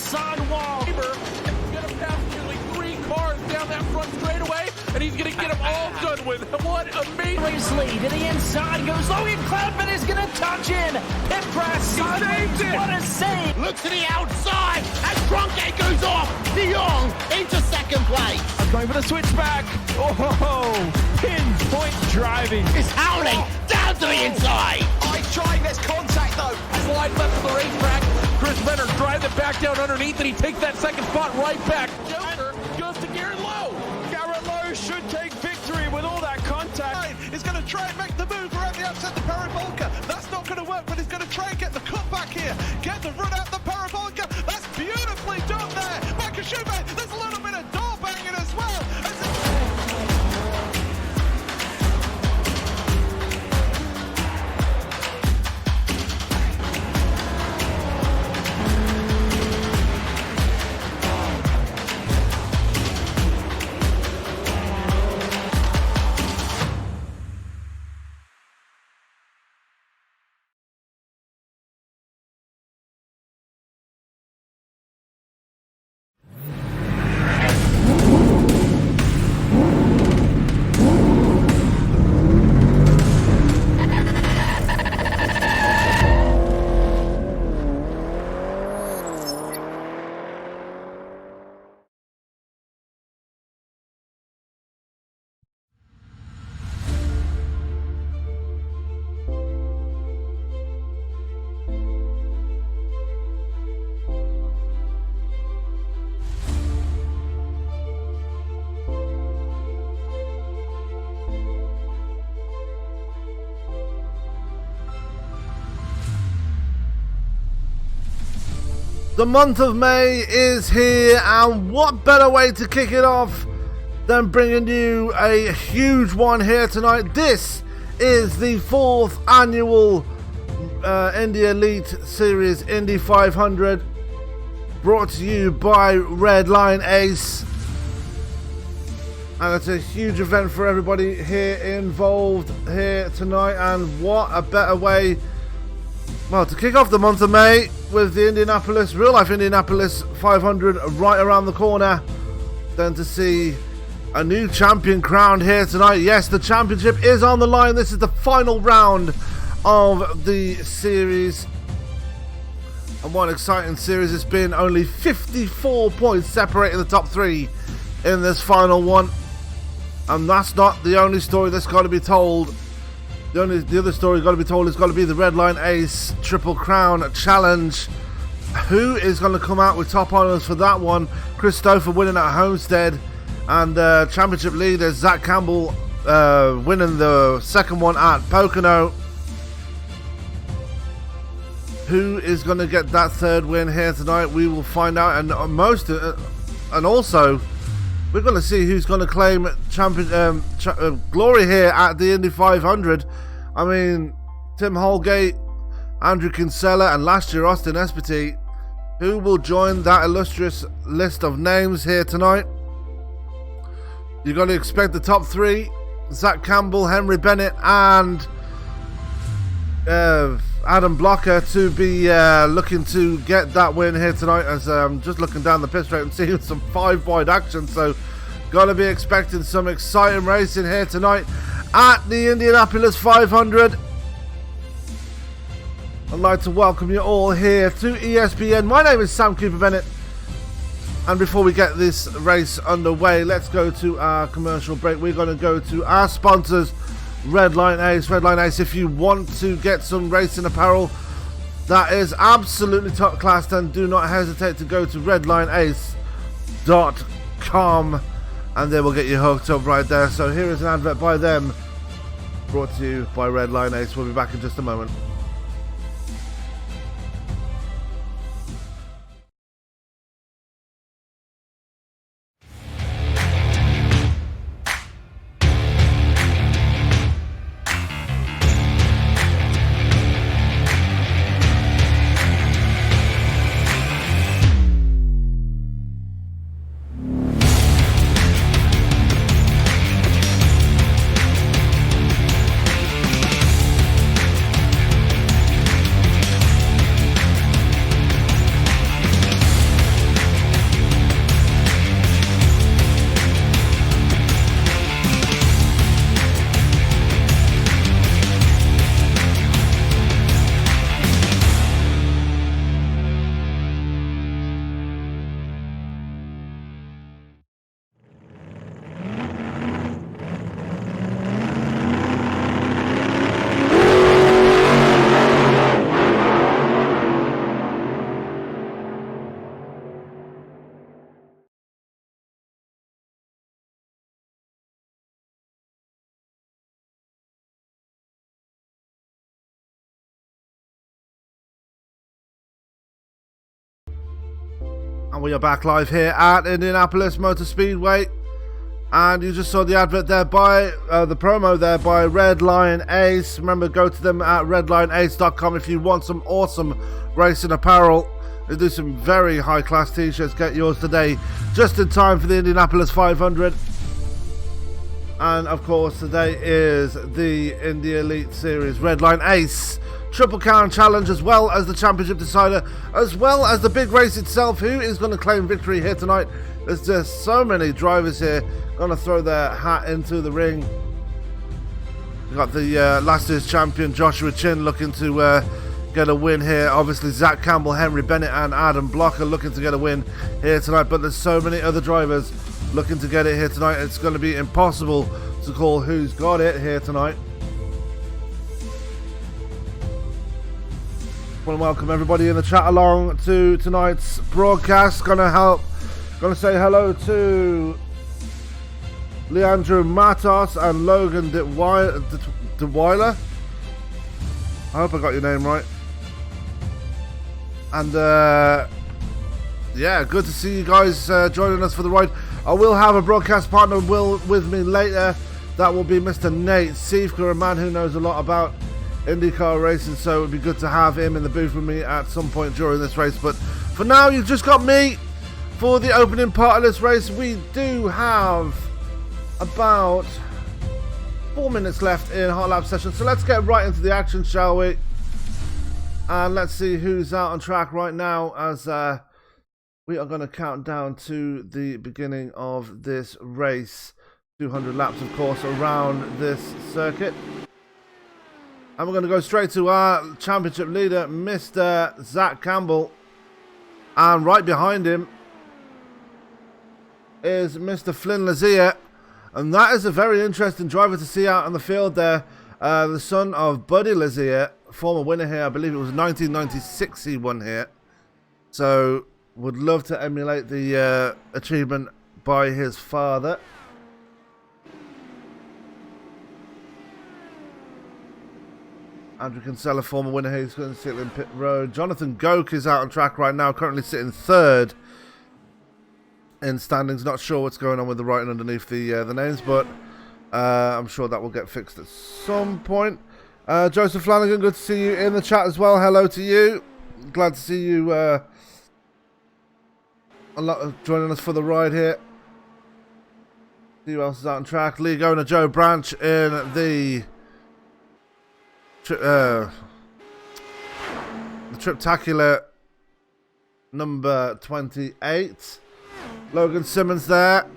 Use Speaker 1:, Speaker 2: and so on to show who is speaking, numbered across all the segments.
Speaker 1: inside wall.
Speaker 2: He's going to pass nearly 3 cars down that front straightaway, and he's going to get them all done with. What amazing.
Speaker 1: Lee to the inside goes Logan Cloudman is going to touch in. Pit crash sideways. What a save.
Speaker 3: Look to the outside as Trunkgate goes off. De Jong into second place.
Speaker 1: I'm going for the switchback. Oh, pinpoint driving.
Speaker 3: It's howling down to the inside.
Speaker 2: Nice trying, there's contact though. Slide left of the racetrack. Chris Benner drives it back down underneath, and he takes that second spot right back. Stofer goes to Garrett Lowe.
Speaker 1: Garrett Lowe should take victory with all that contact.
Speaker 4: He's going to try and make the move around the outside the parabolica. That's not going to work, but he's going to try and get the cut back here. Get the run out the parabolica. That's beautifully done there. Michael Schumacher, there's a little bit of door banging as well.
Speaker 5: The month of May is here, and what better way to kick it off than bringing you a huge one here tonight. This is the 4th annual Indy Elite Series Indy 500, brought to you by Redline Ace, and it's a huge event for everybody here involved here tonight. And what a better way, well, to kick off the month of May with the Indianapolis, real life Indianapolis 500 right around the corner, than to see a new champion crowned here tonight. Yes, the championship is on the line. This is the final round of the series, and what an exciting series it's been. Only 54 points separating the top 3 in this final one, and that's not the only story that's got to be told. The other story got to be told is got to be the Redline Ace Triple Crown Challenge. Who is going to come out with top honours for that one? Chris Stofer winning at Homestead, and championship leader Zac Campbell winning the second one at Pocono. Who is going to get that third win here tonight? We will find out, and and also we're going to see who's going to claim glory here at the Indy 500. I mean, Tim Holgate, Andrew Kinsella, and last year Austin Espetit. Who will join that illustrious list of names here tonight? You're going to expect the top 3, Zac Campbell, Henry Bennett, and Adam Blocker, to be looking to get that win here tonight, as I'm just looking down the pit straight and seeing some 5-wide action. So got to be expecting some exciting racing here tonight at the Indianapolis 500. I'd like to welcome you all here to ESPN. My name is Sam Cooper Bennett, and before we get this race underway, let's go to our commercial break. We're going to go to our sponsors, Redline Ace. Redline Ace, if you want to get some racing apparel that is absolutely top class, then do not hesitate to go to redlineace.com, and they will get you hooked up right there. So here is an advert by them, brought to you by Redline Ace. We'll be back in just a moment. And we are back live here at Indianapolis Motor Speedway. And you just saw the advert there by, the promo there by Redline Ace. Remember, go to them at redlineace.com if you want some awesome racing apparel. They do some very high-class t-shirts. Get yours today, just in time for the Indianapolis 500. And, of course, today is the Indy Elite Series Redline Ace Triple Crown Challenge, as well as the Championship Decider, as well as the big race itself. Who is going to claim victory here tonight? There's just so many drivers here going to throw their hat into the ring. We've got the last year's champion Joshua Chin looking to get a win here. Obviously, Zac Campbell, Henry Bennett, and Adam Blocker looking to get a win here tonight. But there's so many other drivers looking to get it here tonight. It's going to be impossible to call who's got it here tonight. I want to welcome everybody in the chat along to tonight's broadcast. Gonna say hello to Leandro Matos and Logan DeWeiler. I hope I got your name right. And yeah, good to see you guys joining us for the ride. I will have a broadcast partner with me later. That will be Mr. Nate Siefka, a man who knows a lot about IndyCar racing, so it would be good to have him in the booth with me at some point during this race. But for now, you've just got me for the opening part of this race. We do have about 4 minutes left in hot lap session, so let's get right into the action, shall we? And let's see who's out on track right now, as we are going to count down to the beginning of this race. 200 laps, of course, around this circuit. And we're going to go straight to our championship leader, Mr. Zac Campbell. And right behind him is Mr. Flynn Lazier. And that is a very interesting driver to see out on the field there. The son of Buddy Lazier, former winner here. I believe it was 1996 he won here. So, would love to emulate the achievement by his father. Andrew Kinsella, former winner here, he's going to sit in pit road. Jonathan Goke is out on track right now, currently sitting third in standings. Not sure what's going on with the writing underneath the names, but I'm sure that will get fixed at some point. Joseph Flanagan, good to see you in the chat as well. Hello to you. Glad to see you joining us for the ride here. See who else is out on track. League owner Joe Branch in the Triptacular number 28. Logan Simmons there,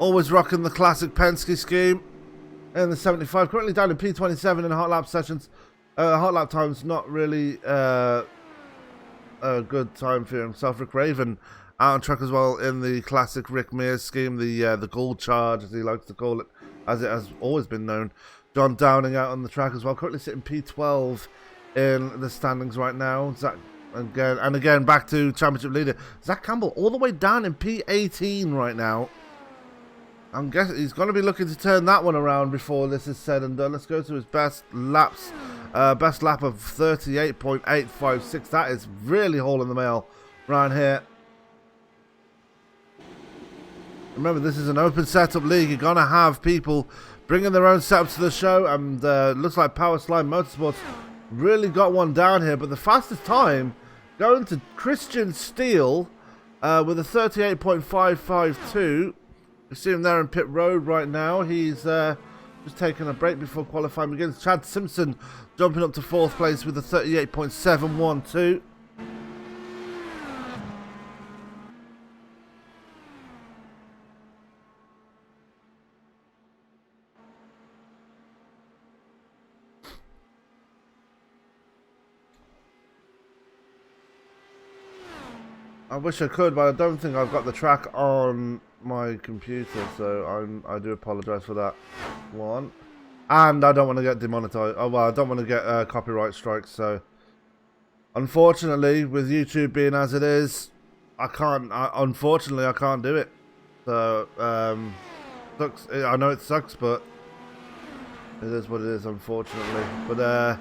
Speaker 5: always rocking the classic Penske scheme in the 75. Currently down in P27 in hot lap sessions. Hot lap times not really a good time for himself. Rick Raven out on track as well in the classic Rick Mears scheme, the gold charge as he likes to call it, as it has always been known. John Downing out on the track as well, currently sitting P12 in the standings right now. Zac again back to championship leader Zac Campbell, all the way down in P18 right now. I'm guessing he's going to be looking to turn that one around before this is said and done. Let's go to his best laps. Best lap of 38.856. That is really hauling the mail around here. Remember, this is an open setup league. You're going to have people bringing their own setups to the show, and looks like Power Slide Motorsports really got one down here. But the fastest time going to Christian Steele with a 38.552. You see him there in pit road right now. He's just taking a break before qualifying begins. Chad Simpson jumping up to 4th place with a 38.712. I wish I could, but I don't think I've got the track on my computer, so I do apologise for that one. And I don't want to get demonetized. Oh, well, I don't want to get copyright strikes, so unfortunately, with YouTube being as it is, unfortunately, I can't do it. So, sucks. I know it sucks, but it is what it is, unfortunately. But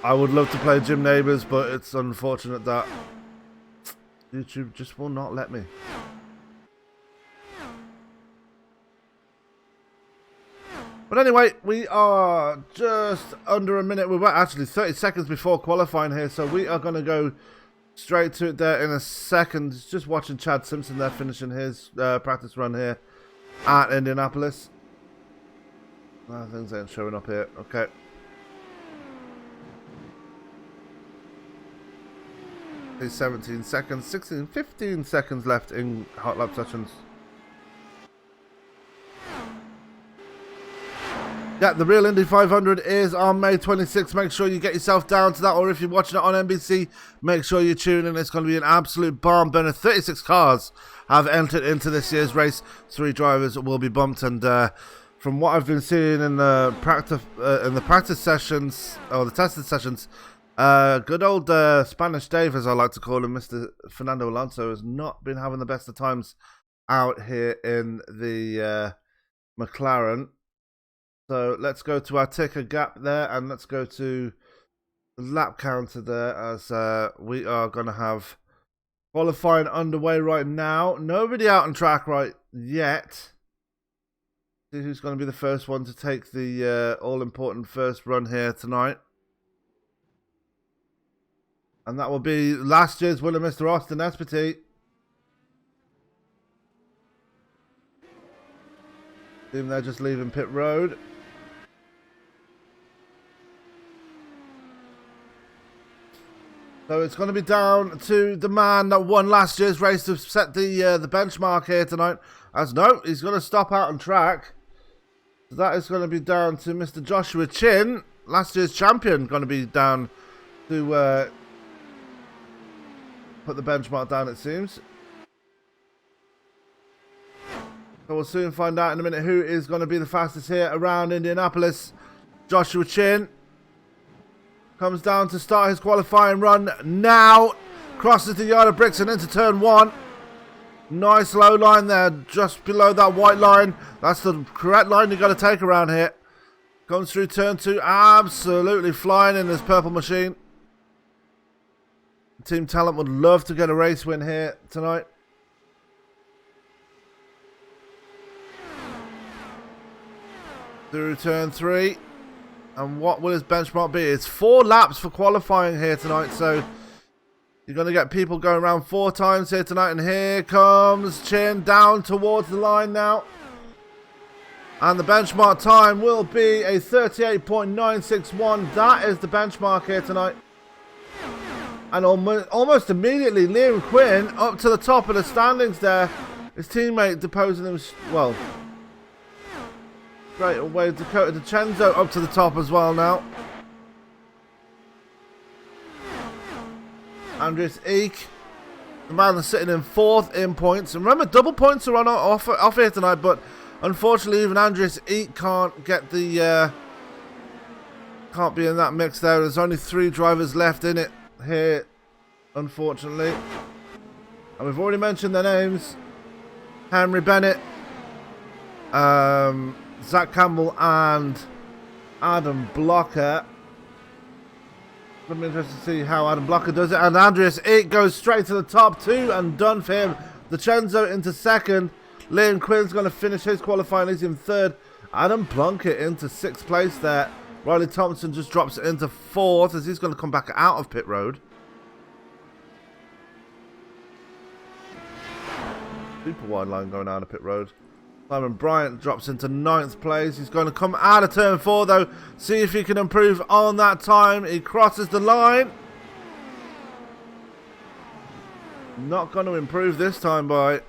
Speaker 5: I would love to play Jim Neighbours, but it's unfortunate that YouTube just will not let me. But anyway, we are just under a minute. We're actually 30 seconds before qualifying here, so we are going to go straight to it there in a second. Just watching Chad Simpson there finishing his practice run here at Indianapolis. Things ain't showing up here. Okay. 17 seconds, 16, 15 seconds left in hot lap sessions. Yeah, the real Indy 500 is on May 26th. Make sure you get yourself down to that, or if you're watching it on NBC, make sure you tune in. It's going to be an absolute barn burner. 36 cars have entered into this year's race. 3 drivers will be bumped, and from what I've been seeing in the practice sessions, or the tested sessions, good old Spanish Dave, as I like to call him, Mr. Fernando Alonso, has not been having the best of times out here in the McLaren. So let's go to our ticker gap there, and let's go to the lap counter there, as we are going to have qualifying underway right now. Nobody out on track right yet. See who's going to be the first one to take the all-important first run here tonight. And that will be last year's winner, Mr. Austin Espetit. Team they're just leaving pit road. So it's going to be down to the man that won last year's race to set the benchmark here tonight. As no, he's going to stop out on track. So that is going to be down to Mr. Joshua Chin, last year's champion, going to be down to put the benchmark down, it seems. So we'll soon find out in a minute who is going to be the fastest here around Indianapolis. Joshua Chin comes down to start his qualifying run now. Crosses the yard of bricks and into turn 1. Nice low line there, just below that white line. That's the correct line you've got to take around here. Comes through turn 2, absolutely flying in this purple machine. Team Talent would love to get a race win here tonight. Through turn 3. And what will his benchmark be? It's 4 laps for qualifying here tonight. So you're going to get people going around 4 times here tonight. And here comes Chin down towards the line now. And the benchmark time will be a 38.961. That is the benchmark here tonight. And almost immediately, Liam Quinn up to the top of the standings there. His teammate deposing him, well, straight away. Dakota DiCenzo up to the top as well now. Andreas Eek, the man that's sitting in 4th in points. And remember, double points are on off here tonight, but unfortunately, even Andreas Eek can't get the can't be in that mix there. There's only 3 drivers left in it here, unfortunately. And we've already mentioned their names: Henry Bennett, Zac Campbell, and Adam Blocker. I'm interested to see how Adam Blocker does it. And Andreas Eek goes straight to the top. 2 and done for him. DiCenzo into 2nd. Liam Quinn's going to finish his qualifying. He's in 3rd. Adam Plunkett into 6th place there. Riley Thompson just drops it into 4th as he's going to come back out of pit road. Super wide line going out of pit road. Simon Bryant drops into 9th place. He's going to come out of turn 4 though. See if he can improve on that time. He crosses the line. Not going to improve this time by.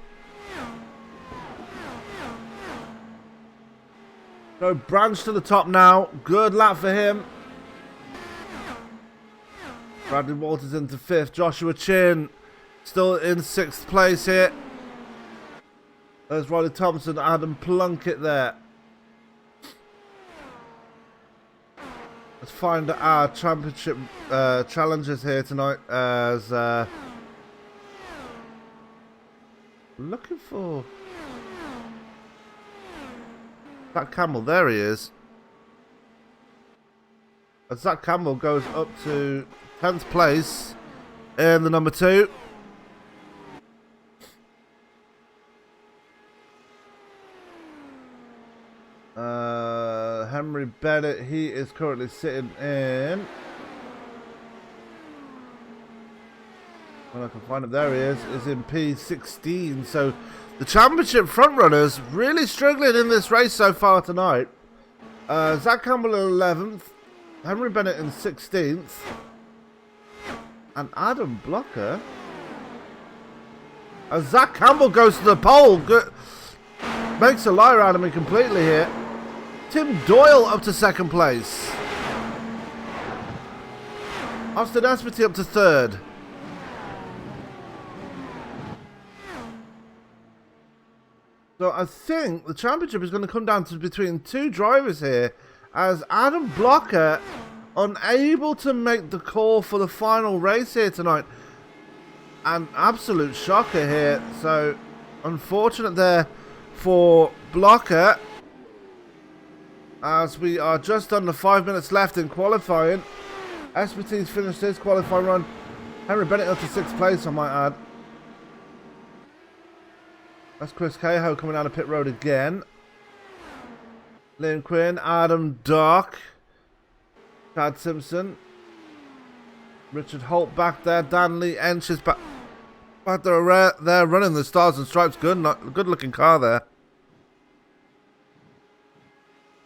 Speaker 5: So Branch to the top now. Good lap for him. Bradley Walters into 5th. Joshua Chin still in 6th place here. There's Riley Thompson, Adam Plunkett there. Let's find our championship challenges here tonight. As looking for Zac Campbell. There he is. As Zac Campbell goes up to 10th place in the number 2. Henry Bennett, he is currently sitting in. When I can find him, there he is in P16. So the championship frontrunners really struggling in this race so far tonight. Zac Campbell in 11th, Henry Bennett in 16th, and Adam Blocker. As Zac Campbell goes to the pole, makes a liar out of me completely here. Tim Doyle up to second place. Austin Espity up to third. So I think the championship is going to come down to between two drivers here, as Adam Blocker unable to make the call for the final race here tonight. An absolute shocker here. So unfortunate there for Blocker, as we are just under 5 minutes left in qualifying. Expertise finished his qualifying run. Henry Bennett up to 6th place, I might add. That's Chris Cahill coming down the pit road again. Liam Quinn, Adam Dark, Chad Simpson, Richard Holt back there. Dan Lee Ench is back there running the Stars and Stripes. Good looking car there.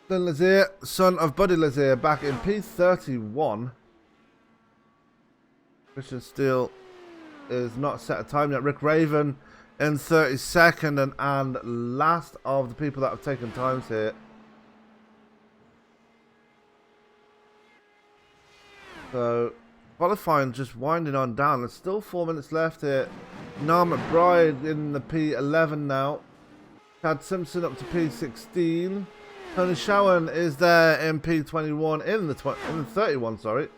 Speaker 5: Then Lazier, son of Buddy Lazier, back in P31. Christian Steele is not set a time yet. Rick Raven in 32nd and last of the people that have taken times here. So qualifying just winding on down. There's still 4 minutes left here. Niall McBride in the P11 now. Chad Simpson up to P16. Tony Showen is there in P21 in the 31. Sorry.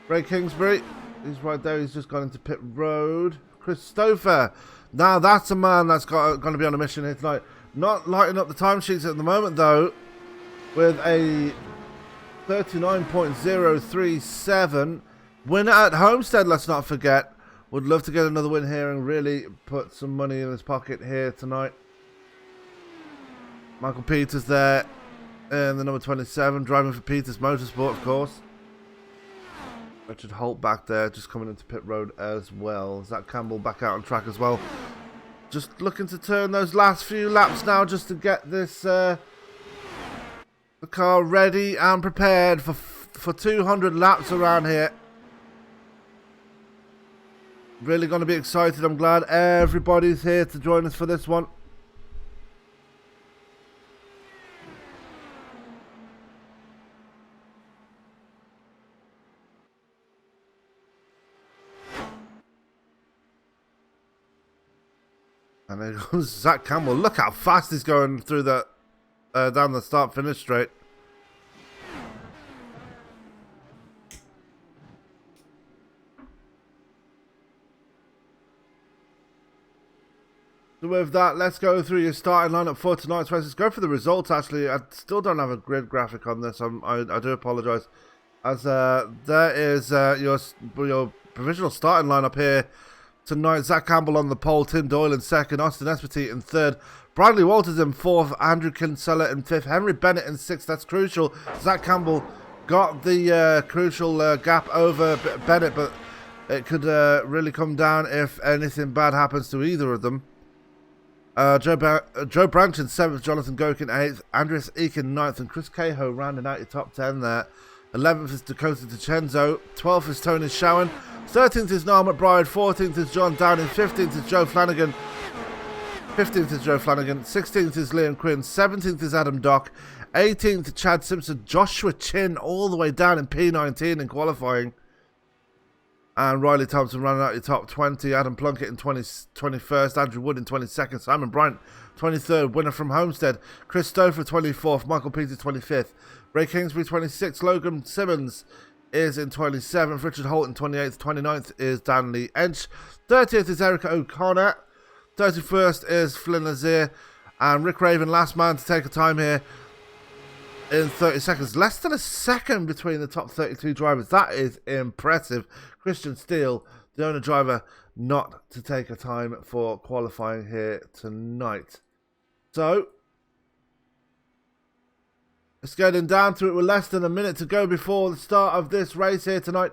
Speaker 5: Ray Kingsbury, he's right there. He's just gone into pit road. Chris Stofer. Now that's a man that's going to be on a mission here tonight. Not lighting up the timesheets at the moment though, with a 39.037 winner at Homestead. Let's not forget. Would love to get another win here and really put some money in his pocket here tonight. Michael Peters there in the number 27, driving for Peters Motorsport, of course. Richard Holt back there, just coming into pit road as well. Zac Campbell back out on track as well. Just looking to turn those last few laps now, just to get this the car ready and prepared for 200 laps around here. Really going to be excited. I'm glad everybody's here to join us for this one. And there goes Zac Campbell. Look how fast he's going through the down the start-finish straight. So with that, let's go through your starting lineup for tonight's race. Let's go for the results. Actually, I still don't have a grid graphic on this. I do apologise. As there is your provisional starting lineup here. Tonight, Zac Campbell on the pole, Tim Doyle in second, Austin Espity in third, Bradley Walters in fourth, Andrew Kinsella in fifth, Henry Bennett in sixth. That's crucial. Zac Campbell got the crucial gap over Bennett, but it could really come down if anything bad happens to either of them. Joe Branch in seventh, Jonathan Goke in eighth, Andreas Eek in ninth, and Chris Cahill rounding out your top 10 there. 11th is Dakota DiCenzo, 12th is Tony Showen, 13th is Niall McBride, 14th is John Downing, 15th is Joe Flanagan, 16th is Liam Quinn, 17th is Adam Dock, 18th Chad Simpson, Joshua Chin all the way down in P19 in qualifying, and Riley Thompson running out your top 20, Adam Plunkett in 21st, Andrew Wood in 22nd, Simon Bryant 23rd, winner from Homestead, Chris Stofer 24th, Michael Peters 25th, Ray Kingsbury 26th, Logan Simmons is in 27th, Richard Holt in 28th, 29th is Dan Lee Ench, 30th is Erica O'Connor, 31st is Flynn Lazier, and Rick Raven, last man to take a time here in 30 seconds. Less than a second between the top 32 drivers. That is impressive. Christian Steele, the only driver not to take a time for qualifying here tonight. So, It's getting down to it with less than a minute to go before the start of this race here tonight.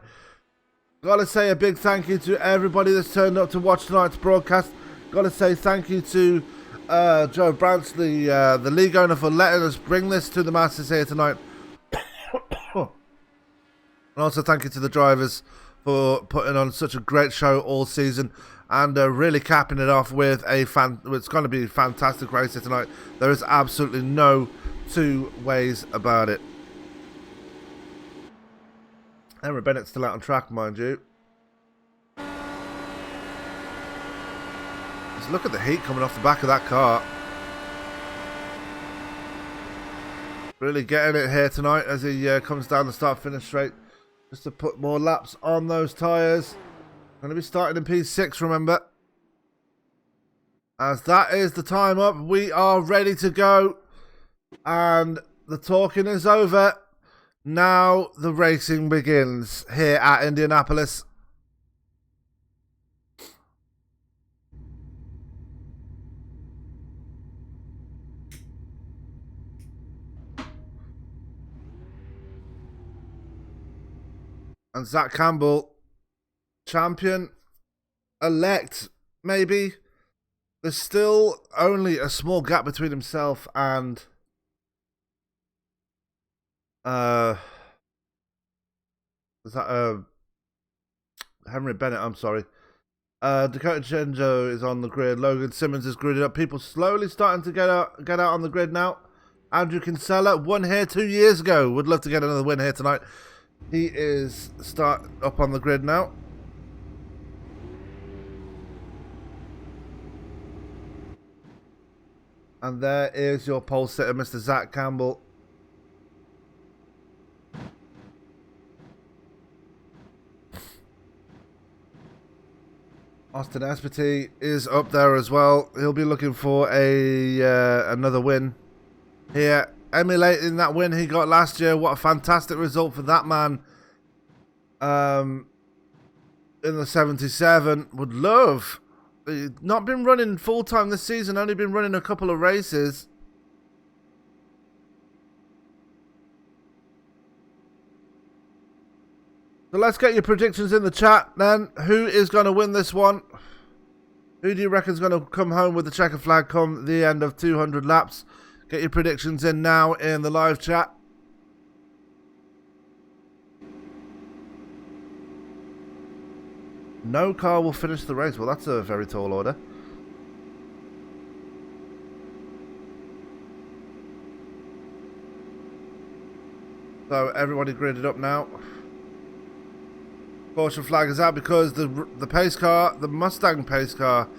Speaker 5: Gotta say a big thank you to everybody that's turned up to watch tonight's broadcast. Gotta say thank you to Joe Branch, the league owner, for letting us bring this to the masses here tonight. And also thank you to the drivers for putting on such a great show all season and really capping it off with it's going to be a fantastic race here tonight. There is absolutely no two ways about it. Henry Bennett's still out on track, mind you. Just look at the heat coming off the back of that car. Really getting it here tonight as he comes down the start-finish straight, just to put more laps on those tyres. Going to be starting in P6, remember. As that is the time up, we are ready to go. And the talking is over. Now the racing begins here at Indianapolis. And Zac Campbell, champion-elect, maybe. There's still only a small gap between himself and Henry Bennett, I'm sorry. Dakota Chenjo is on the grid. Logan Simmons is gridded up. People slowly starting to get out on the grid now. Andrew Kinsella won here 2 years ago. Would love to get another win here tonight. He is up on the grid now. And there is your pole sitter, Mr. Zac Campbell. Austin Espity is up there as well. He'll be looking for another win here, emulating that win he got last year. What a fantastic result for that man in the 77. Would love. Not been running full-time this season, only been running a couple of races. So let's get your predictions in the chat then. Who is going to win this one? Who do you reckon is going to come home with the checker flag come the end of 200 laps? Get your predictions in now in the live chat. No car will finish the race. Well, that's a very tall order. So everybody gridded up now. Caution flag is out because the pace car, the Mustang pace car,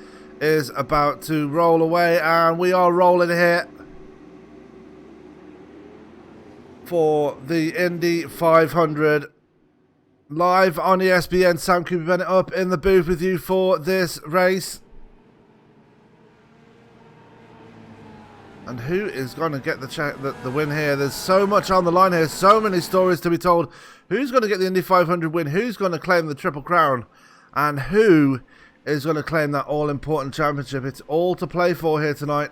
Speaker 5: is about to roll away, and we are rolling here for the Indy 500. Live on ESPN, Sam Cooper Bennett up in the booth with you for this race. And who is going to get the win here? There's so much on the line here, so many stories to be told. Who's going to get the Indy 500 win? Who's going to claim the Triple Crown? And who is going to claim that all-important championship? It's all to play for here tonight.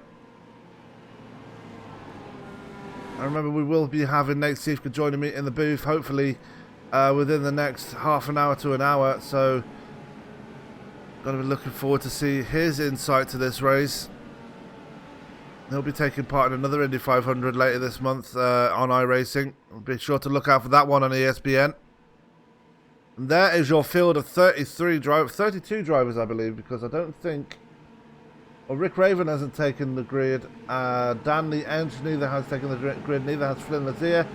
Speaker 5: And remember, we will be having Nate Siefka joining me in the booth, hopefully within the next half an hour to an hour. So, going to be looking forward to see his insight to this race. He'll be taking part in another Indy 500 later this month on iRacing. Be sure to look out for that one on ESPN. And there is your field of 32 drivers, I believe, because I don't think... Well, Rick Raven hasn't taken the grid. Dan the Enge neither has taken the grid. Neither has Flynn Lazier.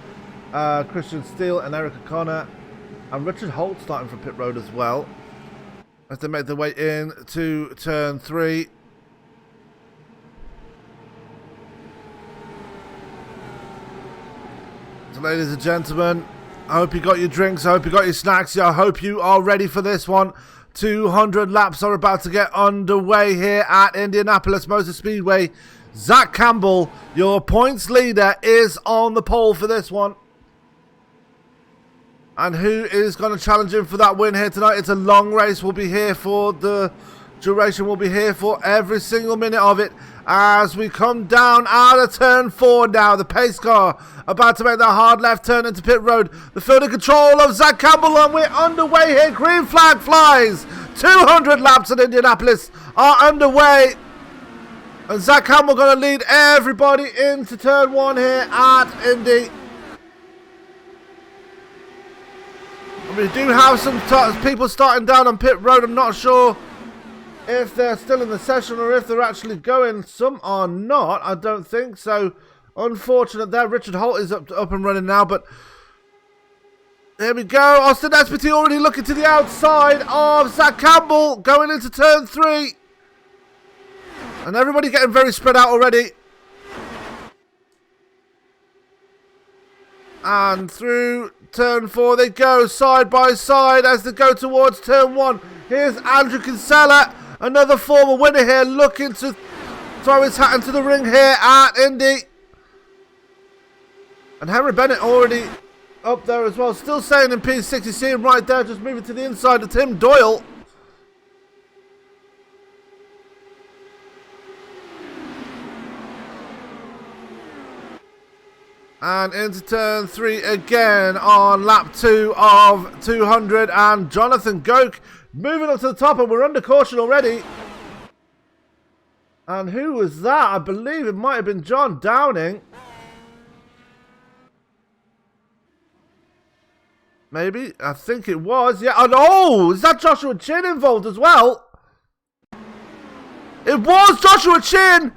Speaker 5: Christian Steele and Eric O'Connor. And Richard Holt starting from pit road as well, as they make their way in to turn 3. So ladies and gentlemen, I hope you got your drinks, I hope you got your snacks, I hope you are ready for this one. 200 laps are about to get underway here at Indianapolis Motor Speedway. Zac Campbell, your points leader, is on the pole for this one. And who is going to challenge him for that win here tonight? It's a long race. We'll be here for the duration. We'll be here for every single minute of it. as we come down out of turn 4 now. The pace car about to make that hard left turn into pit road. The field in control of Zac Campbell, and we're underway here. Green flag flies. 200 laps at Indianapolis are underway. And Zac Campbell going to lead everybody into turn 1 here at Indy. We do have some people starting down on pit road. I'm not sure if they're still in the session or if they're actually going. Some are not, I don't think. So, unfortunate there. Richard Holt is up and running now, but there we go. Austin Espetti already looking to the outside of Zac Campbell going into turn 3. And everybody getting very spread out already. And through turn 4 they go, side by side as they go towards turn 1. Here's Andrew Kinsella, another former winner here, looking to throw his hat into the ring here at Indy. And Henry Bennett already up there as well, still staying in P6. You see him right there, just moving to the inside of Tim Doyle. And into turn 3 again on lap 2 of 200. And Jonathan Goke moving up to the top, and we're under caution already. And who was that? I believe it might have been John Downing. Maybe. I think it was. Yeah. And oh, is that Joshua Chin involved as well? It was Joshua Chin.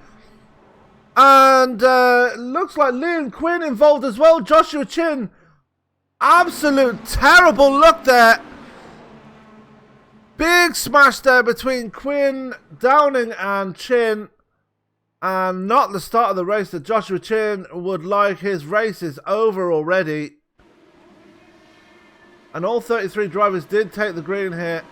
Speaker 5: And looks like Liam Quinn involved as well. Joshua Chin. Absolute terrible look there. Big smash there between Quinn, Downing and Chin. And not the start of the race that Joshua Chin would like. His race is over already. And all 33 drivers did take the green here.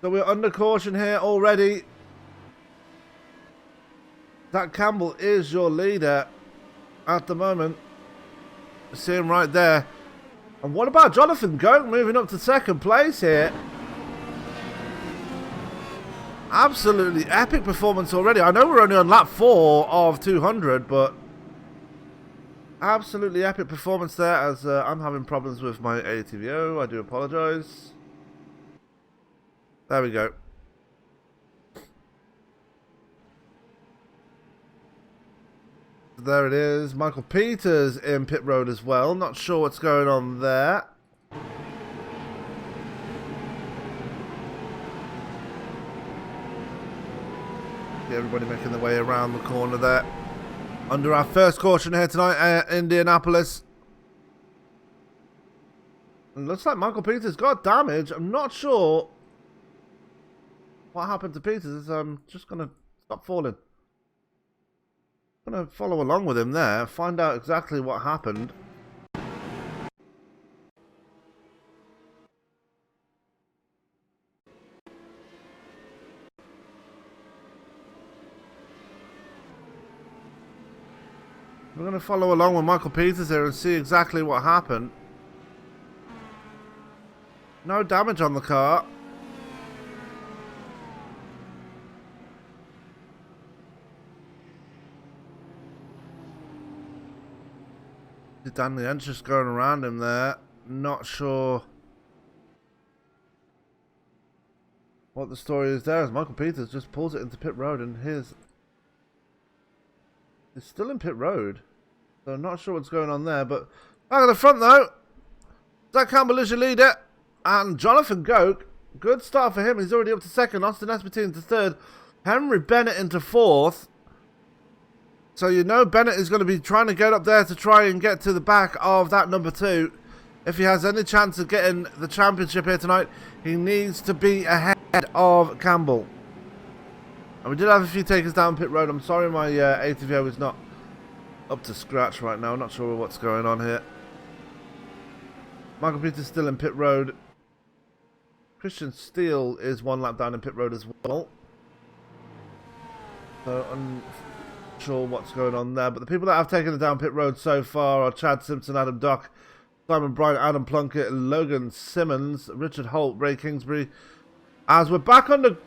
Speaker 5: So we're under caution here already. Zac Campbell is your leader at the moment. See him right there. And what about Jonathan Goke moving up to second place here? Absolutely epic performance already. I know we're only on lap 4 of 200, but absolutely epic performance there, as I'm having problems with my ATVO. I do apologise. There we go. There it is. Michael Peters in pit road as well. Not sure what's going on there. Everybody making their way around the corner there. Under our first caution here tonight at Indianapolis. It looks like Michael Peters got damage. I'm not sure what happened to Peters. I'm just going to stop falling. I'm going to follow along with him there. Find out exactly what happened. We're going to follow along with Michael Peters here and see exactly what happened. No damage on the car. Dan Leent's just going around him there. Not sure what the story is there, as Michael Peters just pulls it into pit road, and he's still in pit road. So I'm not sure what's going on there, but back at the front though, Zac Campbell is your leader, and Jonathan Goke, good start for him. He's already up to second. Austin Espetti into third. Henry Bennett into fourth. So you know Bennett is going to be trying to get up there to try and get to the back of that number 2. If he has any chance of getting the championship here tonight, he needs to be ahead of Campbell. And we did have a few takers down pit road. I'm sorry my ATVO is not up to scratch right now. I'm not sure what's going on here. Michael Peters still in pit road. Christian Steele is 1 lap down in pit road as well. So I'm sure what's going on there, but the people that have taken it down pit road so far are Chad Simpson, Adam Dock, Simon Bryant, Adam Plunkett, Logan Simmons, Richard Holt, Ray Kingsbury. As we're back on the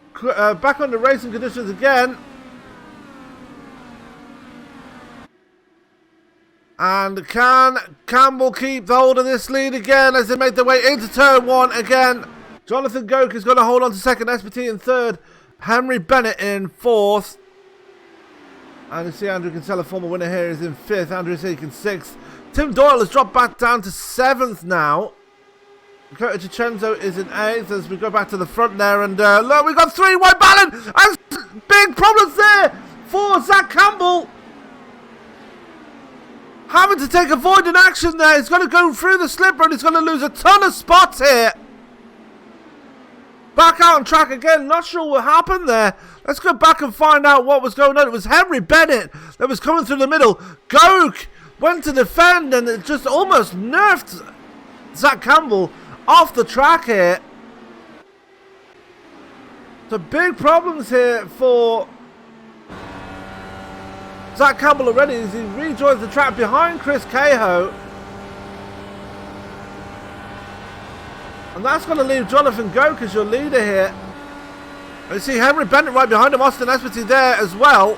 Speaker 5: racing conditions again. And can Campbell keep the hold of this lead again as they make their way into turn 1 again? Jonathan Goke is going to hold on to second, SPT in third, Henry Bennett in fourth. And you see Andrew Kinsella, former winner here, is in fifth, Andrew Seek in sixth. Tim Doyle has dropped back down to seventh now. Dakota Chicenzo is in eighth as we go back to the front there. And look, we've got 3 wide balance and big problems there for Zac Campbell. Having to take avoiding action there. He's going to go through the slipper and he's going to lose a ton of spots here. Back out on track again. Not sure what happened there. Let's go back and find out what was going on. It was Henry Bennett that was coming through the middle. Goke went to defend and it just almost nerfed Zac Campbell off the track here. So big problems here for Zac Campbell already as he rejoins the track behind Chris Cahill. And that's going to leave Jonathan Goke as your leader here. And you see Henry Bennett right behind him, Austin Espity there as well.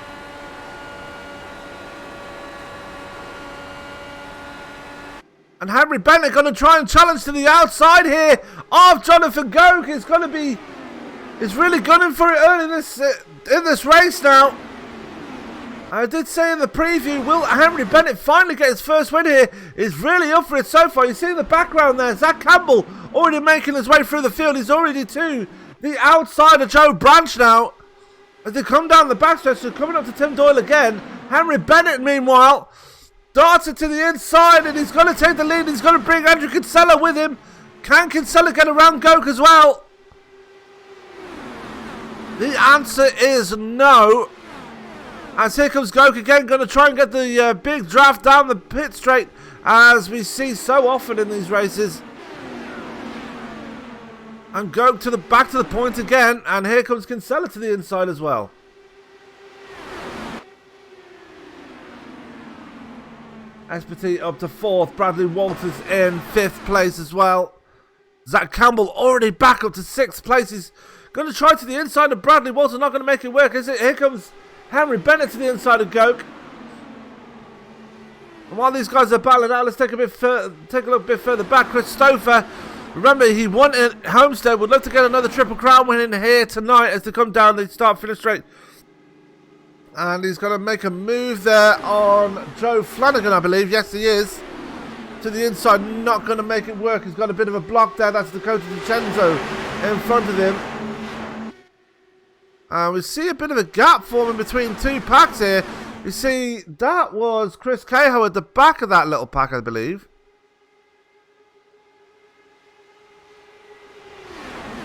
Speaker 5: And Henry Bennett going to try and challenge to the outside here of Jonathan Goke. He's really gunning for it early in this race now. I did say in the preview, will Henry Bennett finally get his first win here? He's really up for it so far. You see in the background there, Zac Campbell already making his way through the field. He's already to the outside of Joe Branch now. As they come down the backstretch, they're coming up to Tim Doyle again. Henry Bennett, meanwhile, darts it to the inside and he's going to take the lead. He's going to bring Andrew Kinsella with him. Can Kinsella get around Goke as well? The answer is no. As here comes Goke again, going to try and get the big draft down the pit straight, as we see so often in these races. And Goke back to the point again, and here comes Kinsella to the inside as well. Espity up to fourth, Bradley Walters in fifth place as well. Zac Campbell already back up to sixth place. He's going to try to the inside of Bradley Walters, not going to make it work, is it? Here comes Henry Bennett to the inside of Goke. And while these guys are battling out, let's take a look a bit further back. Chris Stofer, remember he won at Homestead, would love to get another Triple Crown win in here tonight as they come down, they start finish straight. And he's going to make a move there on Joe Flanagan, I believe. Yes, he is. To the inside, not going to make it work. He's got a bit of a block there. That's Dakota Vincenzo in front of him. And we see a bit of a gap forming between two packs here. You see, that was Chris Cahill at the back of that little pack, I believe.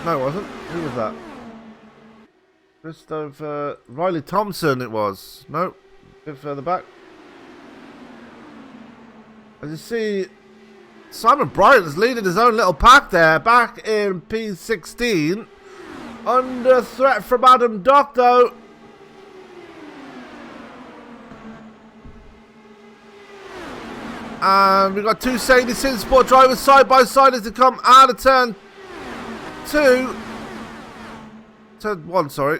Speaker 5: No, it wasn't. Who was that? Christopher Riley Thompson it was. No, a bit further back. As you see, Simon Bryant is leading his own little pack there, back in P16. Under threat from Adam Dock though. And we've got two Sadie Sin Sport drivers side by side as they come out of turn 2. Turn 1, sorry.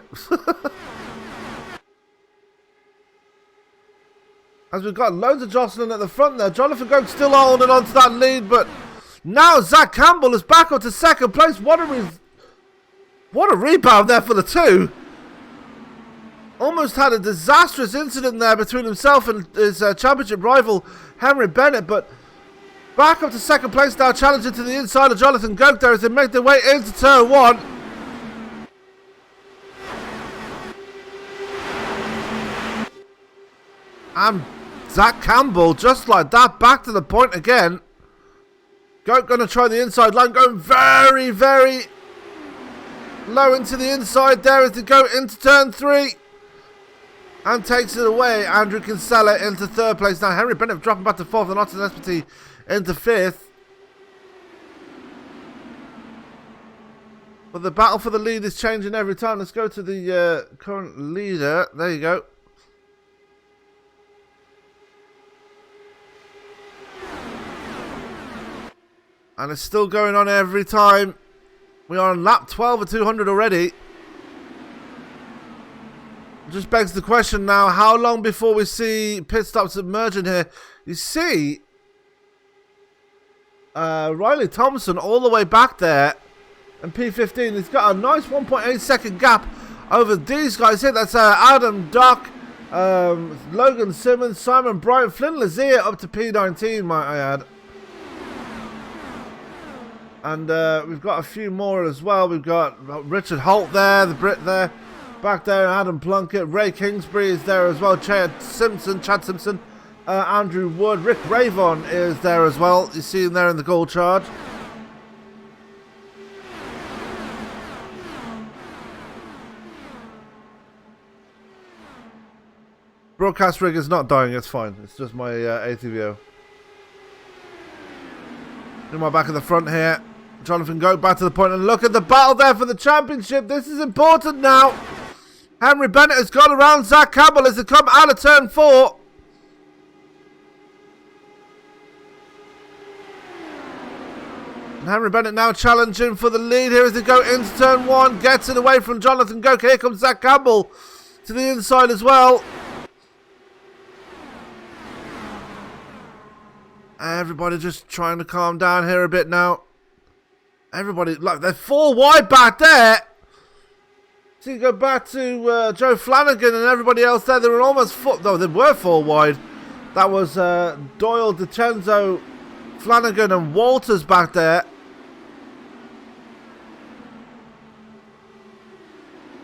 Speaker 5: As we've got loads of jostling at the front there. Jonathan Goke still holding on to that lead, but now Zac Campbell is back up to second place. What a rebound there for the two. Almost had a disastrous incident there between himself and his championship rival, Henry Bennett, but back up to second place now, challenging to the inside of Jonathan Goke there as they make their way into turn 1. And Zac Campbell, just like that, back to the point again. Goke going to try the inside line, going very, very low into the inside there as they go into turn 3. And takes it away. Andrew Kinsella into third place. Now Henry Bennett dropping back to fourth and Austin Espity into fifth. But the battle for the lead is changing every time. Let's go to the current leader. There you go. And it's still going on every time. We are on lap 12 of 200 already. Just begs the question now, how long before we see pit stops emerging here? You see, Riley Thompson all the way back there, and P15, he's got a nice 1.8 second gap over these guys here. That's Adam Dock, Logan Simmons, Simon Bryant, Flynn Lazier up to P19, might I add. And we've got a few more as well. We've got Richard Holt there, the Brit there. Back there, Adam Plunkett, Ray Kingsbury is there as well, Chad Simpson, Andrew Wood, Rick Ravon is there as well. You see him there in the goal charge. Broadcast rig is not dying, it's fine. It's just my ATVO. In my back of the front here, Jonathan Goat back to the point, and look at the battle there for the championship. This is important now. Henry Bennett has gone around Zac Campbell as they come out of turn 4. And Henry Bennett now challenging for the lead here as they go into turn 1. Gets it away from Jonathan Goke. Here comes Zac Campbell to the inside as well. Everybody just trying to calm down here a bit now. Everybody, look, they're 4 wide back there. So you go back to Joe Flanagan and everybody else there. They were almost 4, no, they were 4 wide. That was Doyle, DiCenzo, Flanagan and Walters back there.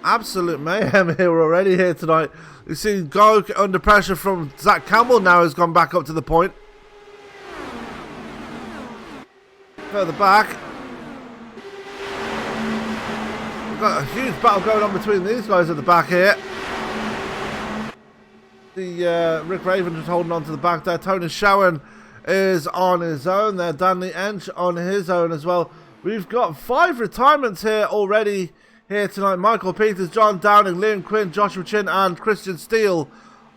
Speaker 5: Absolute mayhem here already here tonight. You see Go under pressure from Zac Campbell now has gone back up to the point. Further back. We've got a huge battle going on between these guys at the back here. The Rick Raven just holding on to the back there. Tony Showen is on his own there. Danny Ench on his own as well. We've got 5 retirements here already here tonight. Michael Peters, John Downing, Liam Quinn, Joshua Chin and Christian Steele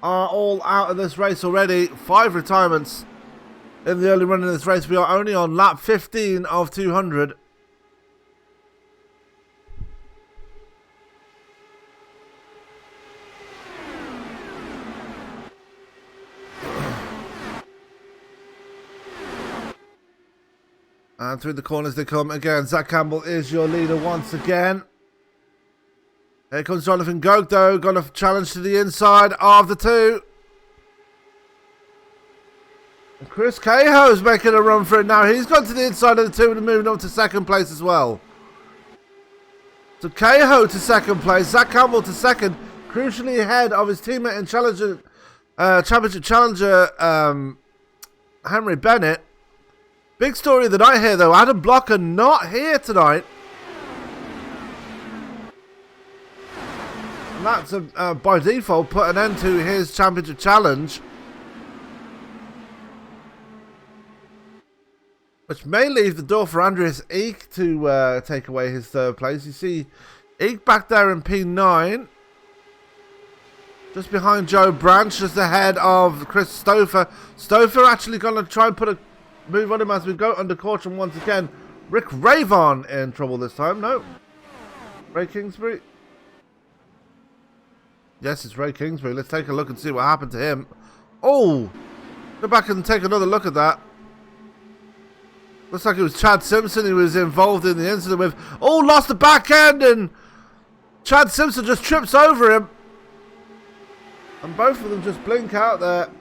Speaker 5: are all out of this race already. 5 retirements in the early run of this race. We are only on lap 15 of 200. And through the corners they come again. Zac Campbell is your leader once again. Here comes Jonathan Goke though. Going to challenge to the inside of the 2. And Chris Cahoe's making a run for it now. He's gone to the inside of the 2 and moving up to second place as well. So Cahoe to second place. Zac Campbell to second. Crucially ahead of his teammate and challenger, championship challenger Henry Bennett. Big story that I hear though, Adam Blocker not here tonight. And that's by default put an end to his championship challenge. Which may leave the door for Andreas Eek to take away his 3rd place. You see Eek back there in P9. Just behind Joe Branch, just ahead of Chris Stofer. Stofer actually going to try and put a move on him as we go under caution once again. Rick Ravon in trouble this time. No. Ray Kingsbury. Yes, it's Ray Kingsbury. Let's take a look and see what happened to him. Oh! Go back and take another look at that. Looks like it was Chad Simpson who was involved in the incident with. Oh, lost the back end and Chad Simpson just trips over him. And both of them just blink out there.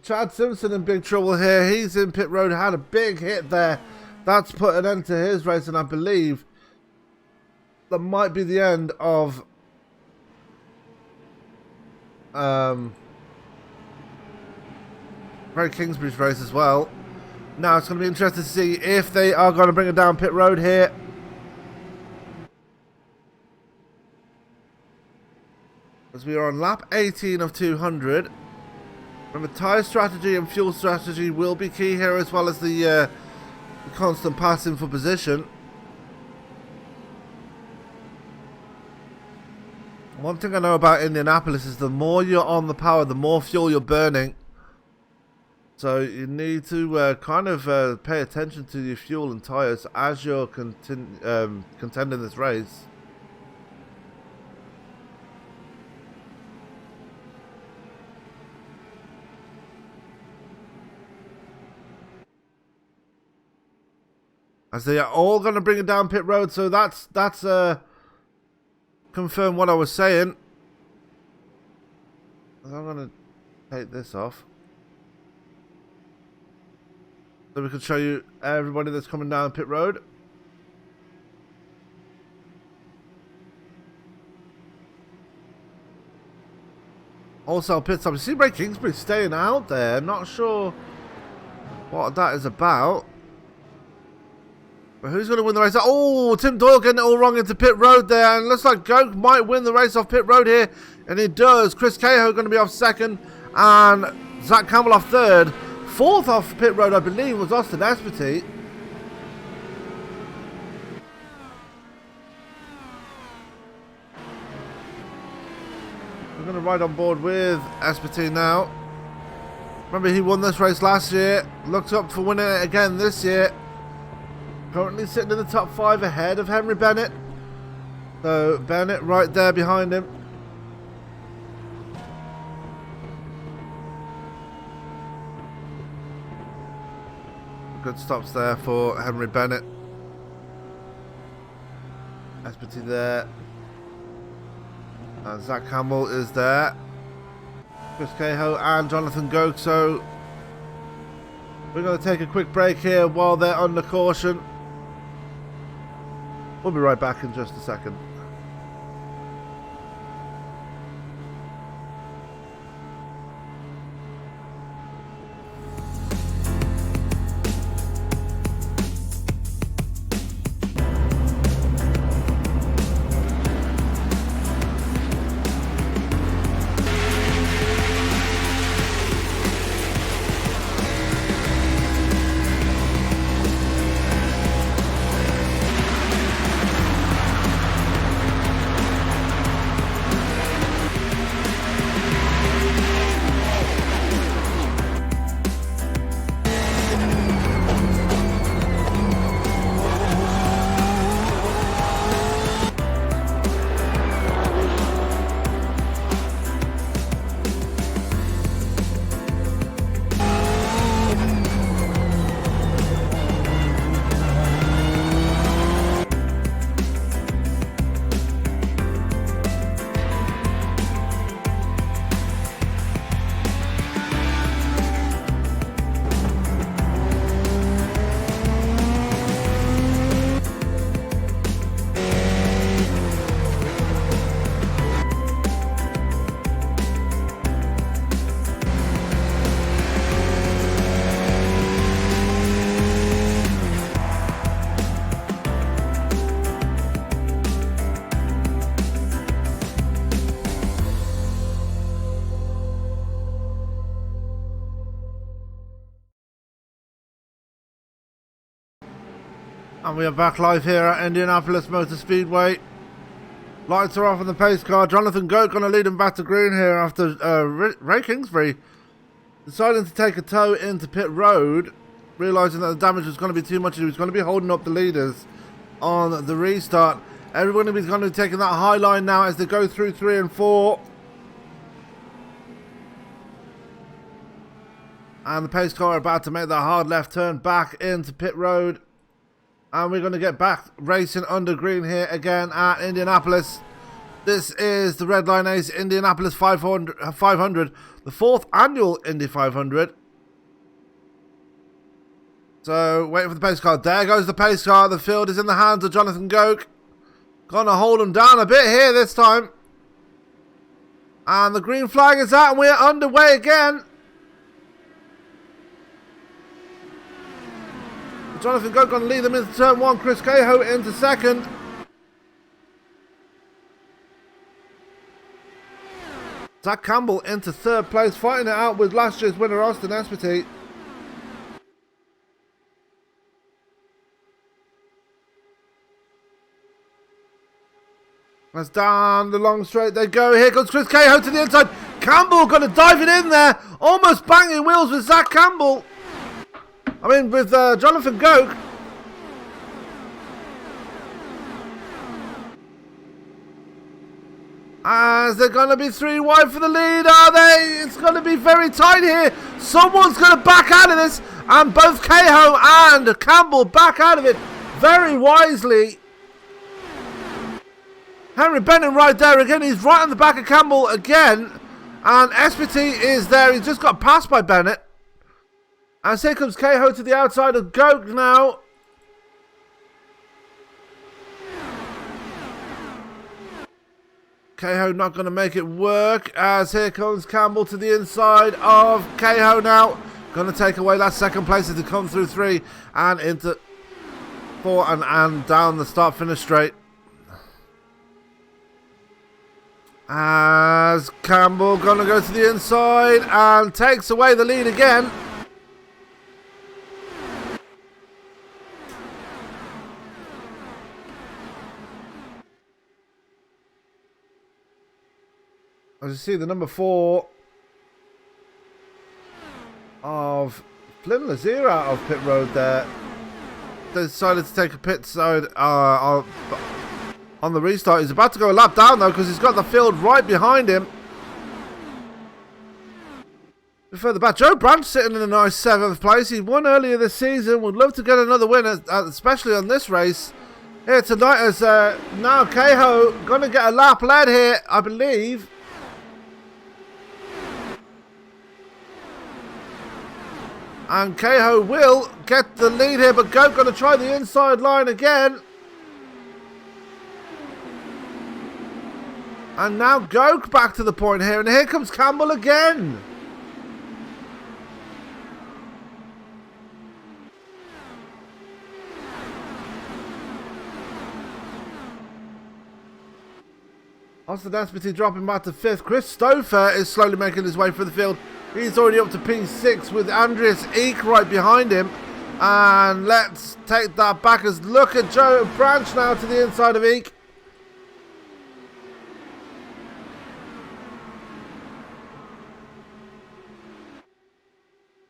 Speaker 5: Chad Simpson in big trouble here. He's in pit road. Had a big hit there. That's put an end to his race, and I believe that might be the end of Ray Kingsbury's race as well. Now it's going to be interesting to see if they are going to bring it down pit road here. As we are on lap 18 of 200. Remember, tyre strategy and fuel strategy will be key here, as well as the constant passing for position. One thing I know about Indianapolis is the more you're on the power, the more fuel you're burning. So you need to kind of pay attention to your fuel and tyres as you're contending this race. As they are all going to bring it down pit road, so that's confirm what I was saying. I'm going to take this off, so we can show you everybody that's coming down pit road. Also, pit stop. You see Ray Kingsbury staying out there. Not sure what that is about. But who's going to win the race? Oh, Tim Doyle getting it all wrong into pit road there. And looks like Goke might win the race off pit road here. And he does. Chris Cahill going to be off second. And Zac Campbell off third. Fourth off pit road, I believe, was Austin Espetit. We're going to ride on board with Espetit now. Remember, he won this race last year. Looks up for winning it again this year. Currently sitting in the top 5 ahead of Henry Bennett. So Bennett right there behind him. Good stops there for Henry Bennett. Espetit there. And Zac Campbell is there. Chris Cahill and Jonathan Goke. So we're going to take a quick break here while they're under caution. We'll be right back in just a second. And we are back live here at Indianapolis Motor Speedway. Lights are off on the pace car. Jonathan Goke going to lead him back to green here after Ray Kingsbury deciding to take a tow into pit road, realising that the damage was going to be too much. He was going to be holding up the leaders on the restart. Everybody is going to be taking that high line now as they go through 3 and 4. And the pace car are about to make that hard left turn back into pit road. And we're going to get back racing under green here again at Indianapolis. This is the Redline Ace Indianapolis 500, the 4th annual Indy 500. So, waiting for the pace car. There goes the pace car. The field is in the hands of Jonathan Goke. Going to hold him down a bit here this time. And the green flag is out and we're underway again. Jonathan Goke going to lead them into turn 1. Chris Cahill into second. Zac Campbell into 3rd place, fighting it out with last year's winner Austin Espetit. That's down the long straight they go. Here comes Chris Cahill to the inside. Campbell going to dive it in there. Almost banging wheels with Zac Campbell. I mean, with Jonathan Goke. As they're going to be 3 wide for the lead, are they? It's going to be very tight here. Someone's going to back out of this. And both Cahill and Campbell back out of it very wisely. Henry Bennett right there again. He's right on the back of Campbell again. And SPT is there. He's just got passed by Bennett. And here comes Cahill to the outside of Goke now. Cahill not going to make it work, as here comes Campbell to the inside of Cahill now. Going to take away that second place as they come through 3 and into 4 and down the start-finish straight. As Campbell going to go to the inside and takes away the lead again. As you see, the number 4 of Flynn Lazier out of pit road there. They decided to take a pit side on the restart. He's about to go a lap down though, because he's got the field right behind him. Further back, Joe Branch sitting in a nice 7th place. He won earlier this season. Would love to get another win, especially on this race. Here tonight, as now Cahill going to get a lap led here, I believe. And Cahill will get the lead here, but Goke going to try the inside line again. And now Goke back to the point here, and here comes Campbell again. Austin SPT dropping back to 5th. Chris Stofer is slowly making his way through the field. He's already up to P6 with Andreas Eek right behind him. And let's take that back as look at Joe Branch now to the inside of Eek.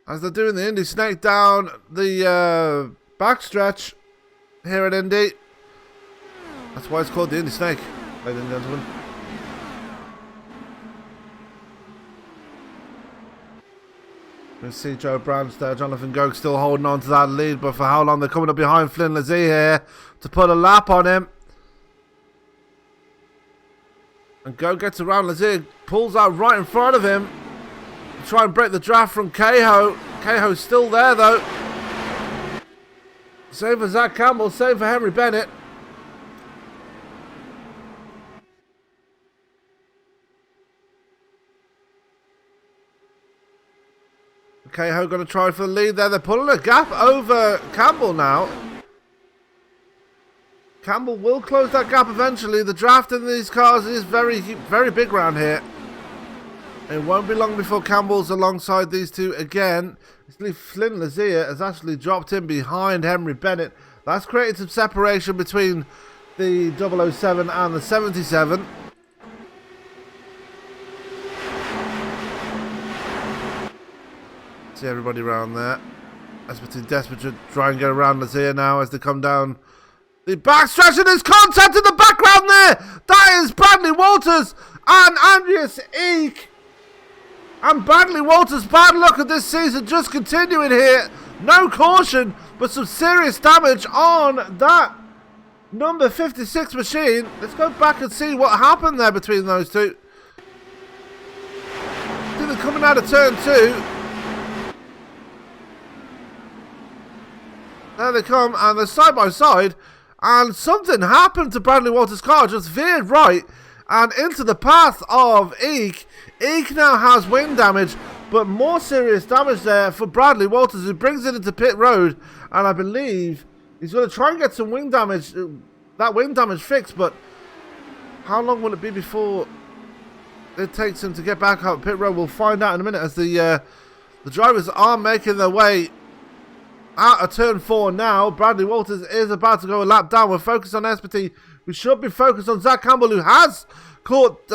Speaker 5: As they're doing the Indy Snake down the backstretch here at Indy. That's why it's called the Indy Snake, ladies and gentlemen. You see Joe Branch there, Jonathan Goke still holding on to that lead, but for how long? They're coming up behind Flynn Lazier here to put a lap on him. And Goke gets around Lazier, pulls out right in front of him to try and break the draft from Cahill. Cahill's still there though. Same for Zac Campbell, same for Henry Bennett. Cahill going to try for the lead there. They're pulling a gap over Campbell now. Campbell will close that gap eventually. The draft in these cars is very, very big around here. It won't be long before Campbell's alongside these two again. Flynn Lazier has actually dropped in behind Henry Bennett. That's created some separation between the 007 and the 77. See everybody around there. SPT desperate to try and get around Lazier now as they come down the backstretch, and there's contact in the background there. That is Bradley Walters and Andreas Eek. And Bradley Walters' bad luck of this season just continuing here. No caution, but some serious damage on that number 56 machine. Let's go back and see what happened there between those two. I think they're coming out of turn 2. There they come, and they're side by side, and something happened to Bradley Walters' car, just veered right and into the path of Eek. Eek now has wing damage, but more serious damage there for Bradley Walters, who brings it into pit road, and I believe he's going to try and get some wing damage, that wing damage fixed, but how long will it be before it takes him to get back up pit road? We'll find out in a minute, as the drivers are making their way out of turn 4 now. Bradley Walters is about to go a lap down. We're focused on SPT We should be focused on Zac Campbell, who has caught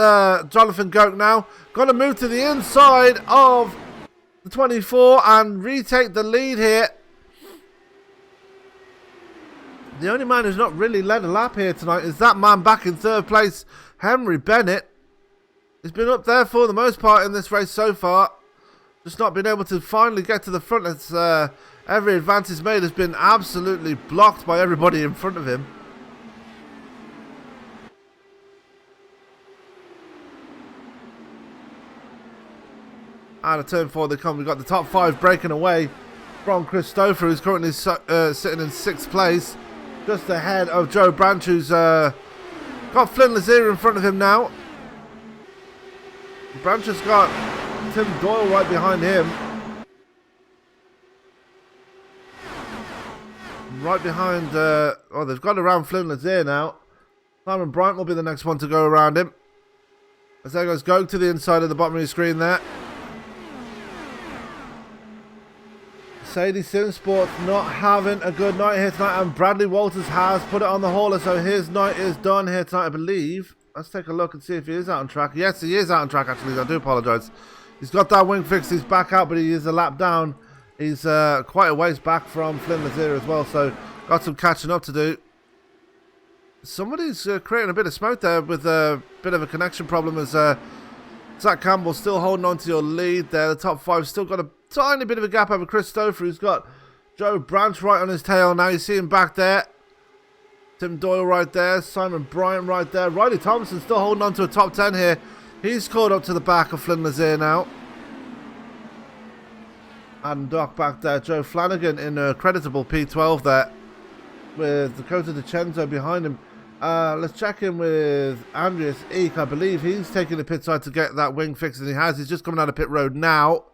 Speaker 5: Jonathan Goke now. Going to move to the inside of the 24 and retake the lead here. The only man who's not really led a lap here tonight is that man back in third place, Henry Bennett. He's been up there for the most part in this race so far. Just not been able to finally get to the front. It's, every advance he's made has been absolutely blocked by everybody in front of him. Out of turn 4 they come. We've got the top 5 breaking away from Chris Stofer, who's currently sitting in 6th place. Just ahead of Joe Branch, who's got Flynn Lazier in front of him now. Branch has got Tim Doyle right behind him. Right behind, oh, they've got around Flynn Lazier now. Simon Bryant will be the next one to go around him. As there goes Goke to the inside of the bottom of your screen there. Sadie Simsport's not having a good night here tonight, and Bradley Walters has put it on the hauler, so his night is done here tonight, I believe. Let's take a look and see if he is out on track. Yes, he is out on track, actually. I do apologise. He's got that wing fixed. He's back out, but he is a lap down. He's quite a ways back from Flynn Lazier as well, so got some catching up to do. Somebody's creating a bit of smoke there with a bit of a connection problem as Zac Campbell still holding on to your lead there. The top 5 still got a tiny bit of a gap over Chris Stofer, who's got Joe Branch right on his tail now. You see him back there. Tim Doyle right there. Simon Bryant right there. Riley Thompson still holding on to a top 10 here. He's caught up to the back of Flynn Lazier now. And Doc back there. Joe Flanagan in a creditable P12 there, with Dakota DiCenzo behind him. Let's check in with Andreas Eek. I believe he's taking the pit side to get that wing fixed, and he has. He's just coming out of pit road now.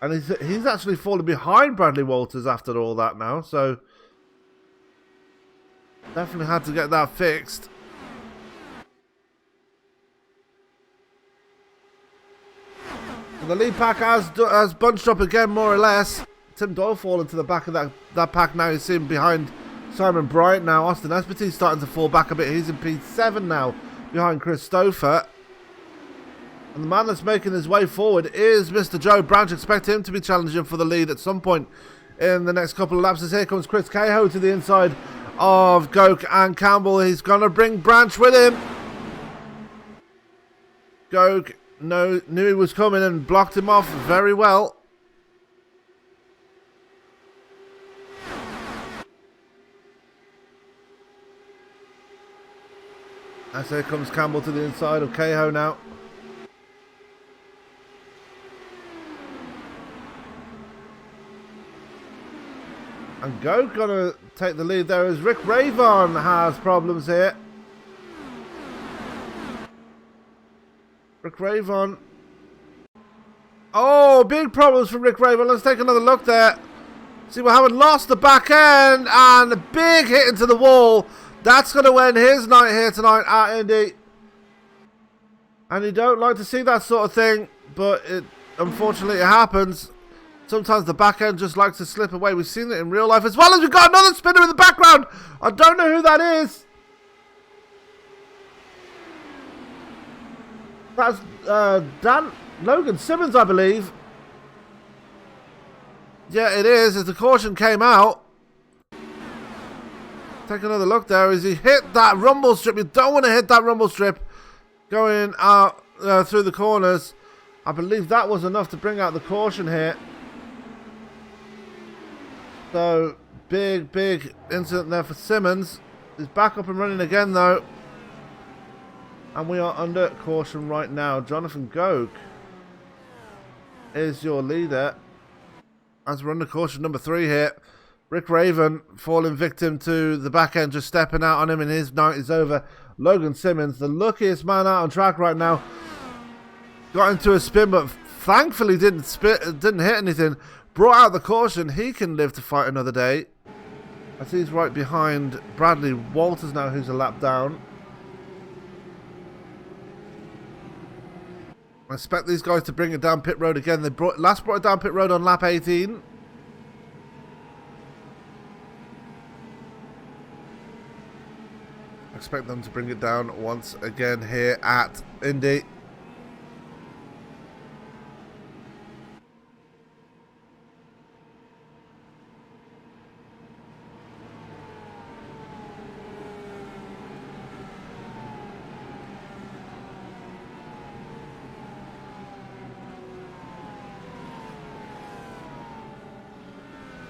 Speaker 5: And he's actually fallen behind Bradley Walters after all that now. So definitely had to get that fixed. And the lead pack has bunched up again, more or less. Tim Doyle falling to the back of that pack now. You see him behind Simon Bryant now. Austin Espety's starting to fall back a bit. He's in P7 now, behind Chris Stofer. And the man that's making his way forward is Mr. Joe Branch. Expect him to be challenging for the lead at some point in the next couple of laps. As here comes Chris Cahill to the inside of Goke and Campbell. He's going to bring Branch with him. Goke knew he was coming and blocked him off very well. As here comes Campbell to the inside of Cahill now. And Goke gonna take the lead there as Rick Ravon has problems here. Rick Ravon. Oh, big problems for Rick Ravon. Let's take another look there. See, we haven't lost the back end, and a big hit into the wall. That's going to end his night here tonight at Indy. And you don't like to see that sort of thing, but unfortunately it happens. Sometimes the back end just likes to slip away. We've seen it in real life, as well as we've got another spinner in the background. I don't know who that is. That's Logan Simmons, I believe. Yeah, it is, as the caution came out. Take another look there as he hit that rumble strip. You don't want to hit that rumble strip going out through the corners. I believe that was enough to bring out the caution here. So, big incident there for Simmons. He's back up and running again, though. And we are under caution right now. Jonathan Goke is your leader. As we're under caution number 3 here. Rick Ravon falling victim to the back end, just stepping out on him, and his night is over. Logan Simmons, the luckiest man out on track right now. Got into a spin, but thankfully didn't hit anything. Brought out the caution. He can live to fight another day. As he's right behind Bradley Walters now, who's a lap down. I expect these guys to bring it down pit road again. They last brought it down pit road on lap 18. Expect them to bring it down once again here at Indy.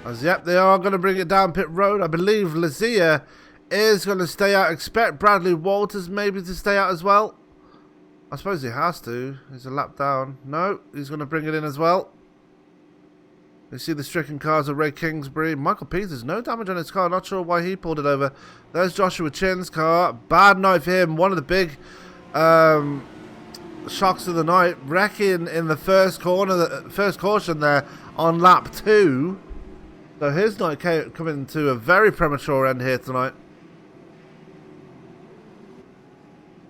Speaker 5: As yep, they are going to bring it down pit road. I believe Lazia is going to stay out. Expect Bradley Walters maybe to stay out as well. I suppose he has to. He's a lap down. No, he's going to bring it in as well. You see the stricken cars of Ray Kingsbury. Michael Peters, no damage on his car. Not sure why he pulled it over. There's Joshua Chin's car. Bad night for him. One of the big shocks of the night. Wrecking in the first corner, the first caution there on lap 2. So his night coming to a very premature end here tonight.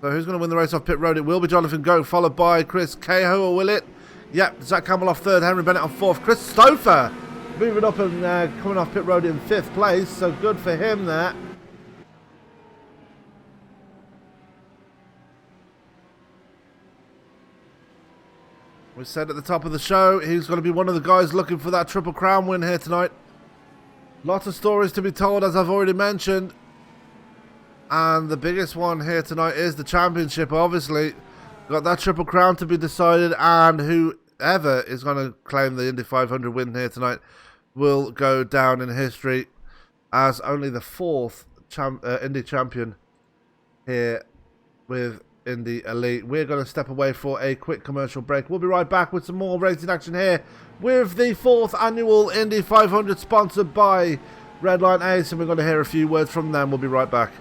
Speaker 5: So who's going to win the race off pit road? It will be Jonathan Goat, followed by Chris Cahill, or will it? Yep, Zac Campbell off 3rd, Henry Bennett on 4th. Chris Stofer moving up and coming off pit road in 5th place. So good for him there. We said at the top of the show, he's going to be one of the guys looking for that Triple Crown win here tonight. Lots of stories to be told, as I've already mentioned. And the biggest one here tonight is the championship, obviously. Got that Triple Crown to be decided, and whoever is going to claim the Indy 500 win here tonight will go down in history as only the 4th Indy champion here with Indy Elite. We're going to step away for a quick commercial break. We'll be right back with some more racing action here with the 4th annual Indy 500 sponsored by Redline Ace, and we're going to hear a few words from them. We'll be right back.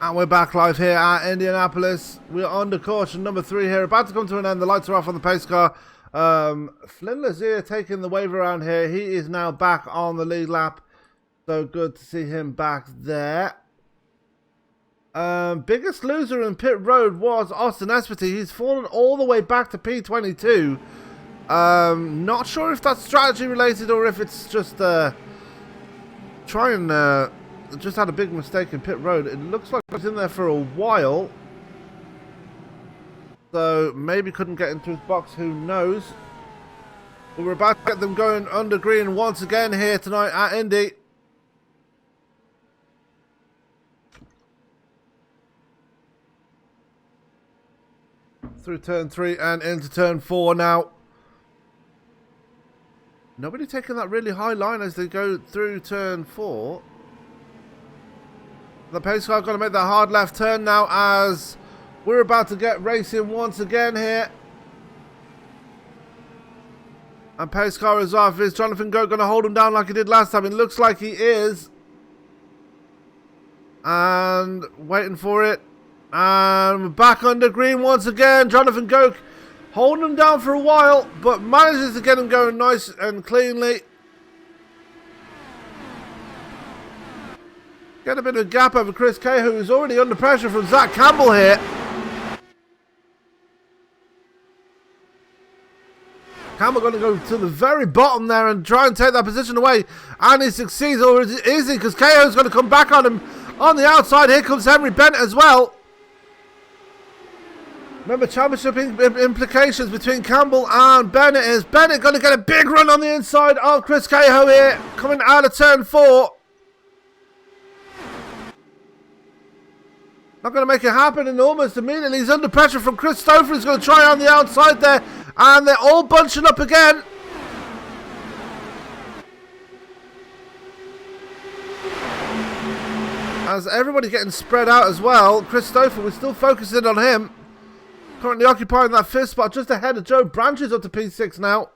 Speaker 5: And we're back live here at Indianapolis. We're under caution number 3 here. About to come to an end. The lights are off on the pace car. Flynn Lazier taking the wave around here. He is now back on the lead lap. So good to see him back there. Biggest loser in pit road was Austin Esparty. He's fallen all the way back to P22. Not sure if that's strategy related or if it's just just had a big mistake in pit road. It looks like he was in there for a while, so maybe couldn't get into his box, who knows. But we're about to get them going under green once again here tonight at Indy. Through turn 3 and into turn 4 now. Nobody taking that really high line as they go through turn 4. The pace car going to make that hard left turn now as we're about to get racing once again here. And pace car is off. Is Jonathan Goat going to hold him down like he did last time? It looks like he is. And waiting for it. And we're back under green once again. Jonathan Goat holding him down for a while, but manages to get him going nice and cleanly. Get a bit of a gap over Chris Kay, who is already under pressure from Zac Campbell here. Campbell going to go to the very bottom there and try and take that position away. And he succeeds, or is he? Because KO's going to come back on him on the outside. Here comes Henry Bennett as well. Remember, championship implications between Campbell and Bennett. Is Bennett going to get a big run on the inside of Chris Cahill here, coming out of turn 4. Not going to make it happen, and almost immediately he's under pressure from Chris Stofer. He's going to try on the outside there, and they're all bunching up again. As everybody getting spread out as well, Chris Stofer, we're still focusing on him. Currently occupying that 5th spot, just ahead of Joe Branches up to P6 now.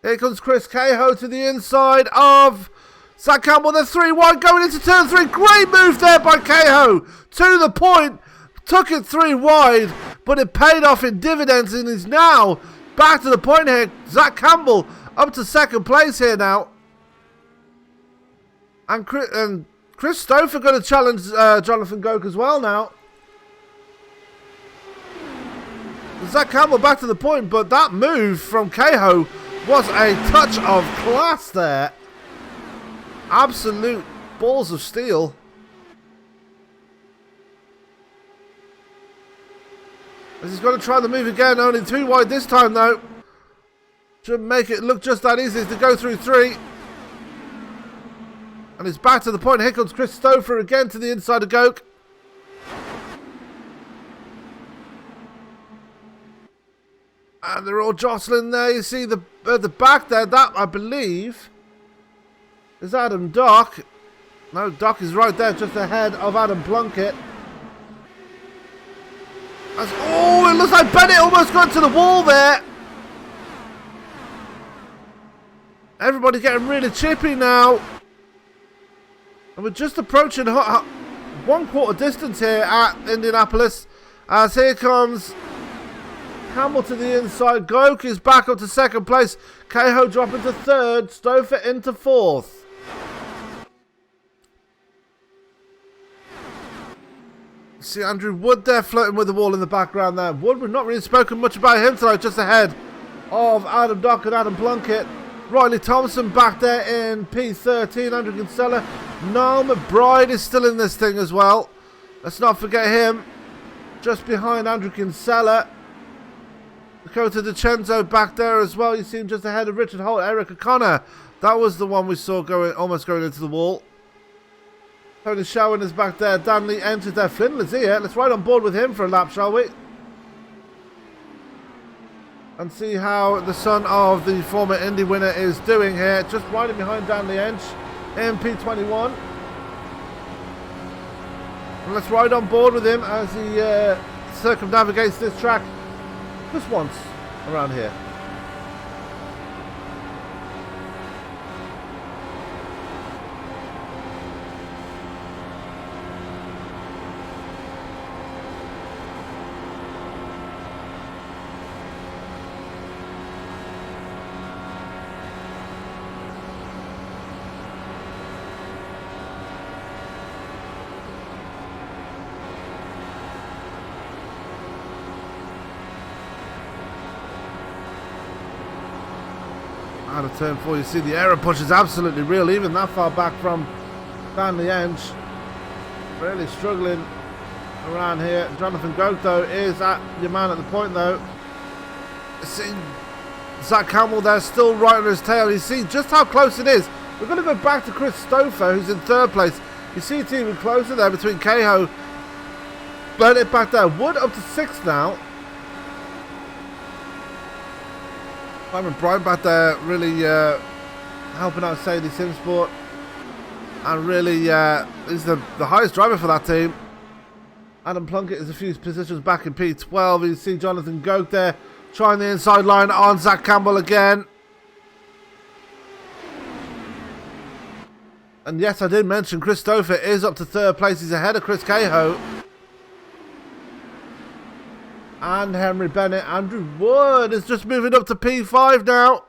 Speaker 5: Here comes Chris Cahill to the inside of Zac Campbell. They're 3 wide going into turn 3. Great move there by Cahill. To the point. Took it 3 wide, but it paid off in dividends, and is now back to the point here. Zac Campbell up to 2nd place here now. And Chris Stofer going to challenge Jonathan Goke as well now. Zac Campbell back to the point, but that move from Cahill was a touch of class there. Absolute balls of steel. As he's going to try the move again, only 2 wide this time though. Should make it look just that easy to go through 3. And he's back to the point. Here comes Chris Stofer again to the inside of Goke. And they're all jostling there. You see the back there. That, I believe, is Adam Dock. No, Dock is right there, just ahead of Adam Plunkett. Oh, it looks like Bennett almost got to the wall there. Everybody getting really chippy now. And we're just approaching 1/4 distance here at Indianapolis. As here comes Campbell to the inside. Goke is back up to 2nd place. Cahill dropping to 3rd. Stofer into 4th. See Andrew Wood there floating with the wall in the background there. Wood, we've not really spoken much about him tonight, just ahead of Adam Dock and Adam Plunkett. Riley Thompson back there in P13. Andrew Kinsella. Noel McBride is still in this thing as well. Let's not forget him. Just behind Andrew Kinsella. Dakota DiCenzo back there as well. You see him just ahead of Richard Holt. Eric O'Connor. That was the one we saw almost going into the wall. Tony Showen is back there. Dan Lee enters there. Flynn Lazia. Let's ride on board with him for a lap, shall we? And see how the son of the former Indy winner is doing here. Just riding behind Dan Lee Ench in P21. And let's ride on board with him as he circumnavigates this track just once around here. Out of turn 4, you see the error push is absolutely real, even that far back from Stanley Ench. Really struggling around here. Jonathan Goke, though, is at your man at the point, though. See Zac Campbell there, still right on his tail. You see just how close it is. We're going to go back to Chris Stofer, who's in 3rd place. You see it's even closer there between Cahill, Bennett back there. Wood up to 6th now. Simon Bryant back there really helping out Sadie Simsport, and really is the highest driver for that team. Adam Plunkett is a few positions back in P12. You see Jonathan Goke there trying the inside line on Zac Campbell again. And yes, I did mention Chris Stofer is up to 3rd place. He's ahead of Chris Cahill and Henry Bennett. Andrew Wood is just moving up to P5 now.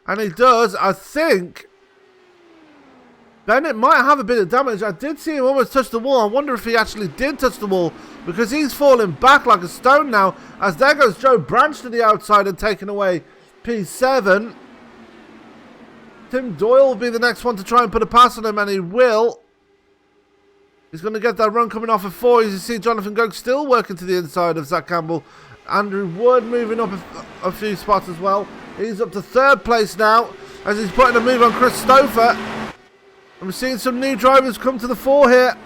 Speaker 5: And he does, I think, Bennett might have a bit of damage. I did see him almost touch the wall. I wonder if he actually did touch the wall, because he's falling back like a stone now, as there goes Joe Branch to the outside and taking away P7. Tim Doyle will be the next one to try and put a pass on him, and he will. He's going to get that run coming off at 4. As you see, Jonathan Goke still working to the inside of Zac Campbell. Andrew Wood moving up a few spots as well. He's up to 3rd place now as he's putting a move on Chris Stofer. And we're seeing some new drivers come to the fore here.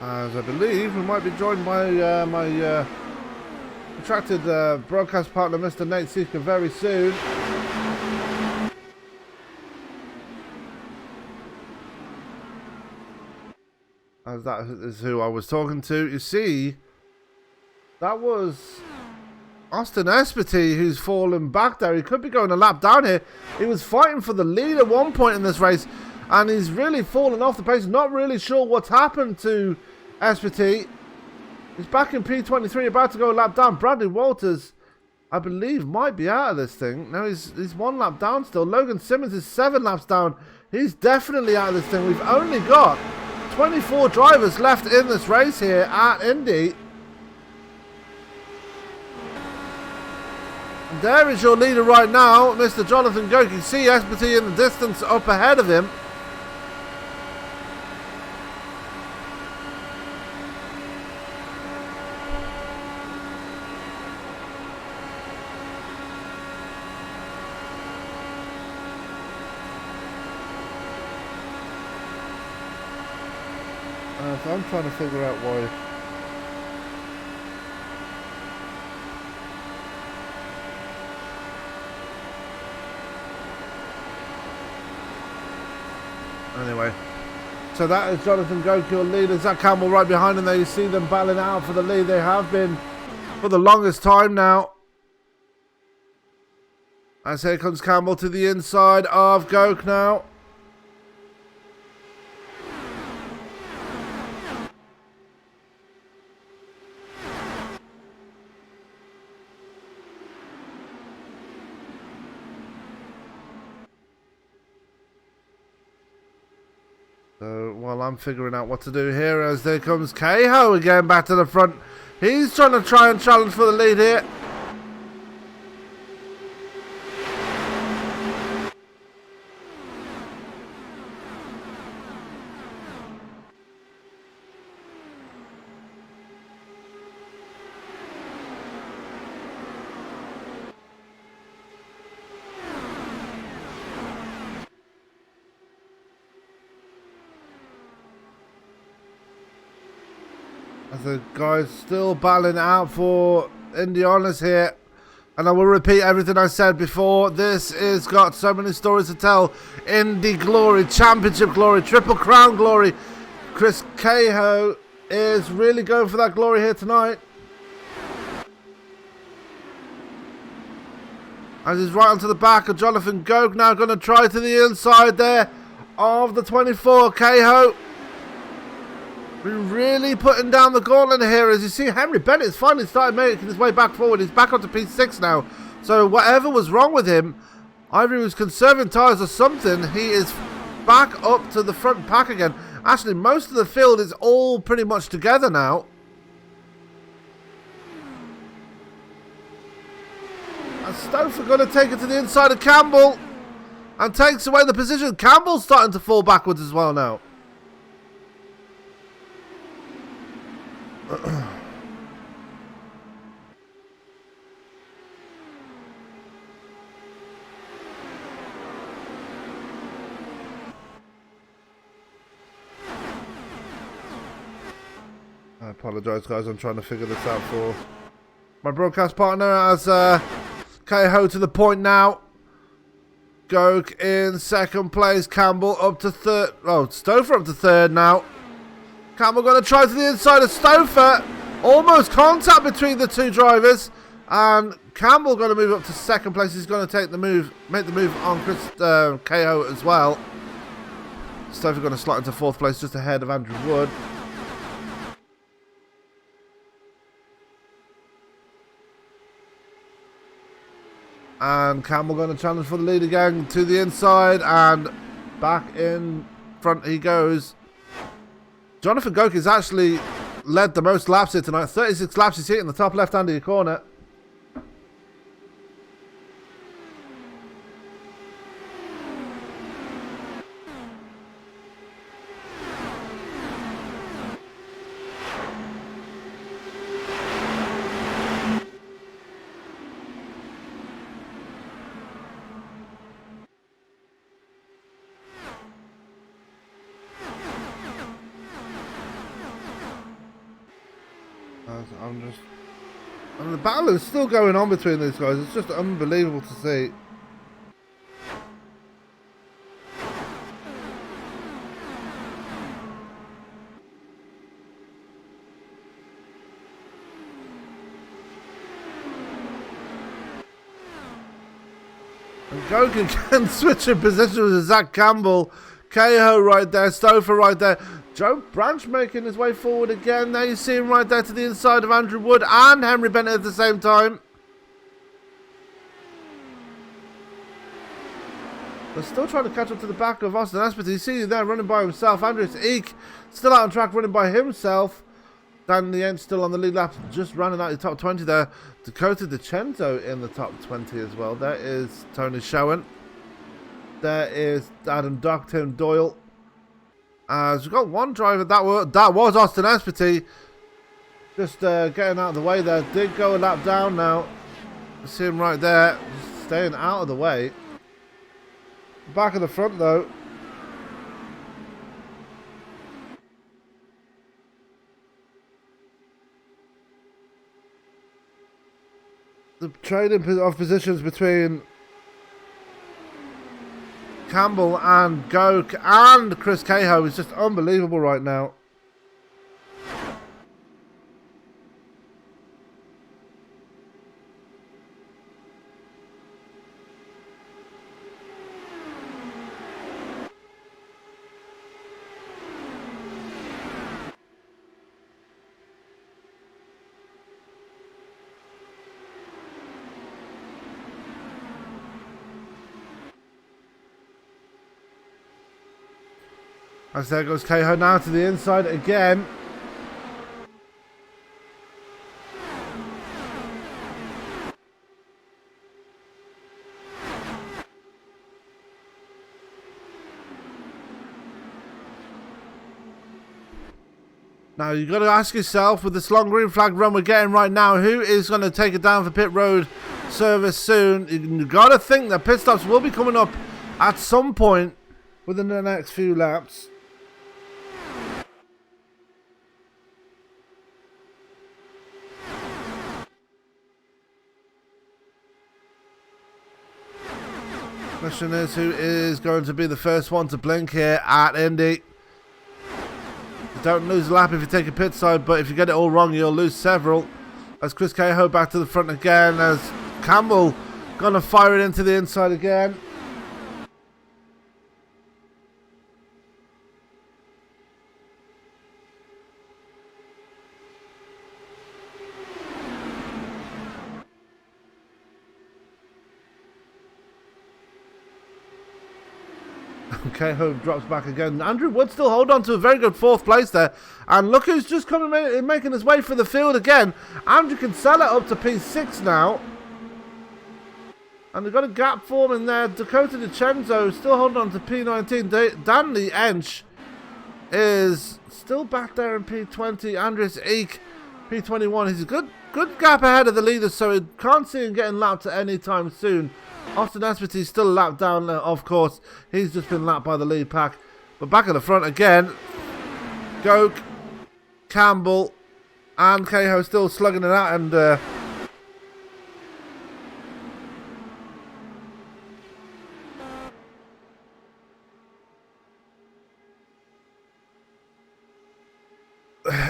Speaker 5: As I believe we might be joined by my attracted broadcast partner, Mr. Nate Seeker, very soon. As that is who I was talking to. You see, that was Austin Espity who's fallen back there. He could be going a lap down here. He was fighting for the lead at one point in this race, and he's really fallen off the pace. Not really sure what's happened to Espity. He's back in P23, about to go a lap down. Bradley Walters, I believe, might be out of this thing. No, he's 1 lap down still. Logan Simmons is 7 laps down. He's definitely out of this thing. We've only got 24 drivers left in this race here at Indy. And there is your leader right now, Mr. Jonathan Goke. You can see Espity in the distance up ahead of him. So I'm trying to figure out why. Anyway, so that is Jonathan Goke, your leader. Zac Campbell right behind him there. You see them battling out for the lead. They have been for the longest time now. As here comes Campbell to the inside of Goke now. So while I'm figuring out what to do here, as there comes Cahill again back to the front. He's trying to challenge for the lead here. As the guys still battling out for Indianapolis here. And I will repeat everything I said before. This has got so many stories to tell. Indy glory, championship glory, triple crown glory. Chris Cahill is really going for that glory here tonight. As he's right onto the back of Jonathan Goke, now going to try to the inside there of the 24 Cahill. We're really putting down the gauntlet here. As you see, Henry Bennett has finally started making his way back forward. He's back onto P6 now. So whatever was wrong with him, either he was conserving tyres or something, he is back up to the front pack again. Actually, most of the field is all pretty much together now. And Stofer going to take it to the inside of Campbell and takes away the position. Campbell's starting to fall backwards as well now. I apologise, guys. I'm trying to figure this out for my broadcast partner. As Cahill to the point now. Goke in second place. Campbell up to third. Oh, Stofer up to third now. Campbell going to try to the inside of Stofer. Almost contact between the two drivers. And Campbell going to move up to second place. He's going to make the move on Chris KO as well. Stofer going to slot into fourth place just ahead of Andrew Wood. And Campbell going to challenge for the lead again to the inside, and back in front he goes. Jonathan Goke has actually led the most laps here tonight. 36 laps he's hitting the top left hand of your corner. And the battle is still going on between these guys. It's just unbelievable to see. And Gogan can switch in position with Zac Campbell. KO right there, Stofer right there. Joe Branch making his way forward again. There you see him right there to the inside of Andrew Wood and Henry Bennett at the same time. They're still trying to catch up to the back of Austin Aspet. You see there running by himself. Andreas Eek still out on track running by himself. Dan the end still on the lead lap, just running out the top 20 there. Dakota DiCenzo in the top 20 as well. There is Tony Schoen. There is Adam Dock, Tim Doyle. As we've got one driver, that was Austin Aspeti. Just getting out of the way there. Did go a lap down now. See him right there, just staying out of the way. Back of the front though. The trading of positions between Campbell and Goke and Chris Cahill is just unbelievable right now. As there goes Cahill now to the inside again. Now you've got to ask yourself, with this long green flag run we're getting right now, who is going to take it down for pit road service soon? You've got to think that pit stops will be coming up at some point within the next few laps. Question is, who is going to be the first one to blink here at Indy? You don't lose a lap if you take a pit side, but if you get it all wrong, you'll lose several. As Chris Cahill back to the front again, as Campbell going to fire it into the inside again. Cahill drops back again. Andrew Wood still hold on to a very good fourth place there. And look who's just coming making his way for the field again. Andrew Kinsella up to P6 now. And they've got a gap forming there. Dakota DiCenzo still holding on to P19. Danley Ench is still back there in P20. Andreas Eek, P21. He's a good gap ahead of the leaders, so we can't see him getting lapped at any time soon. Austin Aspet still lapped down, of course. He's just been lapped by the lead pack. But back at the front again, Goke, Campbell, and Cahill still slugging it out. And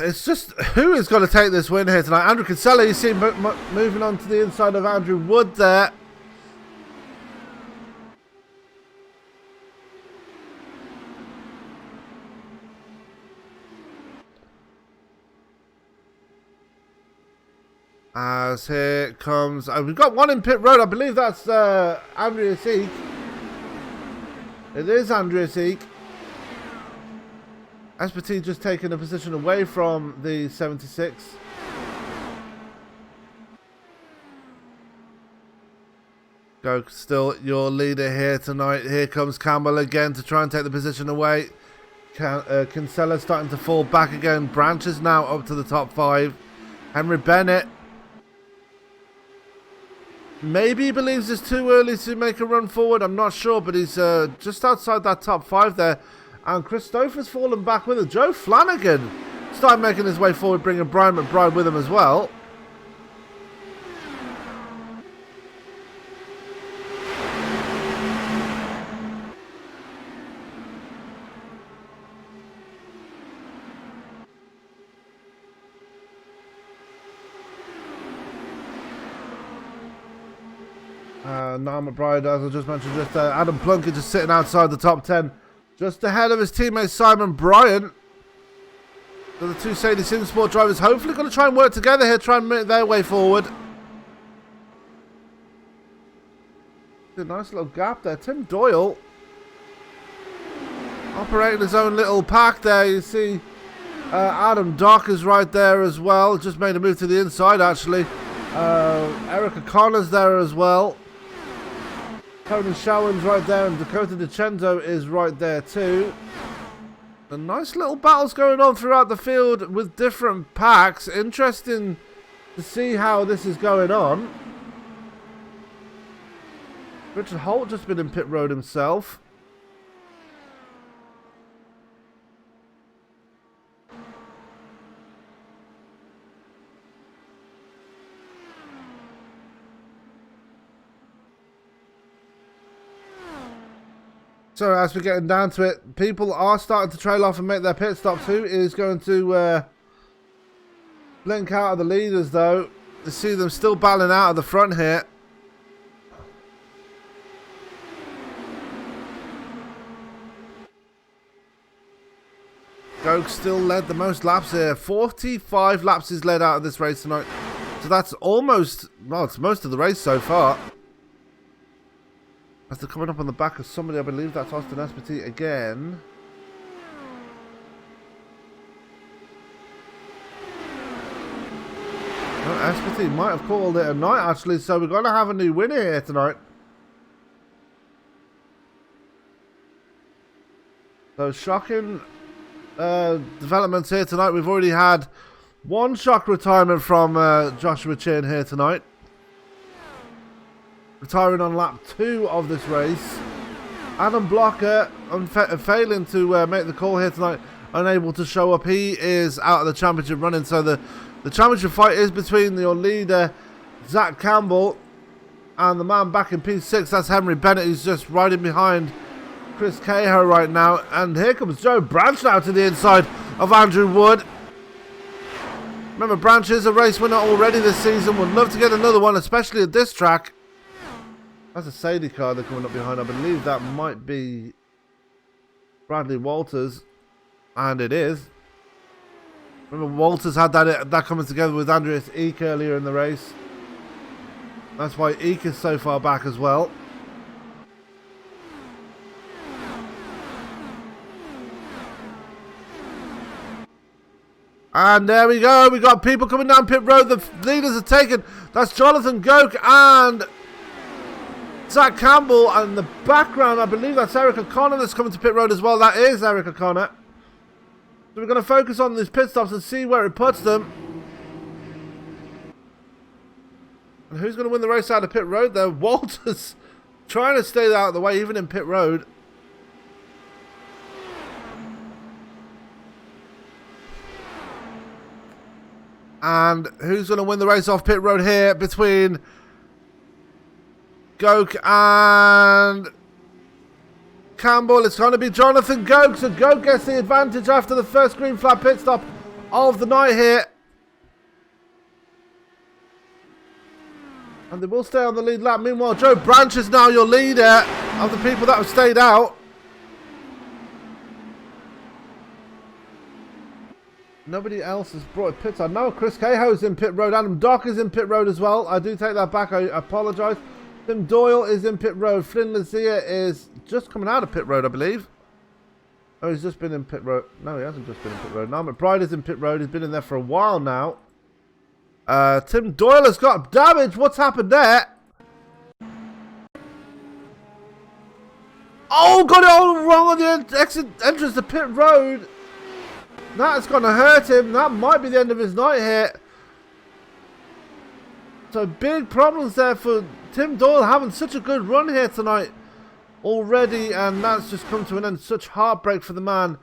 Speaker 5: it's just who is going to take this win here tonight. Andrew Kinsella, you see moving on to the inside of Andrew Wood there. As here comes, we've got one in pit road. I believe that's Andreas Eek. It is Andreas Eek. SPT just taking a position away from the 76. Go still your leader here tonight. Here comes Campbell again to try and take the position away. Kinsella starting to fall back again. Branch is now up to the top 5. Henry Bennett. Maybe he believes it's too early to make a run forward. I'm not sure, but he's just outside that top 5 there. And Chris Stofer's fallen back with it. Joe Flanagan started making his way forward, bringing Brian McBride with him as well. Niall McBride, as I just mentioned, just Adam Plunkett just sitting outside the top 10, just ahead of his teammate Simon Bryant. So the two Sadie Sim Sport drivers hopefully going to try and work together here, try and make their way forward. A nice little gap there. Tim Doyle operating his own little pack there. You see Adam Dock is right there as well. Just made a move to the inside actually. Eric O'Connor's there as well. Tony Showen's right there, and Dakota DiCenzo is right there too. A nice little battles going on throughout the field with different packs. Interesting to see how this is going on. Richard Holt just been in pit road himself. So as we're getting down to it, people are starting to trail off and make their pit stops. Who is going to blink out of the leaders though? You see them still battling out of the front here. Goke still led the most laps here. 45 laps is led out of this race tonight. So that's almost, well, it's most of the race so far. As they're coming up on the back of somebody, I believe that's Austin Espetit again. No, Espetit might have called it a night actually, so we're going to have a new winner here tonight. So shocking developments here tonight. We've already had one shock retirement from Joshua Chin here tonight. Retiring on lap 2 of this race. Adam Blocker failing to make the call here tonight, unable to show up. He is out of the championship running. So the championship fight is between your leader Zac Campbell and the man back in P6. That's Henry Bennett, who's just riding behind Chris Cahill right now. And here comes Joe Branch now to the inside of Andrew Wood. Remember, Branch is a race winner already this season. Would love to get another one, especially at this track. That's a Sadie car they're coming up behind. I believe that might be Bradley Walters. And it is. Remember, Walters had that coming together with Andreas Eek earlier in the race. That's why Eek is so far back as well. And there we go. We got people coming down pit road. The leaders are taken. That's Jonathan Goke and Zac Campbell. And in the background, I believe that's Eric O'Connor that's coming to pit road as well. That is Eric O'Connor. So we're going to focus on these pit stops and see where it puts them. And who's going to win the race out of pit road there? Walters trying to stay out of the way, even in pit road. And who's going to win the race off pit road here between Goke and Campbell? It's going to be Jonathan Goke. So Goke gets the advantage after the first green flag pit stop of the night here. And they will stay on the lead lap. Meanwhile, Joe Branch is now your leader of the people that have stayed out. Nobody else has brought a pit on. No, Chris Cahoe's in pit road. Adam Dock is in pit road as well. I do take that back. I apologise. Tim Doyle is in pit road. Flynn Lazia is just coming out of pit road, I believe. Oh, he's just been in pit road. No, he hasn't just been in pit road. No, McBride is in pit road. He's been in there for a while now. Tim Doyle has got damage. What's happened there? Oh, got it all wrong on the exit entrance to pit road. That's going to hurt him. That might be the end of his night here. So big problems there for Tim Doyle, having such a good run here tonight already. And that's just come to an end. Such heartbreak for the man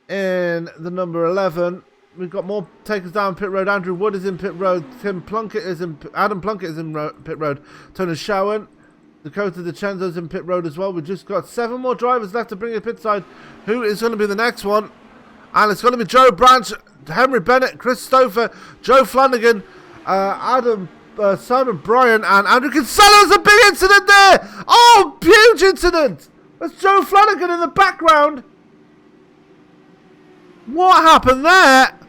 Speaker 5: in the number 11. We've got more takers down pit road. Andrew Wood is in pit road. Adam Plunkett is in pit road. Tony Showen. Dakota DiCenzo's in pit road as well. We've just got 7 more drivers left to bring in pit side. Who is going to be the next one? And it's going to be Joe Branch, Henry Bennett, Chris Stofer, Joe Flanagan, Simon Bryan, and Andrew Kinsella. There's a big incident there. Oh, huge incident. That's Joe Flanagan in the background. What happened there?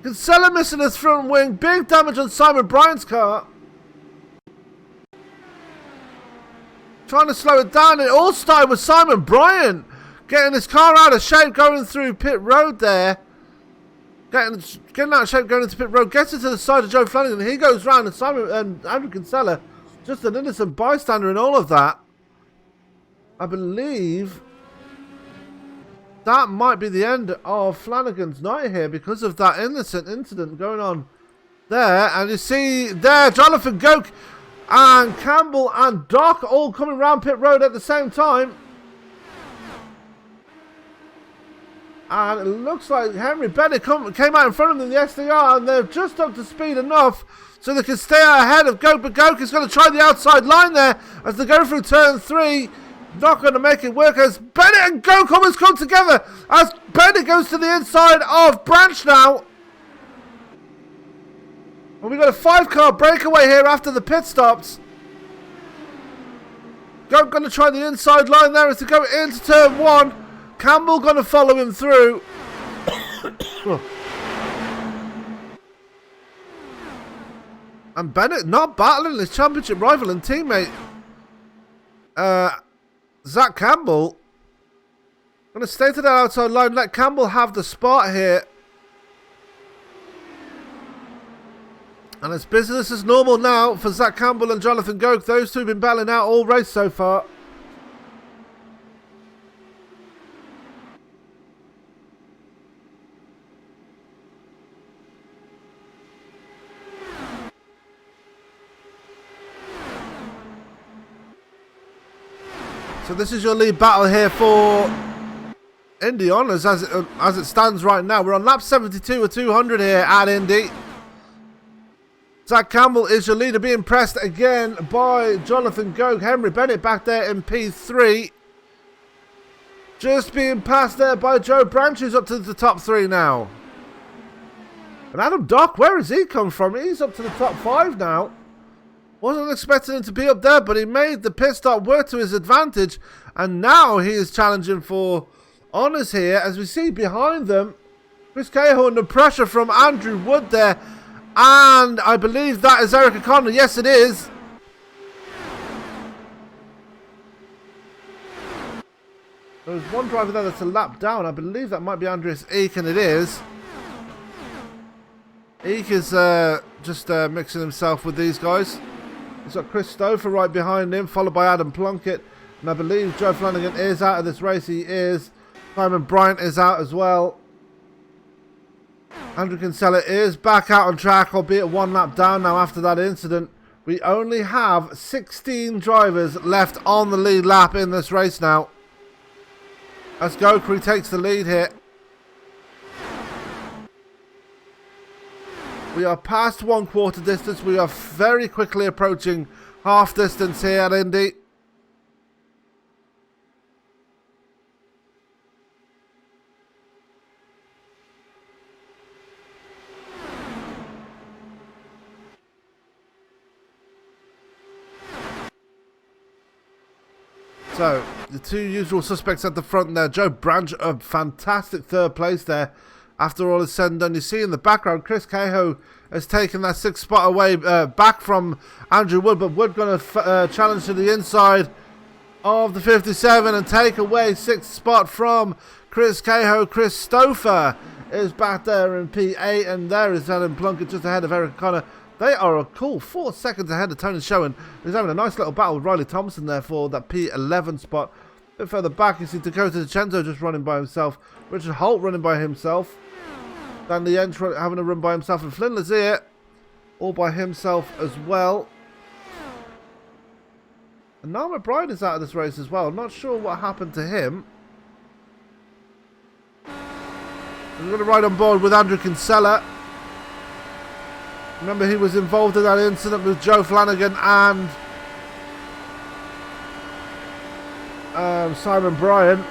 Speaker 5: Kinsella missing his front wing. Big damage on Simon Bryan's car. Trying to slow it down. It all started with Simon Bryan getting his car out of shape going through pit road there. Getting out of shape going into pit road. Gets it to the side of Joe Flanagan. He goes round and Simon and Andrew Kinsella, just an innocent bystander in all of that. I believe that might be the end of Flanagan's night here because of that innocent incident going on there. And you see there, Jonathan Goke and Campbell and Doc all coming round pit road at the same time. And it looks like Henry Bennett came out in front of them in the SDR, and they're just up to speed enough so they can stay out ahead of Goke. But Goke is going to try the outside line there as they go through turn 3. Not going to make it work as Bennett and Goke almost come together as Bennett goes to the inside of Branch now. And we've got a 5-car breakaway here after the pit stops. Goke going to try the inside line there as they go into turn 1. Campbell going to follow him through. And Bennett not battling his championship rival and teammate Zac Campbell. Going to stay to that outside line. Let Campbell have the spot here. And it's business as normal now for Zac Campbell and Jonathan Goke. Those two have been battling out all race so far. So this is your lead battle here for Indy Honours as it stands right now. We're on lap 72 of 200 here at Indy. Zac Campbell is your leader, being pressed again by Jonathan Goke. Henry Bennett back there in P3. Just being passed there by Joe Branch, who's up to the top 3 now. And Adam Dock, where has he come from? He's up to the top 5 now. Wasn't expecting him to be up there, but he made the pit stop work to his advantage. And now he is challenging for honours here. As we see behind them, Chris Cahoe under pressure from Andrew Wood there. And I believe that is Eric O'Connor. Yes, it is. There's one driver there that's a lap down. I believe that might be Andreas Eek, and it is. Eek is just mixing himself with these guys. He's got Chris Stofer right behind him, followed by Adam Plunkett. And I believe Joe Flanagan is out of this race. He is. Simon Bryant is out as well. Andrew Kinsella is back out on track, albeit 1 lap down now after that incident. We only have 16 drivers left on the lead lap in this race now. As Goke retakes the lead here. We are past 1/4 distance. We are very quickly approaching half distance here at Indy. So, the two usual suspects at the front there. Joe Branch, a fantastic third place there. After all is said and done, you see in the background, Chris Cahill has taken that 6th spot away back from Andrew Wood, but Wood going to challenge to the inside of the 57 and take away 6th spot from Chris Cahill. Chris Stofer is back there in P8, and there is Alan Plunkett just ahead of Eric Connor. They are a cool 4 seconds ahead of Tony Schoen, who's having a nice little battle with Riley Thompson there for that P11 spot. A bit further back, you see Dakota DiCenzo just running by himself, Richard Holt running by himself, Dan the Ench having a run by himself, and Flynn Lazier all by himself as well. And Niall McBride is out of this race as well. I'm not sure what happened to him. We're going to ride on board with Andrew Kinsella. Remember, he was involved in that incident with Joe Flanagan and Simon Bryan.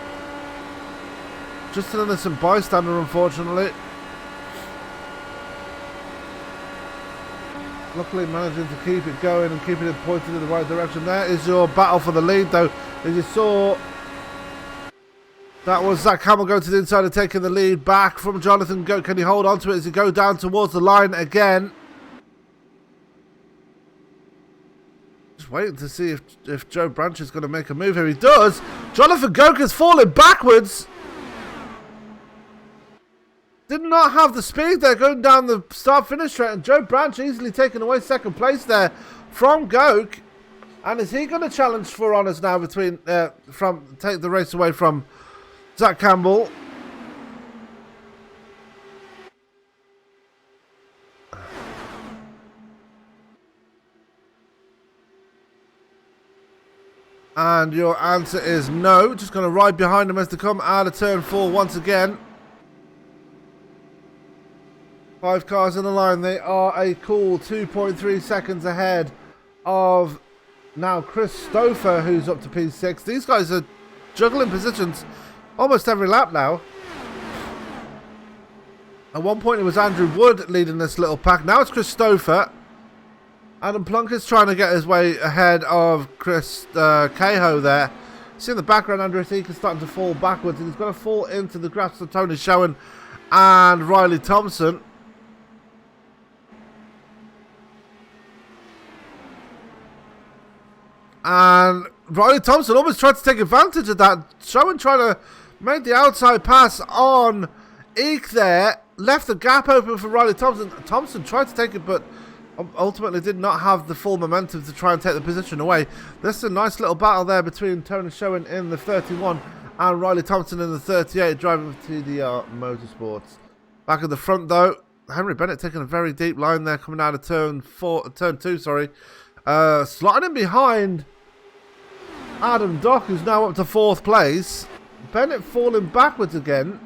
Speaker 5: Just an innocent bystander, unfortunately. Luckily managing to keep it going and keeping it pointed in the right direction. There is your battle for the lead, though. As you saw, that was Zac Campbell going to the inside and taking the lead back from Jonathan Goat. Can he hold on to it as he goes down towards the line again? Just waiting to see if Joe Branch is going to make a move here. He does. Jonathan Goat has fallen backwards. Did not have the speed there going down the start-finish straight, and Joe Branch easily taking away 2nd place there from Goak. And is he going to challenge for honours now between take the race away from Zac Campbell? And your answer is no. Just going to ride behind him as they come out of turn 4 once again. 5 cars in the line. They are a cool 2.3 seconds ahead of now Chris Stofer, who's up to P6. These guys are juggling positions almost every lap now. At one point it was Andrew Wood leading this little pack. Now it's Chris Stofer. Adam Plunkett's trying to get his way ahead of Chris Cahill there. See in the background, Andrew Thieck is starting to fall backwards, and he's going to fall into the grasp of Tony Schoen and Riley Thompson. And Riley Thompson almost tried to take advantage of that. Schoen trying to make the outside pass on Eek there. Left the gap open for Riley Thompson. Thompson tried to take it, but ultimately did not have the full momentum to try and take the position away. This is a nice little battle there between Tony Schoen in the 31 and Riley Thompson in the 38, driving for TDR Motorsports. Back at the front, though, Henry Bennett taking a very deep line there, coming out of turn 2, sorry. Slotting in behind Adam Dock, who's now up to 4th place. Bennett falling backwards again.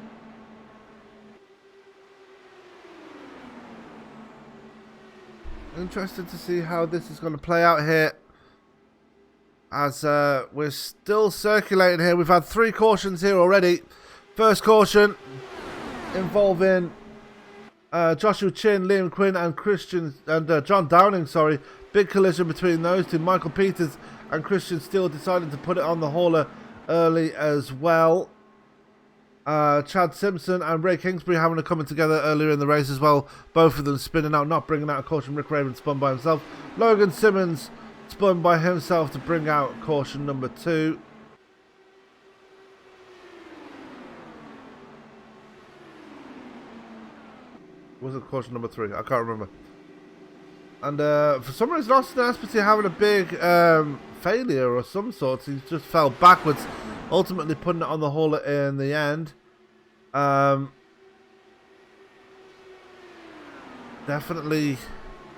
Speaker 5: Interested to see how this is going to play out here, as we're still circulating here. We've had 3 cautions here already. First caution involving Joshua Chin, Liam Quinn and Christian and John Downing, sorry. Big collision between those two. Michael Peters and Christian Steele decided to put it on the hauler early as well. Chad Simpson and Ray Kingsbury having a coming together earlier in the race as well. Both of them spinning out, not bringing out a caution. Rick Raven spun by himself. Logan Simmons spun by himself to bring out caution number 2. Was it caution number 3? I can't remember. And for some reason, Austin Asperty having a big failure or some sort. He just fell backwards, ultimately putting it on the hauler in the end. Definitely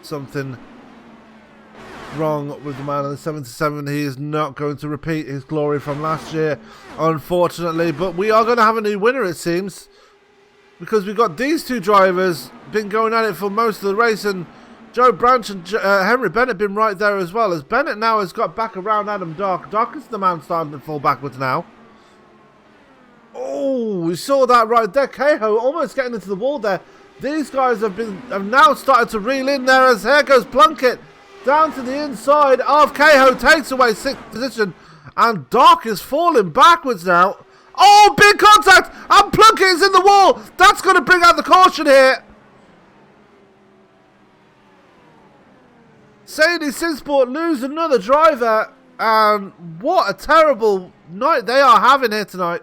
Speaker 5: something wrong with the man in the 77. He is not going to repeat his glory from last year, unfortunately. But we are going to have a new winner, it seems, because we've got these two drivers been going at it for most of the race, and Joe Branch and Henry Bennett been right there as well, as Bennett now has got back around Adam Dock. Dock is the man starting to fall backwards now. Oh, we saw that right there. Cahill almost getting into the wall there. These guys have now started to reel in there, as here goes Plunkett down to the inside of Cahill, takes away 6th position And Doc is falling backwards now. Oh, big contact! And Plucky is in the wall. That's going to bring out the caution here. Sadie Sinsport lose another driver. And what a terrible night they are having here tonight.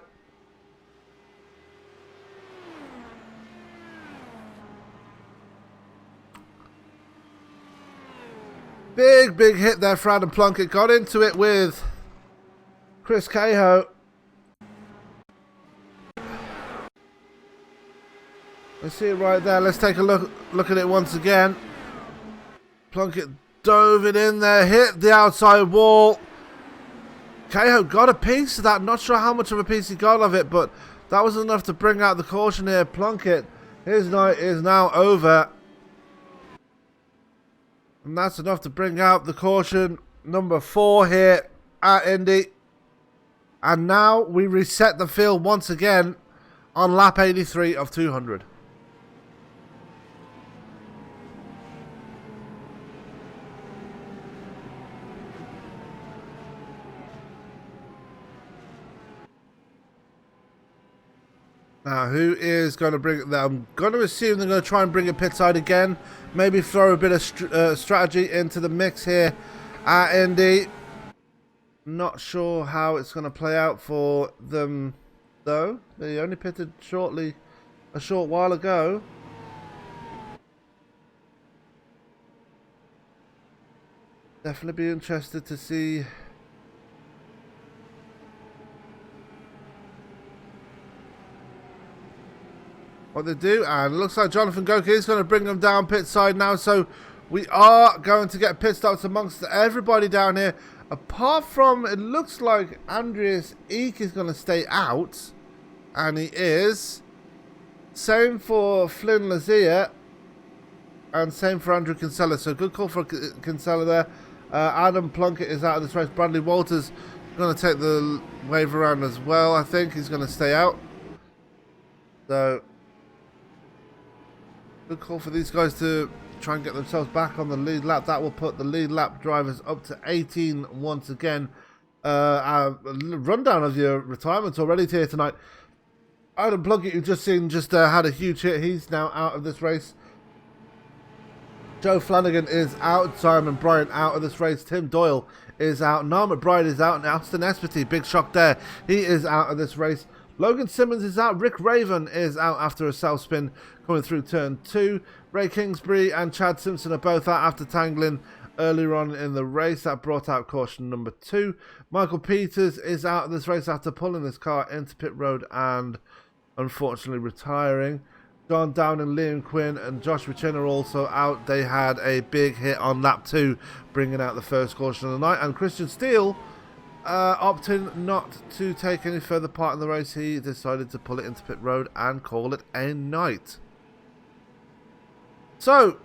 Speaker 5: Big hit there for Adam Plunkett. Got into it with Chris Cahill. Let's see it right there. Let's take a look at it once again. Plunkett dove it in there, hit the outside wall. Cahill got a piece of that. Not sure how much of a piece he got of it, but that was enough to bring out the caution here. Plunkett, his night is now over. And that's enough to bring out the caution number 4 here at Indy. And now we reset the field once again on lap 83 of 200. Now, who is going to bring it there? I'm going to assume they're going to try and bring it pit side again. Maybe throw a bit of strategy into the mix here at Indy. Not sure how it's going to play out for them, though. They only pitted a short while ago. Definitely be interested to see what they do, and it looks like Jonathan Goki is going to bring them down pit side now, so we are going to get pit stops amongst everybody down here, apart from, it looks like Andreas Eek is going to stay out, and he is. Same for Flynn Lazia, and same for Andrew Kinsella, so good call for Kinsella there. Adam Plunkett is out of this race. Bradley Walters going to take the wave around as well. I think he's going to stay out, so good call for these guys to try and get themselves back on the lead lap. That will put the lead lap drivers up to 18 once again. A rundown of your retirements already here tonight. Adam Plunkett, you've just seen, had a huge hit. He's now out of this race. Joe Flanagan is out. Simon Bryant out of this race. Tim Doyle is out. Noel McBride is out. And Austin Espity, big shock there. He is out of this race. Logan Simmons is out. Rick Raven is out after a self spin coming through turn 2. Ray Kingsbury and Chad Simpson are both out after tangling earlier on in the race. That brought out caution number 2. Michael Peters is out of this race after pulling his car into pit road and unfortunately retiring. John Downing, Liam Quinn and Josh Richin are also out. They had a big hit on lap 2, bringing out the first caution of the night. And Christian Steele opting not to take any further part in the race. He decided to pull it into pit road and call it a night. So,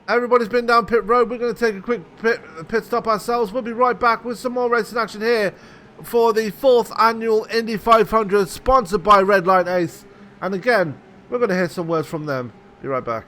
Speaker 5: everybody's been down pit road. We're going to take a quick pit stop ourselves. We'll be right back with some more racing action here for the 4th annual Indy 500, sponsored by Redline Ace. And again, we're going to hear some words from them. Be right back.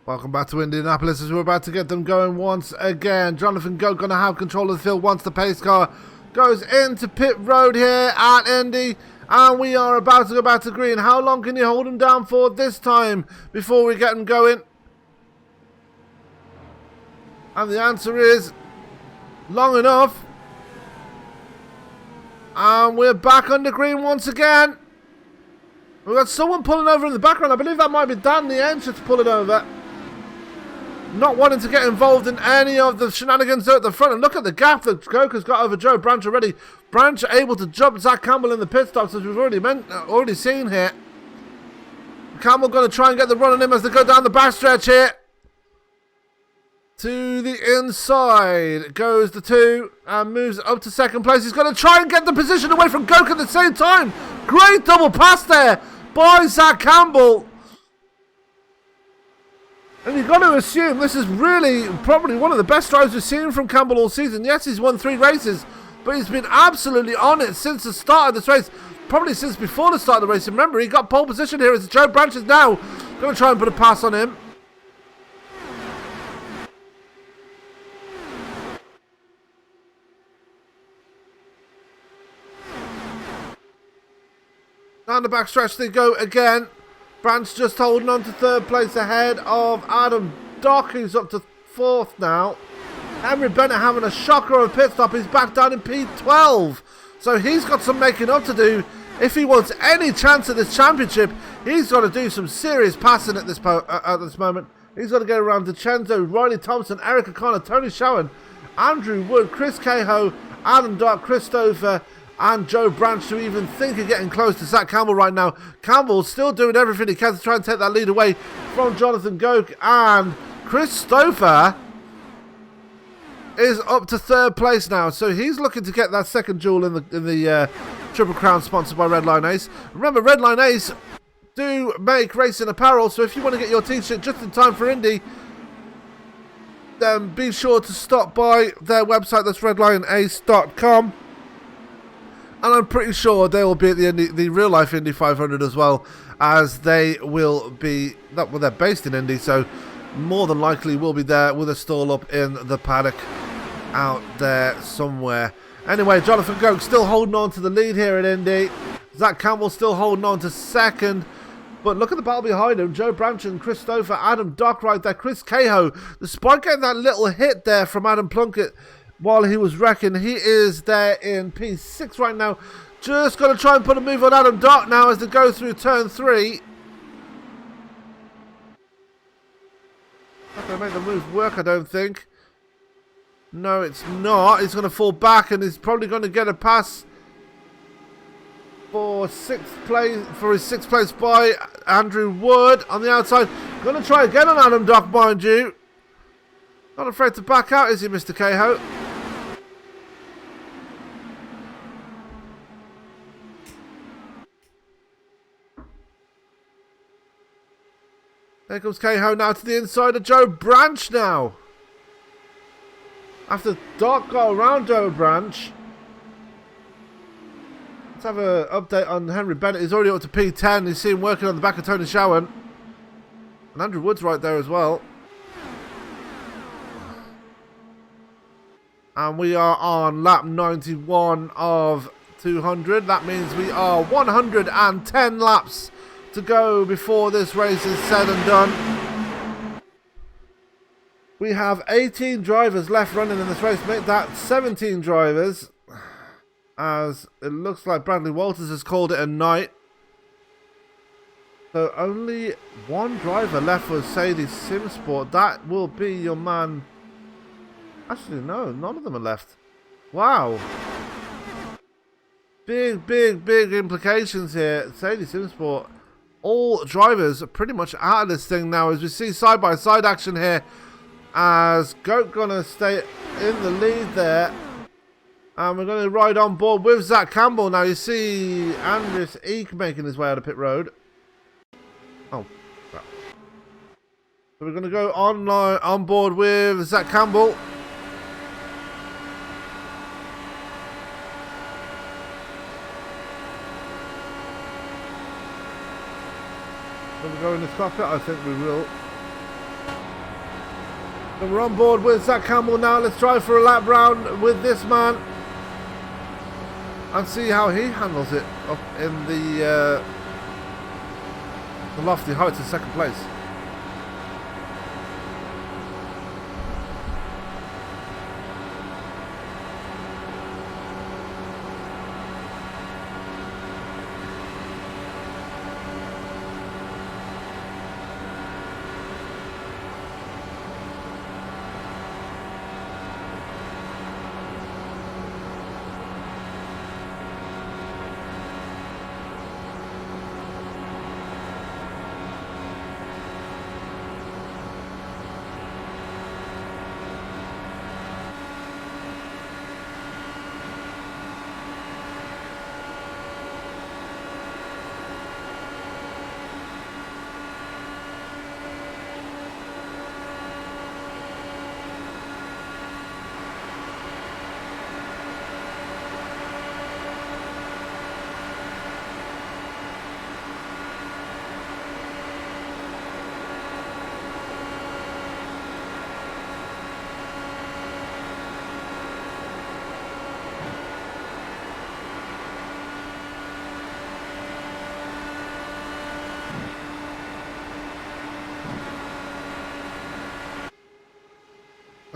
Speaker 5: Welcome back to Indianapolis as we're about to get them going once again. Jonathan Goat going to have control of the field once the pace car goes into pit road here at Indy. And we are about to go back to green. How long can you hold him down for this time before we get him going? And the answer is long enough. And we're back under green once again. We've got someone pulling over in the background. I believe that might be Dan the engine's pulling over. Not wanting to get involved in any of the shenanigans at the front. And look at the gap that Goka's got over Joe Branch already. Branch able to jump Zac Campbell in the pit stops, as we've already seen here. Campbell going to try and get the run on him as they go down the backstretch here. To the inside goes the two and moves up to second place. He's going to try and get the position away from Goka at the same time. Great double pass there by Zac Campbell. And you've got to assume this is really probably one of the best drives we've seen from Campbell all season. Yes, he's won 3 races, but he's been absolutely on it since the start of this race. Probably since before the start of the race. Remember, he got pole position here as Joe Branch is now going to try and put a pass on him. Down the backstretch they go again. Branch just holding on to 3rd place ahead of Adam Dock, who's up to 4th now. Henry Bennett having a shocker of a pit stop. He's back down in P12. So he's got some making up to do. If he wants any chance at this championship, he's got to do some serious passing at this moment. He's got to get around DeCenzo, Riley Thompson, Eric O'Connor, Tony Showen, Andrew Wood, Chris Cahill, Adam Dock, Chris Stofer, and Joe Branch to even think of getting close to Zac Campbell right now. Campbell's still doing everything he can to try and take that lead away from Jonathan Goke. And Chris Stofer is up to 3rd place now. So he's looking to get that second jewel in the Triple Crown sponsored by Redline Ace. Remember, Redline Ace do make racing apparel. So if you want to get your t-shirt just in time for Indy, then be sure to stop by their website. That's redlineace.com. And I'm pretty sure they will be at the real life Indy 500 as well, as they will be. Well, they're based in Indy, so more than likely will be there with a stall up in the paddock out there somewhere. Anyway, Jonathan Goke still holding on to the lead here at Indy. Zac Campbell still holding on to 2nd. But look at the battle behind him. Joe Branch and Chris Stofer, Adam Dock right there, Chris Cahill. Despite getting that little hit there from Adam Plunkett while he was wrecking, he is there in P6 right now. Just going to try and put a move on Adam Dock now as they go through turn 3. Not going to make the move work, I don't think. No, it's not. He's going to fall back and he's probably going to get a pass for 6th place, for his 6th place by Andrew Wood on the outside. Going to try again on Adam Dock, mind you. Not afraid to back out, is he, Mr. Cahill? There comes Cahill now to the inside of Joe Branch now. After Doc got around Joe Branch. Let's have an update on Henry Bennett. He's already up to P10. You see him working on the back of Tony Showen. And Andrew Wood's right there as well. And we are on lap 91 of 200. That means we are 110 laps to go before this race is said and done. We have 18 drivers left running in this race. Make that 17 drivers, as it looks like Bradley Walters has called it a night. So only 1 driver left for Sadie Simsport. That will be your man. Actually, no, none of them are left. Wow. Big implications here. Sadie Simsport. All drivers are pretty much out of this thing now, as we see side-by-side action here, as Goat gonna stay in the lead there, and we're going to ride on board with Zac Campbell now. You see Andres Eek making his way out of pit road. Oh crap. So we're going to go on board with Zac Campbell. Will we go in this cockpit? I think we will. And we're on board with Zac Campbell now. Let's try for a lap round with this man and see how he handles it up in the lofty heights of second place.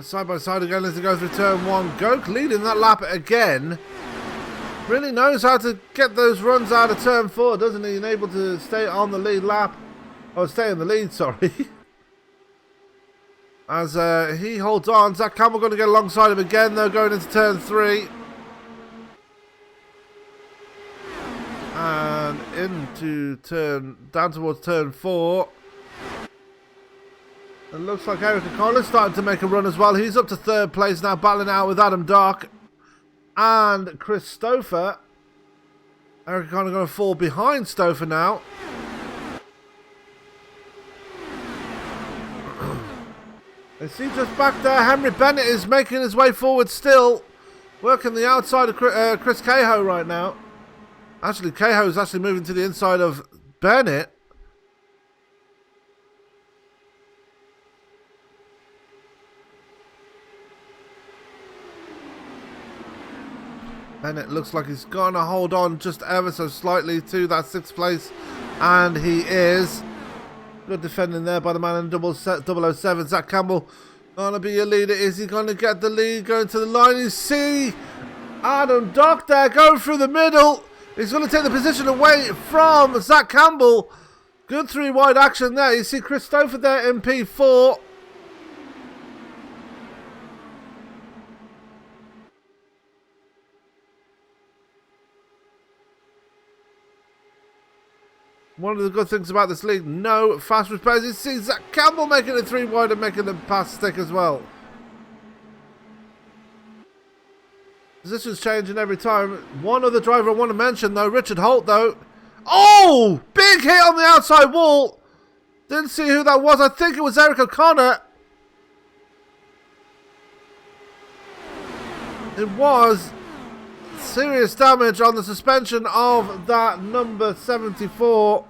Speaker 5: Side by side again as they go through turn one. Goke leading that lap again. Really knows how to get those runs out of turn four, doesn't he? And able to stay on the lead lap. Oh, stay in the lead, sorry. As he holds on. Zac Campbell going to get alongside him again, though, going into turn three. And into down towards turn four. It looks like Eric O'Connor's starting to make a run as well. He's up to third place now, battling out with Adam Dark and Chris Stofer. Eric O'Connor going to fall behind Stofer now. You see just back there, Henry Bennett is making his way forward still. Working the outside of Chris Cahill right now. Actually, Cahill is actually moving to the inside of Bennett. Bennett looks like he's going to hold on just ever so slightly to that sixth place. And he is. Good defending there by the man in 007. Zac Campbell going to be a leader. Is he going to get the lead going to the line? You see Adam Dock there going through the middle. He's going to take the position away from Zac Campbell. Good three wide action there. You see Chris Stofer there in P4. One of the good things about this league, no fast repairs. You see Zac Campbell making it three wide and making the pass stick as well. Positions changing every time. One other driver I want to mention though, Richard Holt though. Oh! Big hit on the outside wall. Didn't see who that was. I think it was Eric O'Connor. It was serious damage on the suspension of that number 74.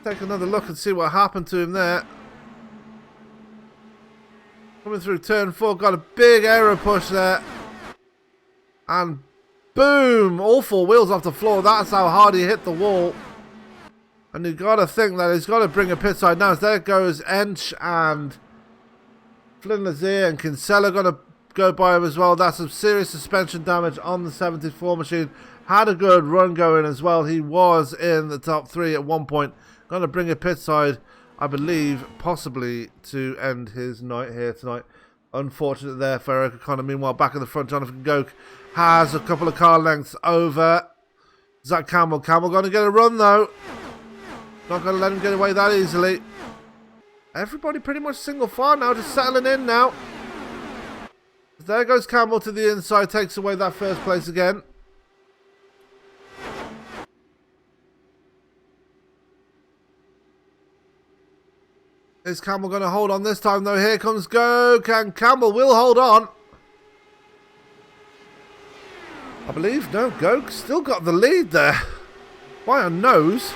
Speaker 5: Take another look and see what happened to him there. Coming through turn four, got a big aero push there. And boom! All four wheels off the floor. That's how hard he hit the wall. And you've got to think that he's got to bring a pit side now. So there goes Ench and Flynn Lazier and Kinsella going to go by him as well. That's some serious suspension damage on the 74 machine. Had a good run going as well. He was in the top three at one point. Going to bring a pit side, I believe, possibly to end his night here tonight. Unfortunate there for Eric O'Connor. Meanwhile, back in the front, Jonathan Goke has a couple of car lengths over Zac Campbell. Campbell going to get a run though. Not going to let him get away that easily. Everybody pretty much single file now, just settling in now. There goes Campbell to the inside, takes away that first place again. Is Campbell going to hold on this time though? Here comes Goke, and Campbell will hold on. I believe, no, Goke still got the lead there. By a nose.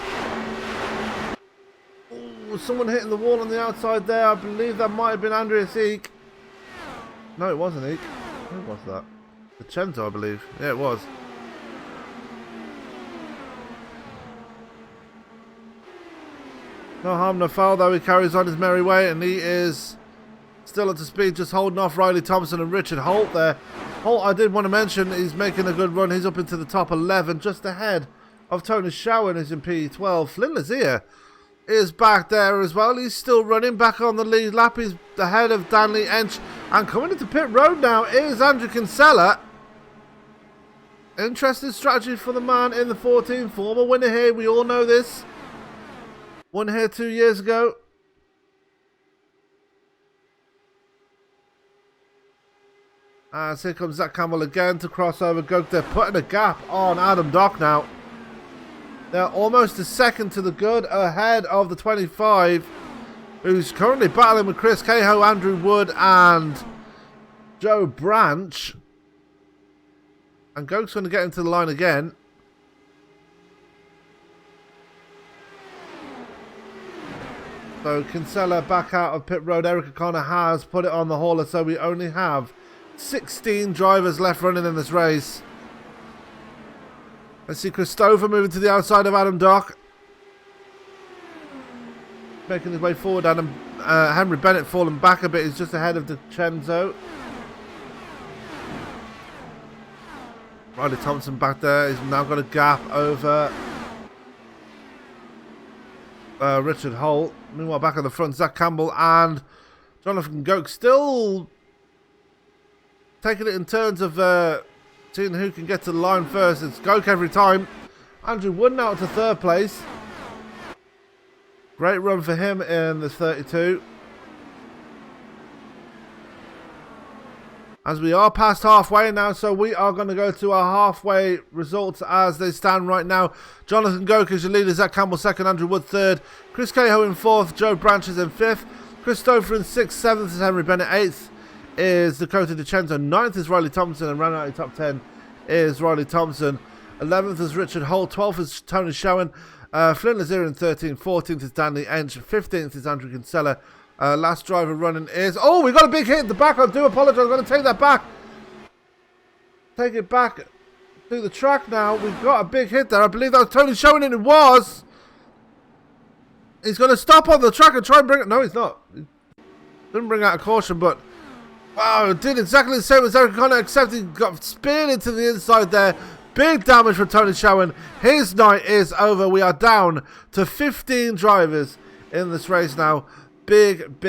Speaker 5: was someone hitting the wall on the outside there. I believe that might have been Andreas Eek. No, it wasn't Eek. Who was that? Vincenzo, I believe. Yeah, it was. No harm, no foul, though. He carries on his merry way, and he is still up to speed, just holding off Riley Thompson and Richard Holt there. Holt, I did want to mention, he's making a good run. He's up into the top 11, just ahead of Tony Showen, who's in P12. Flynn Lazier is back there as well. He's still running back on the lead lap. He's ahead of Danley Ench. And coming into pit road now is Andrew Kinsella. Interesting strategy for the man in the 14. Former winner here. We all know this. Won here 2 years ago. As here comes Zac Campbell again to cross over Goke. They're putting a gap on Adam Dock now. They're almost a second to the good ahead of the 25, who's currently battling with Chris Cahill, Andrew Wood, and Joe Branch. And Goke's going to get into the line again. So Kinsella back out of pit road. Eric O'Connor has put it on the hauler, so we only have 16 drivers left running in this race. Let's see Chris Stofer moving to the outside of Adam Dock. Making his way forward. Henry Bennett falling back a bit. He's just ahead of DiCenzo. Riley Thompson back there. He's now got a gap over Richard Holt. Meanwhile, back on the front, Zac Campbell and Jonathan Goke still taking it in terms of seeing who can get to the line first. It's Goke every time. Andrew Wood now to third place. Great run for him in the 32. As we are past halfway now, so we are going to go to our halfway results as they stand right now. Jonathan Goke is your leader, Zac Campbell second, Andrew Wood third, Chris Cahill in fourth, Joe Branch is in fifth, Chris Stofer in sixth, seventh is Henry Bennett, eighth is Dakota DiCenzo, ninth is Riley Thompson, and rounding out the top 10 is Riley Thompson, 11th is Richard Holt, 12th is Tony Showen, Flynn Lazier in 13th, 14th is Danley Ench, 15th is Andrew Kinsella. Last driver running is... Oh, we got a big hit in the back. I do apologise. I'm going to take that back. Take it back to the track now. We've got a big hit there. I believe that was Tony Showen, and it was. He's going to stop on the track and try and bring it... No, he's not. He didn't bring out a caution, but... Wow, it did exactly the same as Eric O'Connor, except he got speared into the inside there. Big damage from Tony Showen. His night is over. We are down to 15 drivers in this race now. Big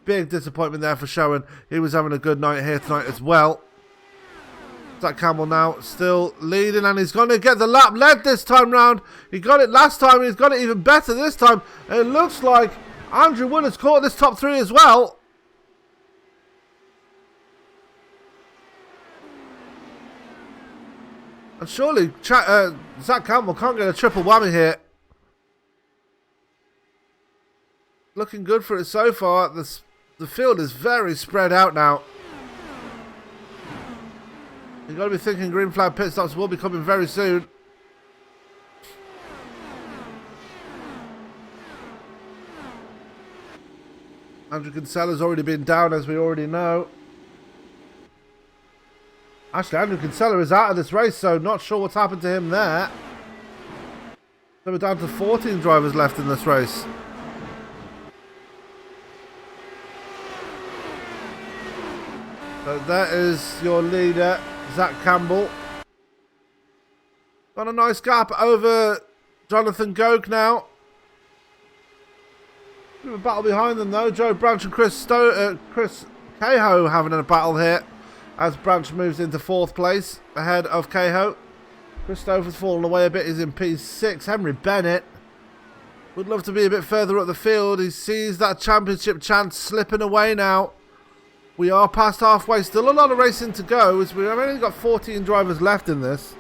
Speaker 5: disappointment there for Showen. He was having a good night here tonight as well. Zac Campbell now still leading, and he's going to get the lap led this time round. He got it last time, he's got it even better this time. And it looks like Andrew Wood has caught this top 3 as well. And surely Zac Campbell can't get a triple whammy here. Looking good for it so far. The field is very spread out now. You've got to be thinking green flag pit stops will be coming very soon. Andrew Kinsella's already been down, as we already know. Actually, Andrew Kinsella is out of this race, so not sure what's happened to him there. So we're down to 14 drivers left in this race. So that is your leader, Zac Campbell. Got a nice gap over Jonathan Goke now. Bit of a battle behind them though. Joe Branch and Chris Cahill having a battle here as Branch moves into 4th place ahead of Cahill. Chris Stofer's fallen away a bit. He's in P6. Henry Bennett would love to be a bit further up the field. He sees that championship chance slipping away now. We are past halfway. Still a lot of racing to go, as we've only got 14 drivers left in this.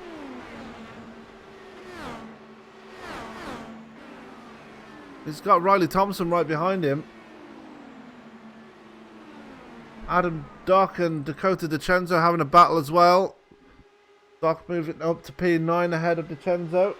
Speaker 5: He's got Riley Thompson right behind him. Adam Dock and Dakota DiCenzo having a battle as well. Dock moving up to P9 ahead of DiCenzo.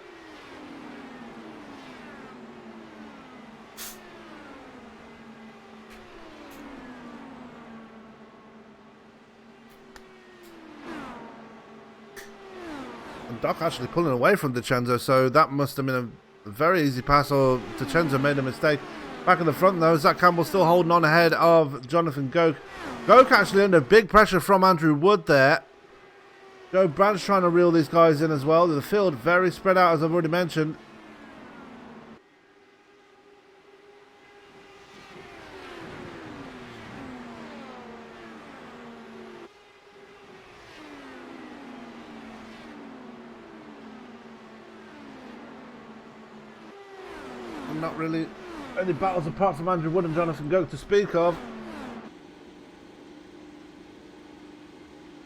Speaker 5: And Doc actually pulling away from DiCenzo, so that must have been a very easy pass, or DiCenzo made a mistake. Back in the front though, Zac Campbell still holding on ahead of Jonathan Goke. Goke actually under big pressure from Andrew Wood there. Joe Branch trying to reel these guys in as well. The field very spread out, as I've already mentioned. Not really any battles apart from Andrew Wood and Jonathan Goke to speak of.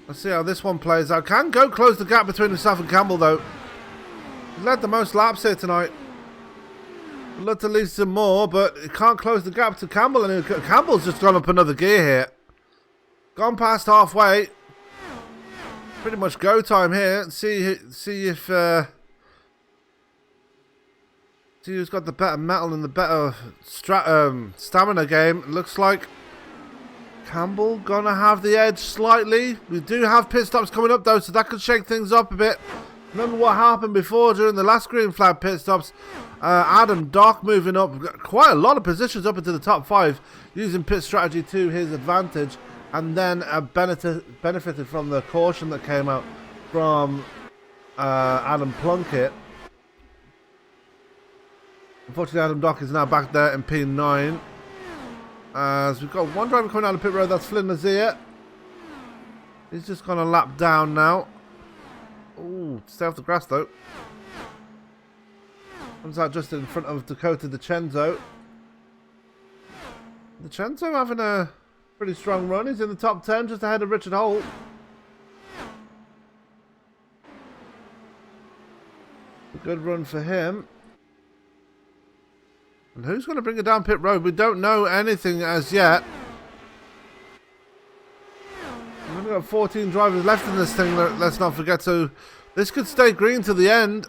Speaker 5: Let's see how this one plays out. Can Goke close the gap between himself and Campbell though? He's led the most laps here tonight. I'd love to lead some more, but he can't close the gap to Campbell, and Campbell's just gone up another gear here. Gone past halfway. Pretty much go time here. See if see who's got the better metal and the better stamina game. It looks like Campbell gonna have the edge slightly. We do have pit stops coming up though, so that could shake things up a bit. Remember what happened before during the last green flag pit stops? Adam Doc moving up quite a lot of positions up into the top 5, using pit strategy to his advantage, and then benefited from the caution that came out from Adam Plunkett. Unfortunately, Adam Doc is now back there in P9. As we've got one driver coming out of pit road, that's Flynn Nazir. He's just going to lap down now. Ooh, stay off the grass though. Comes out just in front of Dakota DiCenzo. DiCenzo having a pretty strong run. He's in the top 10, just ahead of Richard Holt. A good run for him. And who's going to bring it down pit road? We don't know anything as yet. We've only got 14 drivers left in this thing, let's not forget. So this could stay green to the end,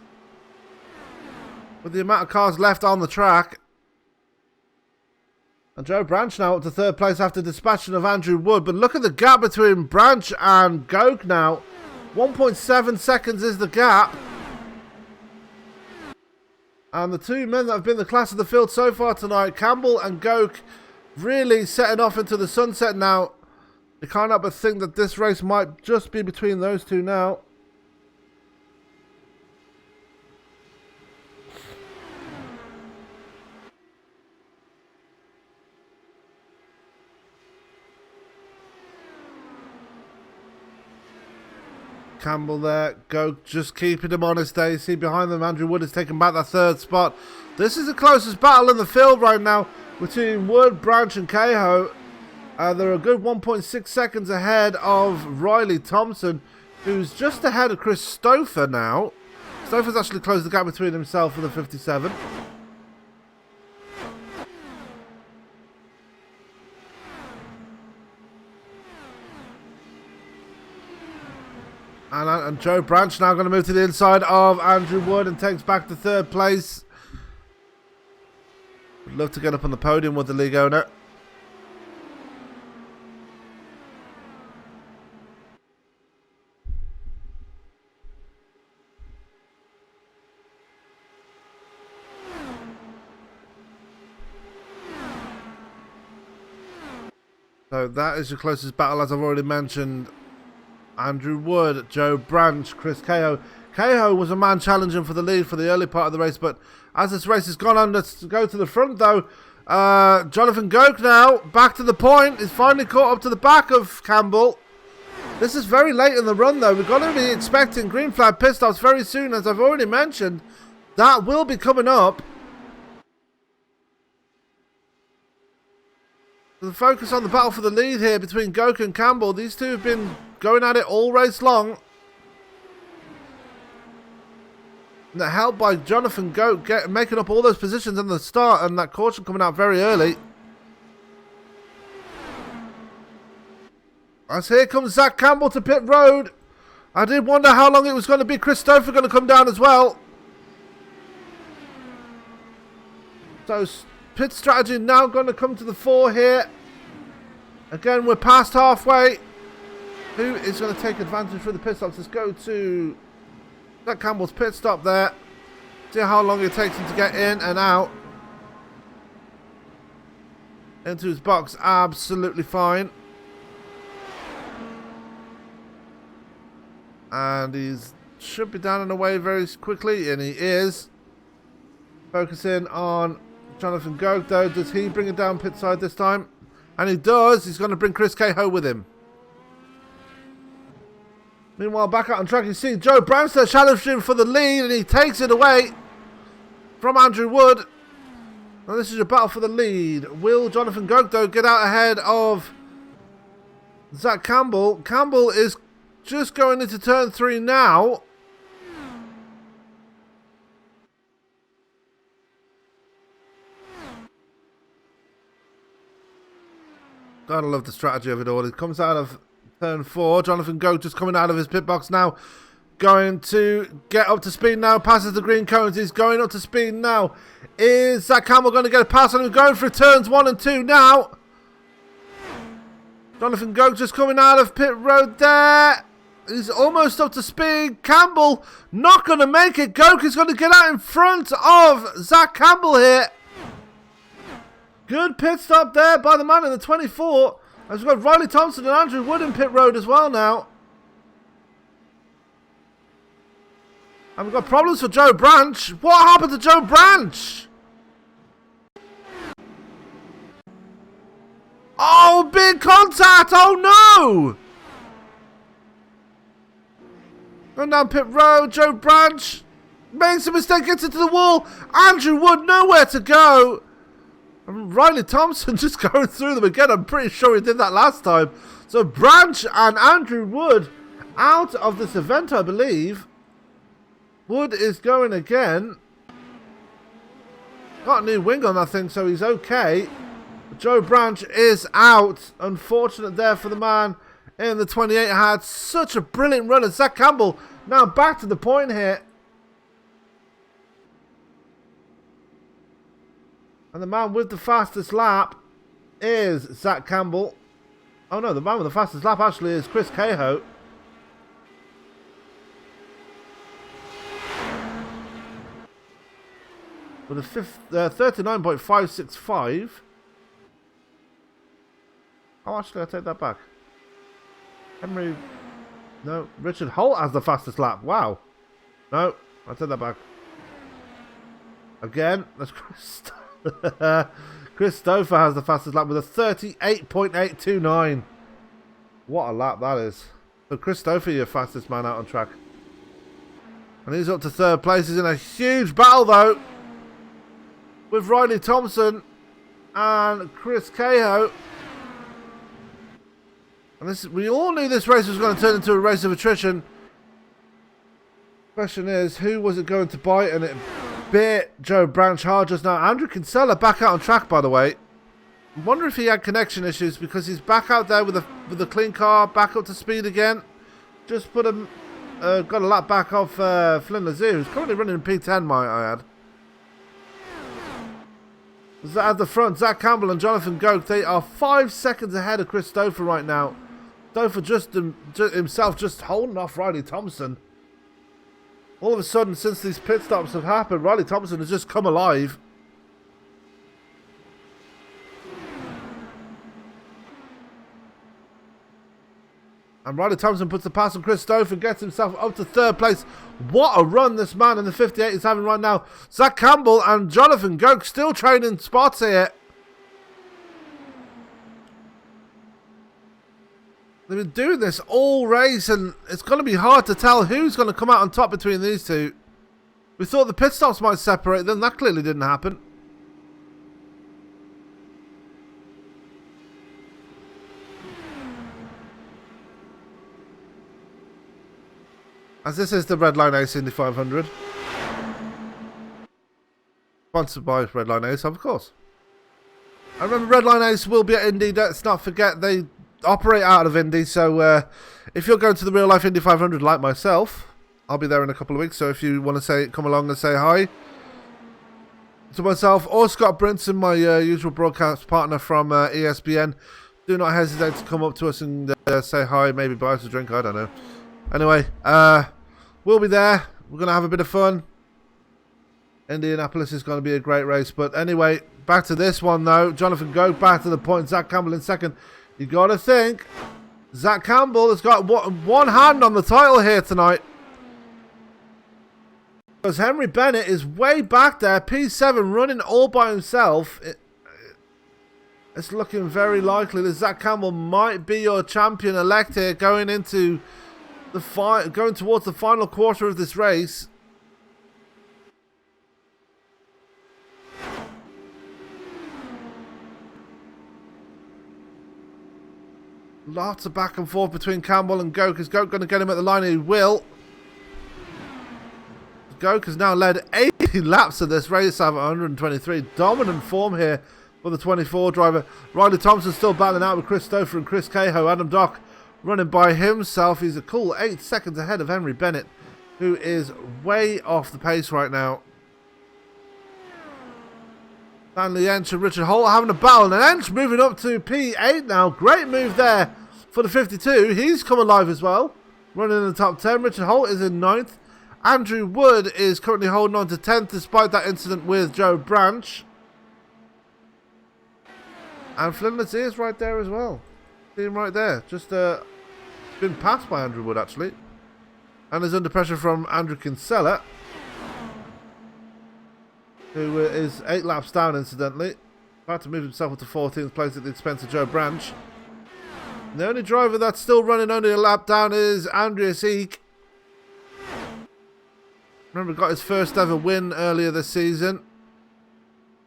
Speaker 5: with the amount of cars left on the track. And Joe Branch now up to 3rd place after dispatching of Andrew Wood. But look at the gap between Branch and Goke now. 1.7 seconds is the gap. And the two men that have been the class of the field so far tonight, Campbell and Goke, really setting off into the sunset now. You can't help but think that this race might just be between those two now. Campbell there, Goke just keeping him honest there. You see behind them, Andrew Wood has taken back that 3rd spot. This is the closest battle in the field right now between Wood, Branch and Cahill. They're a good 1.6 seconds ahead of Riley Thompson, who's just ahead of Chris Stofer now. Stofer's actually closed the gap between himself and the 57. And Joe Branch now going to move to the inside of Andrew Wood and takes back the 3rd place. Would love to get up on the podium with the league owner. So that is your closest battle, as I've already mentioned. Andrew Wood, Joe Branch, Chris Cahill. Cahill was a man challenging for the lead for the early part of the race, but as this race has gone on, let's go to the front though. Jonathan Goke now, back to the point, is finally caught up to the back of Campbell. This is very late in the run though. We're going to be expecting green flag pit stops very soon, as I've already mentioned. That will be coming up. The focus on the battle for the lead here between Goke and Campbell. These two have been going at it all race long. And they're helped by Jonathan Goke making up all those positions in the start, and that caution coming out very early. As here comes Zac Campbell to pit road. I did wonder how long it was going to be. Chris Stofer going to come down as well. So pit strategy now going to come to the fore here. Again, we're past halfway. Who is going to take advantage for the pit stops? Let's go to Zac Campbell's pit stop there. See how long it takes him to get in and out. Into his box, absolutely fine. And he's should be down and away very quickly, and he is. Focusing on Jonathan Goke though. Does he bring it down pit side this time? And he does. He's going to bring Chris Cahoe with him. Meanwhile, back out on track, you see Joe Brownstead challenging for the lead, and he takes it away from Andrew Wood. And this is your battle for the lead. Will Jonathan Goke, though, get out ahead of Zac Campbell? Campbell is just going into turn 3 now. Gotta love the strategy of it all. It comes out of turn 4. Jonathan Goke just coming out of his pit box now. Going to get up to speed now. Passes the green cones. He's going up to speed now. Is Zac Campbell going to get a pass on him? Going for turns 1 and 2 now. Jonathan Goke just coming out of pit road there. He's almost up to speed. Campbell not going to make it. Goke is going to get out in front of Zac Campbell here. Good pit stop there by the man in the 24. As we've got Riley Thompson and Andrew Wood in pit road as well now. And we've got problems for Joe Branch. What happened to Joe Branch? Oh, big contact. Oh, no. Going down pit road. Joe Branch makes a mistake, gets into the wall. Andrew Wood nowhere to go. And Riley Thompson just going through them again. I'm pretty sure he did that last time. So Branch and Andrew Wood out of this event, I believe. Wood is going again. Got a new wing on that thing, so he's okay. Joe Branch is out. Unfortunate there for the man in the 28. Had such a brilliant run. And Zac Campbell now back to the point here. And the man with the fastest lap is Zac Campbell. Oh no, the man with the fastest lap actually is Chris Cahoe. With a 39.565. Oh, actually, I take that back. Henry... No, Richard Holt has the fastest lap. Wow. No, I take that back. Again, that's Chris... Chris Stofer has the fastest lap with a 38.829. What a lap that is. So Chris Stofer, your fastest man out on track. And he's up to 3rd place. He's in a huge battle though with Riley Thompson and Chris Cahoe. And this, we all knew this race was going to turn into a race of attrition. Question is, who was it going to bite? And it bit Joe Branch hard just now. Andrew Kinsella back out on track, by the way. I wonder if he had connection issues because he's back out there with a clean car, back up to speed again. Just put him, got a lap back off Flynn Lazoo, who's currently running in P10, might I add. At the front, Zac Campbell and Jonathan Goke, they are 5 seconds ahead of Chris Stofer right now. Stofer just himself just holding off Riley Thompson. All of a sudden, since these pit stops have happened, Riley Thompson has just come alive. And Riley Thompson puts the pass on Chris Stofer, gets himself up to 3rd place. What a run this man in the 58 is having right now. Zac Campbell and Jonathan Goke still trading spots here. They've been doing this all race, and it's going to be hard to tell who's going to come out on top between these two. We thought the pit stops might separate them. That clearly didn't happen. As this is the Redline Ace Indy 500. Sponsored by Redline Ace, of course. I remember Redline Ace will be at Indy. Let's not forget they operate out of Indy. So if you're going to the real life Indy 500 like myself, I'll be there in a couple of weeks. So if you want to come along and say hi to myself or Scott Brinson, my usual broadcast partner from ESPN, do not hesitate to come up to us and say hi. Maybe buy us a drink. I don't know. Anyway, we'll be there. We're going to have a bit of fun. Indianapolis is going to be a great race. But anyway, back to this one, though. Jonathan Goke back to the point. Zac Campbell in second. You got to think Zac Campbell has got one hand on the title here tonight. Because Henry Bennett is way back there. P7 running all by himself. It's looking very likely that Zac Campbell might be your champion-elect here going into the going towards the final quarter of this race. Lots of back and forth between Campbell and Goke. Is Goke going to get him at the line? He will. Goke has now led 80 laps of this race out of 123. Dominant form here for the 24 driver. Riley Thompson still battling out with Chris Stofer and Chris Cahill. Adam Dock running by himself. He's a cool 8 seconds ahead of Henry Bennett, who is way off the pace right now. Stanley Ench and Richard Holt having a battle, and Ench moving up to P8 now. Great move there for the 52. He's come alive as well, running in the top 10. Richard Holt is in 9th. Andrew Wood is currently holding on to 10th despite that incident with Joe Branch. And Flynn Lazzie is right there as well. See him right there. Just been passed by Andrew Wood actually. And is under pressure from Andrew Kinsella, who is 8 laps down incidentally. About to move himself up to 14th place at the expense of Joe Branch. And the only driver that's still running only a lap down is Andreas Eek. Remember, got his first ever win earlier this season.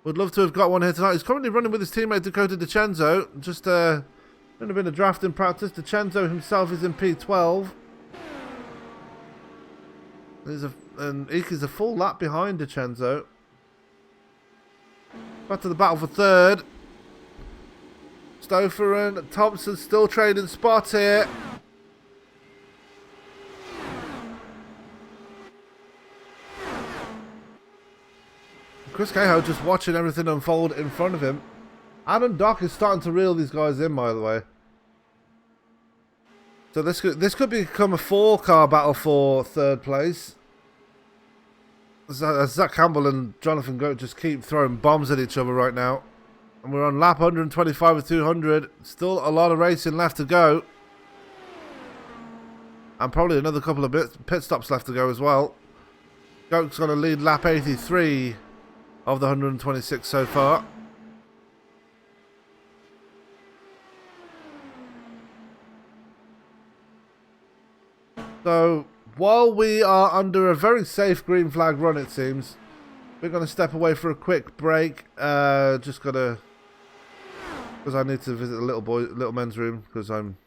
Speaker 5: Would love to have got one here tonight. He's currently running with his teammate Dakota DiCenzo. Just been a bit of draft in practice. DiCenzo himself is in P12. And Eek is a full lap behind DiCenzo. Back to the battle for third. Stofer and Thompson still trading spots here. Chris Cahill just watching everything unfold in front of him. Adam Dock is starting to reel these guys in, by the way. So this could become a 4-car battle for third place. Zac Campbell and Jonathan Goke just keep throwing bombs at each other right now. And we're on lap 125 of 200. Still a lot of racing left to go. And probably another couple of pit stops left to go as well. Goke's going to lead lap 83 of the 126 so far. So while we are under a very safe green flag run, it seems, we're going to step away for a quick break. Just gotta, because I need to visit the little men's room because I'm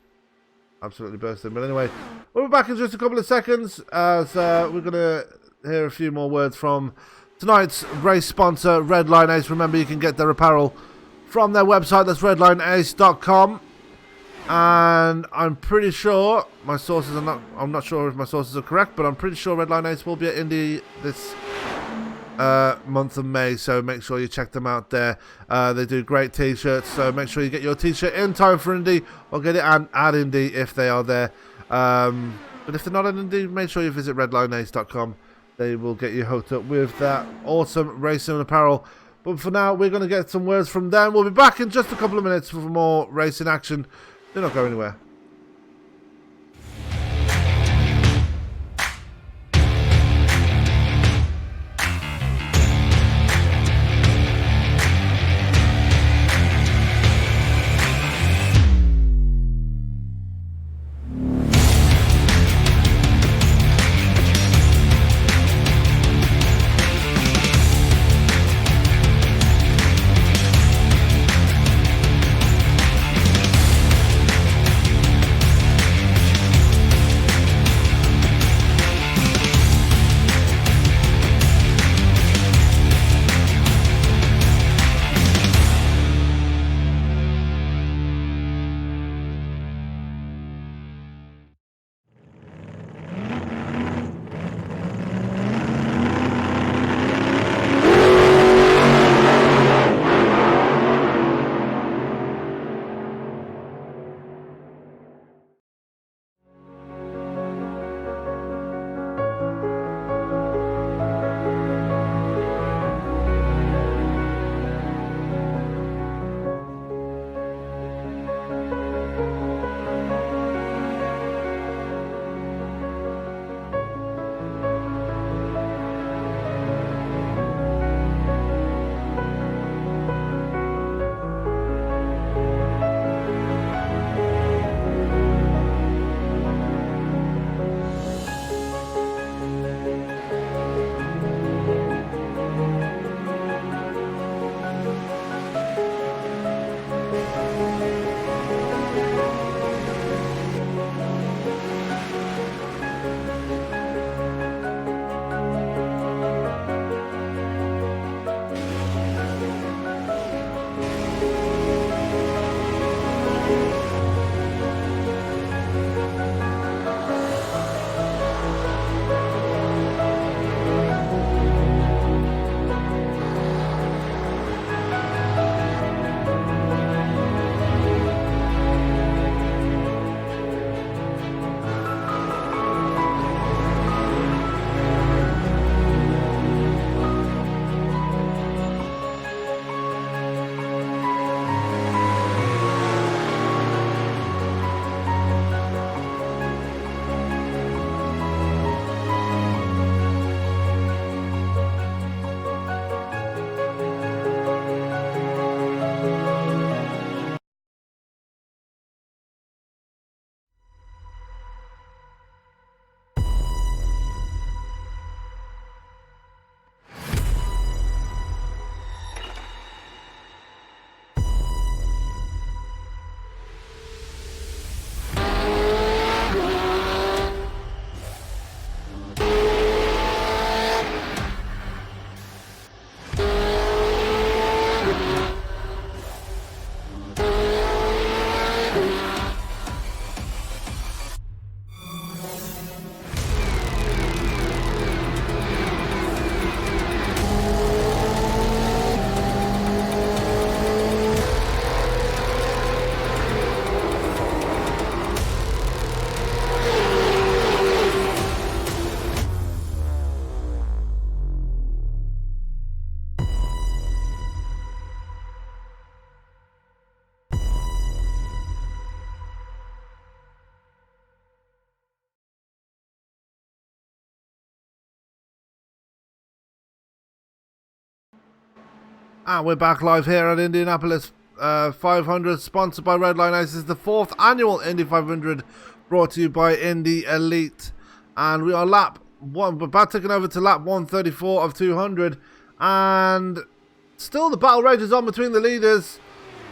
Speaker 5: absolutely bursting. But anyway, we'll be back in just a couple of seconds as we're going to hear a few more words from tonight's race sponsor, Redline Ace. Remember, you can get their apparel from their website. That's redlineace.com. And I'm pretty sure my sources are I'm not sure if my sources are correct, but I'm pretty sure Redline Ace will be at Indy this month of May, so make sure you check them out there. They do great t-shirts, so make sure you get your t-shirt in time for Indy, or get it at Indy if they are there. But if they're not at Indy, make sure you visit redlineace.com. They will get you hooked up with that awesome racing apparel. But for now, we're going to get some words from them. We'll be back in just a couple of minutes for more racing action. Do not go anywhere. And we're back live here at Indianapolis 500, sponsored by Redline Ace. This is the 4th annual Indy 500, brought to you by Indy Elite. And we are lap 1, we're about taking over to lap 134 of 200. And still the battle rages on between the leaders,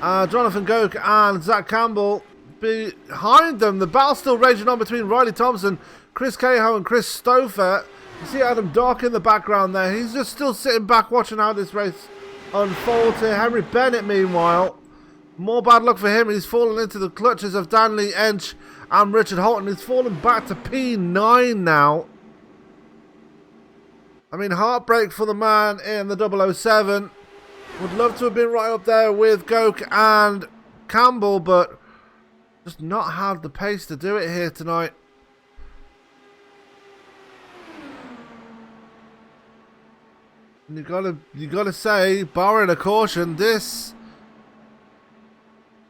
Speaker 5: Jonathan Goke and Zac Campbell. Behind them, the battle still raging on between Riley Thompson, Chris Cahill and Chris Stofer. You see Adam Dock in the background there. He's just still sitting back watching how this race unfolds here. Henry Bennett, meanwhile, more bad luck for him. He's fallen into the clutches of Danley Ench and Richard Holton. He's fallen back to P9 now. I mean, heartbreak for the man in the 007. Would love to have been right up there with Goke and Campbell, but just not had the pace to do it here tonight. And you gotta say, barring a caution, this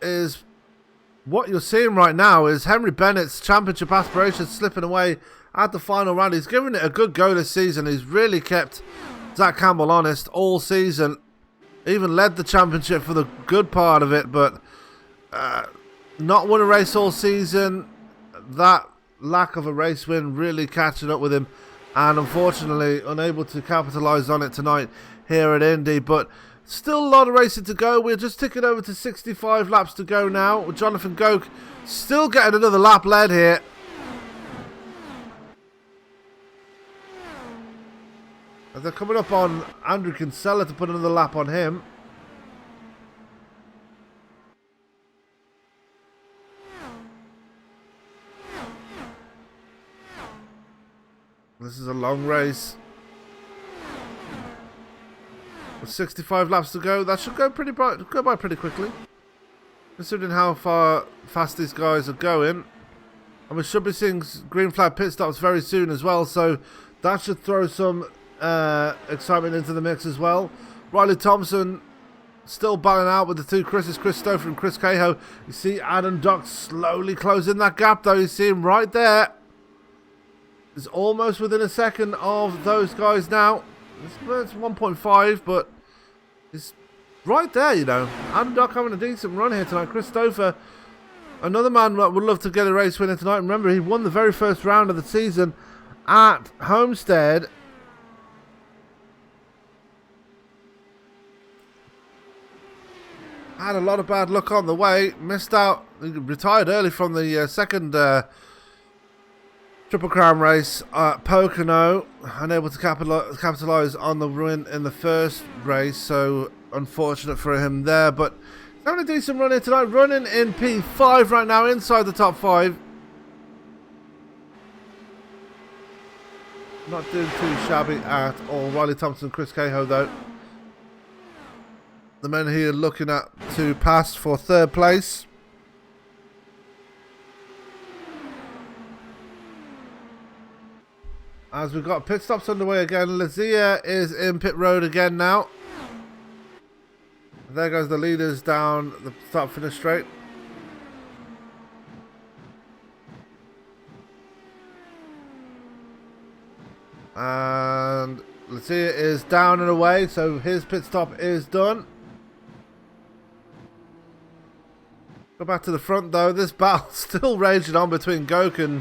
Speaker 5: is what you're seeing right now is Henry Bennett's championship aspirations slipping away at the final round. He's given it a good go this season. He's really kept Zac Campbell honest all season. Even led the championship for the good part of it, but not won a race all season. That lack of a race win really catching up with him, and unfortunately unable to capitalise on it tonight here at Indy. But still a lot of racing to go. We're just ticking over to 65 laps to go now, with Jonathan Goke still getting another lap led here. As they're coming up on Andrew Kinsella to put another lap on him. This is a long race. With 65 laps to go, that should go by pretty quickly, considering how fast these guys are going. And we should be seeing green flag pit stops very soon as well, so that should throw some excitement into the mix as well. Riley Thompson still battling out with the two Chris's, Chris Stofer and Chris Cahill. You see Adam Dock slowly closing that gap though. You see him right there. It's almost within a second of those guys now. It's 1.5, but it's right there, you know. Adam Dock having a decent run here tonight. Chris Stofer, another man that would love to get a race winner tonight. Remember, he won the very first round of the season at Homestead. Had a lot of bad luck on the way. Missed out. He retired early from the second Triple Crown race at Pocono. Unable to capitalise on the win in the first race. So unfortunate for him there. But he's having a decent run here tonight. Running in P5 right now. Inside the top 5. Not doing too shabby at all. Riley Thompson, Chris Cahill though. The men here looking at to pass for 3rd place. As we've got pit stops underway again. Lazia is in pit road again now. There goes the leaders down the start finish straight. And Lazia is down and away, so his pit stop is done. Go back to the front though. This battle still raging on between Goke and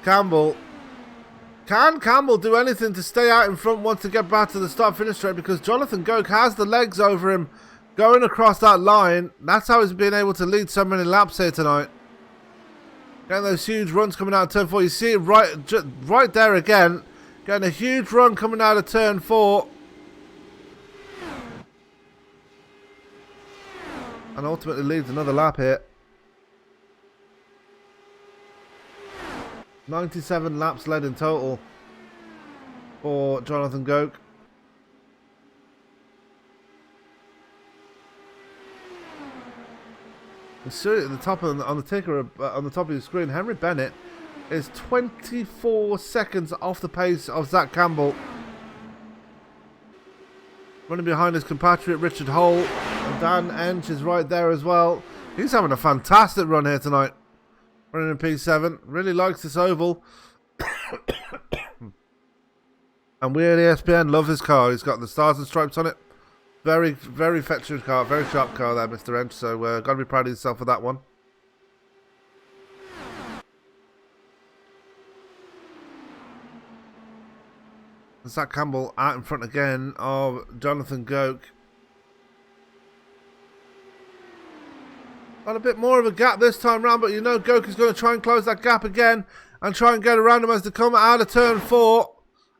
Speaker 5: Campbell. Can Campbell do anything to stay out in front once to get back to the start finish straight? Because Jonathan Goke has the legs over him going across that line. That's how he's been able to lead so many laps here tonight. Getting those huge runs coming out of turn 4. You see it right there again. Getting a huge run coming out of turn 4. And ultimately leads another lap here. 97 laps led in total for Jonathan Goke. You see at the top on the ticker on the top of your screen, Henry Bennett is 24 seconds off the pace of Zac Campbell. Running behind his compatriot Richard Holt, and Dan Ench is right there as well. He's having a fantastic run here tonight. Running in P7. Really likes this oval. And we at ESPN love his car. He's got the stars and stripes on it. Very, very fetching car. Very sharp car there, Mr. Wrench. So got to be proud of yourself for that one. Zac Campbell out in front again of Jonathan Goke. Got a bit more of a gap this time round, but you know Goke is going to try and close that gap again and try and get around him as they come out of turn 4.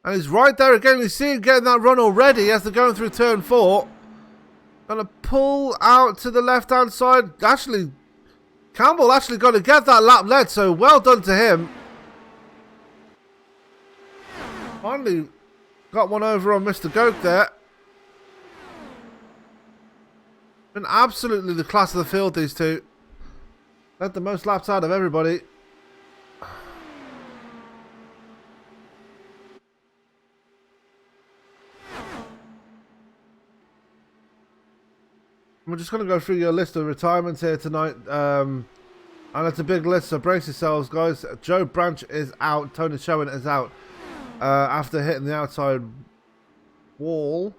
Speaker 5: And he's right there again. You see him getting that run already as they're going through turn 4. Going to pull out to the left-hand side. Actually, Campbell actually got to get that lap led, so well done to him. Finally got one over on Mr. Goke there. Been absolutely the class of the field, these two. Led the most laps out of everybody. We're just going to go through your list of retirements here tonight. And it's a big list, so brace yourselves, guys. Joe Branch is out. Tony Schoen is out. After hitting the outside wall.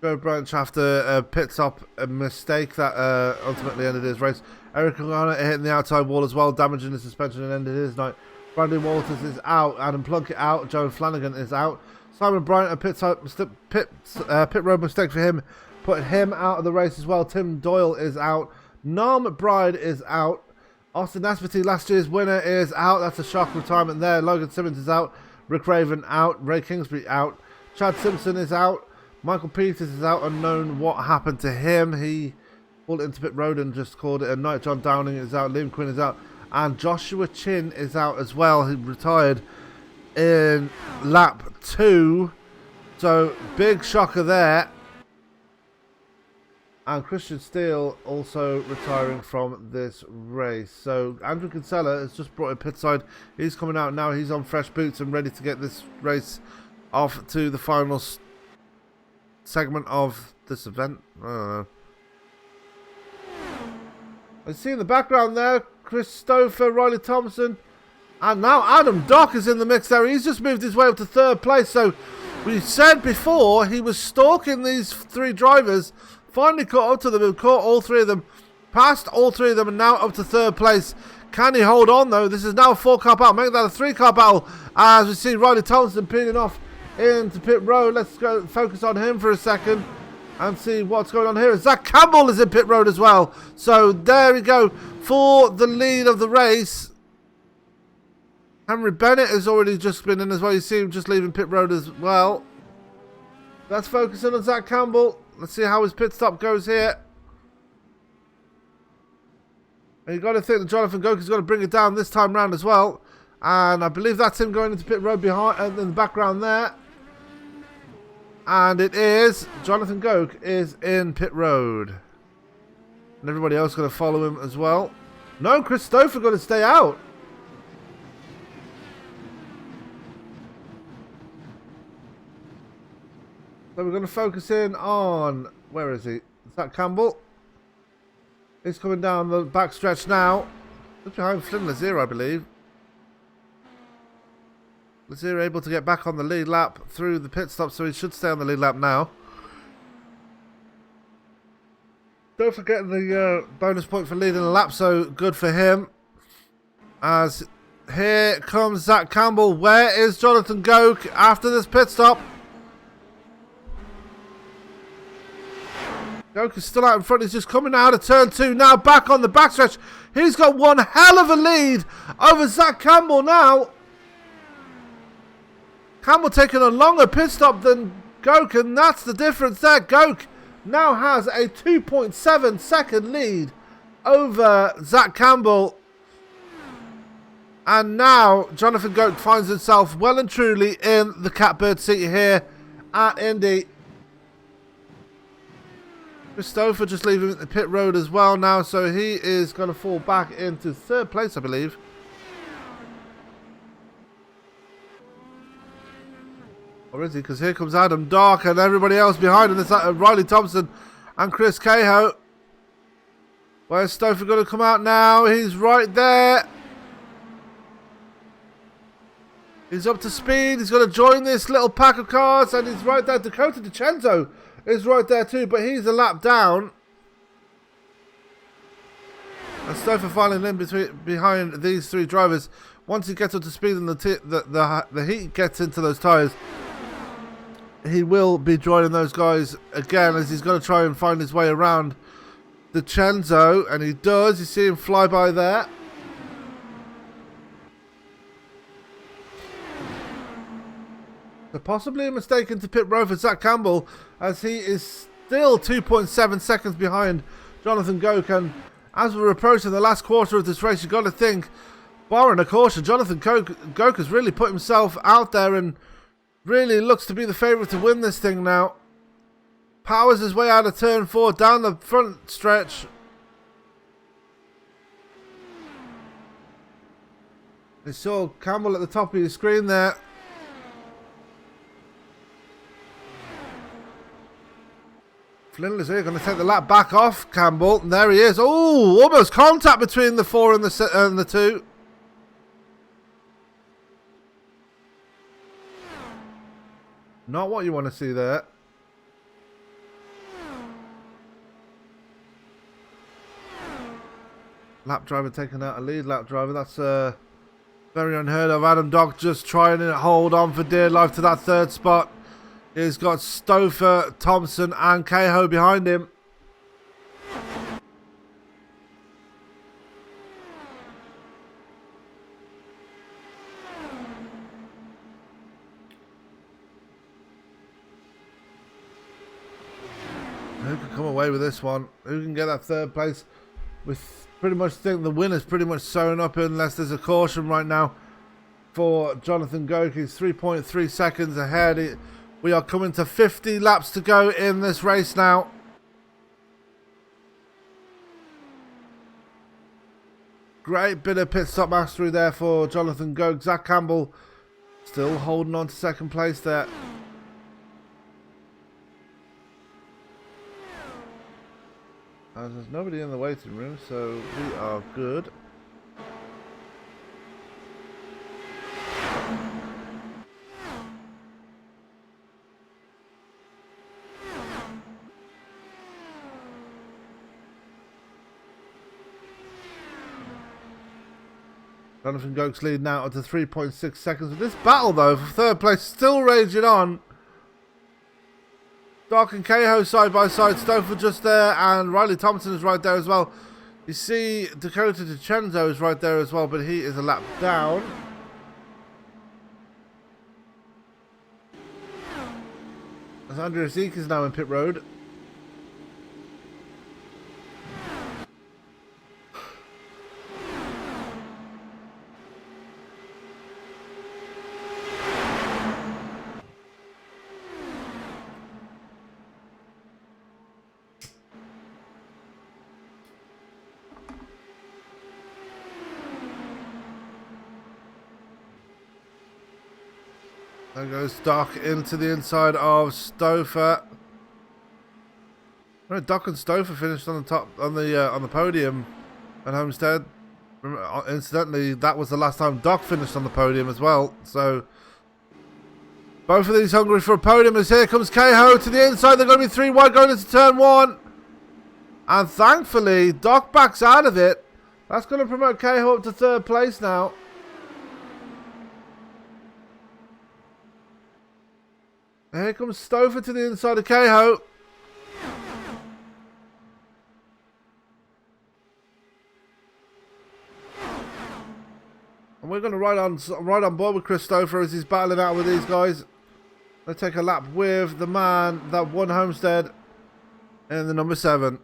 Speaker 5: Joe Branch after a pit stop, a mistake that ultimately ended his race. Eric Ogana hitting the outside wall as well, damaging his suspension and ended his night. Brandon Walters is out. Adam Plunkett out. Joe Flanagan is out. Simon Bryant, a pit road mistake for him, put him out of the race as well. Tim Doyle is out. Noam McBride is out. Austin Nasmity, last year's winner, is out. That's a shock retirement there. Logan Simmons is out. Rick Raven out. Ray Kingsbury out. Chad Simpson is out. Michael Peters is out. Unknown what happened to him. He pulled into pit road and just called it a night. John Downing is out. Liam Quinn is out. And Joshua Chin is out as well. He retired in lap 2. So, big shocker there. And Christian Steele also retiring from this race. So Andrew Kinsella has just brought in pit side. He's coming out now. He's on fresh boots and ready to get this race off to the final segment of this event. I don't know. I see in the background there, Chris Stofer, Riley Thompson, and now Adam Dock is in the mix there. He's just moved his way up to 3rd place. So we said before he was stalking these 3 drivers. Finally caught up to them, and caught all 3 of them, passed all 3 of them, and now up to 3rd place. Can he hold on though? This is now a 4-car battle, make that a 3-car battle as we see Riley Thompson peeling off into pit road. Let's go focus on him for a second and see what's going on here. Zac Campbell is in pit road as well. So there we go for the lead of the race. Henry Bennett has already just been in as well. You see him just leaving pit road as well. Let's focus in on Zac Campbell. Let's see how his pit stop goes here. And you've got to think that Jonathan Goke is going to bring it down this time round as well. And I believe that's him going into pit road behind in the background there. And it is. Jonathan Goke is in pit road. And everybody else going to follow him as well. No, Chris Stofer going to stay out. So we're going to focus in on, where is he? Is that Campbell? He's coming down the back stretch now. Just behind Flynn Lazier, I believe. Lazier able to get back on the lead lap through the pit stop, so he should stay on the lead lap now. Don't forget the bonus point for leading the lap, so good for him. As here comes Zac Campbell. Where is Jonathan Goke after this pit stop? Goke is still out in front. He's just coming out of turn 2. Now back on the backstretch. He's got one hell of a lead over Zac Campbell now. Campbell taking a longer pit stop than Goke, and that's the difference there. Goke now has a 2.7 second lead over Zac Campbell. And now Jonathan Goke finds himself well and truly in the catbird seat here at Indy. Stofer just leaving the pit road as well now, so he is going to fall back into 3rd place, I believe. Or is he? Because here comes Adam Dark and everybody else behind him. There's Riley Thompson and Chris Cahill. Where's Stofer going to come out now? He's right there. He's up to speed. He's going to join this little pack of cars, and he's right there. Dakota DiCenzo is right there too, but he's a lap down. And Stofer filing in behind these three drivers. Once he gets up to speed and the heat gets into those tyres, he will be joining those guys again as he's going to try and find his way around the Chenzo, and he does. You see him fly by there. So possibly a mistake into pit road for Zac Campbell, as he is still 2.7 seconds behind Jonathan Goke. And as we're approaching the last quarter of this race, you've got to think, barring a caution, Jonathan Goke has really put himself out there and really looks to be the favourite to win this thing now. Powers his way out of turn 4 down the front stretch. You saw Campbell at the top of your screen there. Flinders here going to take the lap back off Campbell. And there he is. Oh, almost contact between the 4 and the 2. Not what you want to see there. Lap driver taking out a lead lap driver. That's very unheard of. Adam Dock just trying to hold on for dear life to that third spot. He's got Stofer, Thompson and Cahill behind him. Who can come away with this one? Who can get that third place? With pretty much think the winner's pretty much sewn up unless there's a caution right now for Jonathan Goke. He's 3.3 seconds ahead. We are coming to 50 laps to go in this race now. Great bit of pit stop mastery there for Jonathan Goke. Zac Campbell still holding on to second place there. There's nobody in the waiting room, so we are good. Jonathan Goke's lead now to 3.6 seconds. This battle, though, for third place still raging on. Doc and Cahill side by side. Stofer just there, and Riley Thompson is right there as well. You see Dakota DiCenzo is right there as well, but he is a lap down. As Andrea Zeke is now in pit road. There goes Doc into the inside of Stofer. Doc and Stofer finished on the top on the podium at Homestead. Incidentally, that was the last time Doc finished on the podium as well. So both of these hungry for a podium. As here comes Cahill to the inside. They're going to be 3 wide going into turn 1, and thankfully Doc backs out of it. That's going to promote Cahill up to third place now. Here comes Stofer to the inside of Cahill. And we're going to ride on board with Chris Stofer as he's battling out with these guys. They take a lap with the man that won Homestead in the number 7.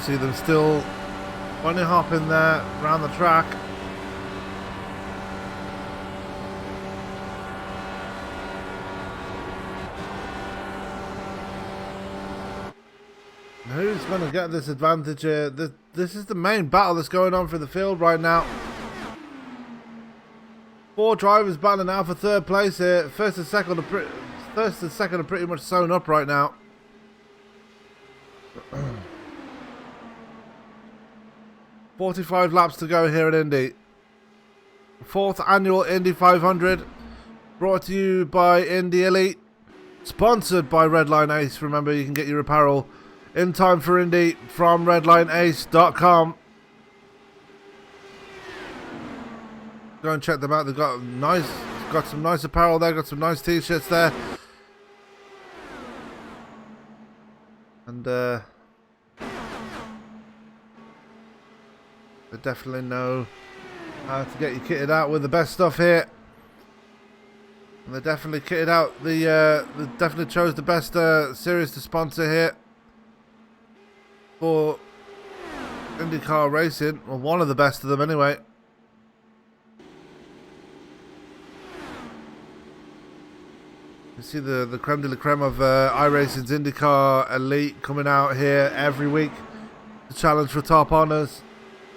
Speaker 5: see them still bunny hopping there around the track. Who's going to get this advantage here? This is the main battle that's going on for the field right now. 4 drivers battling out for 3rd place here. First and second are pretty much sewn up right now. 45 laps to go here at Indy. 4th annual Indy 500. Brought to you by Indy Elite. Sponsored by Redline Ace. Remember, you can get your apparel in time for Indy from redlineace.com. Go and check them out. They've got some nice apparel there, got some nice t-shirts there. And they definitely know how to get you kitted out with the best stuff here. And they definitely kitted out they definitely chose the best series to sponsor here for IndyCar racing, or one of the best of them anyway. You see the creme de la creme of iRacing's IndyCar Elite coming out here every week to challenge for top honours.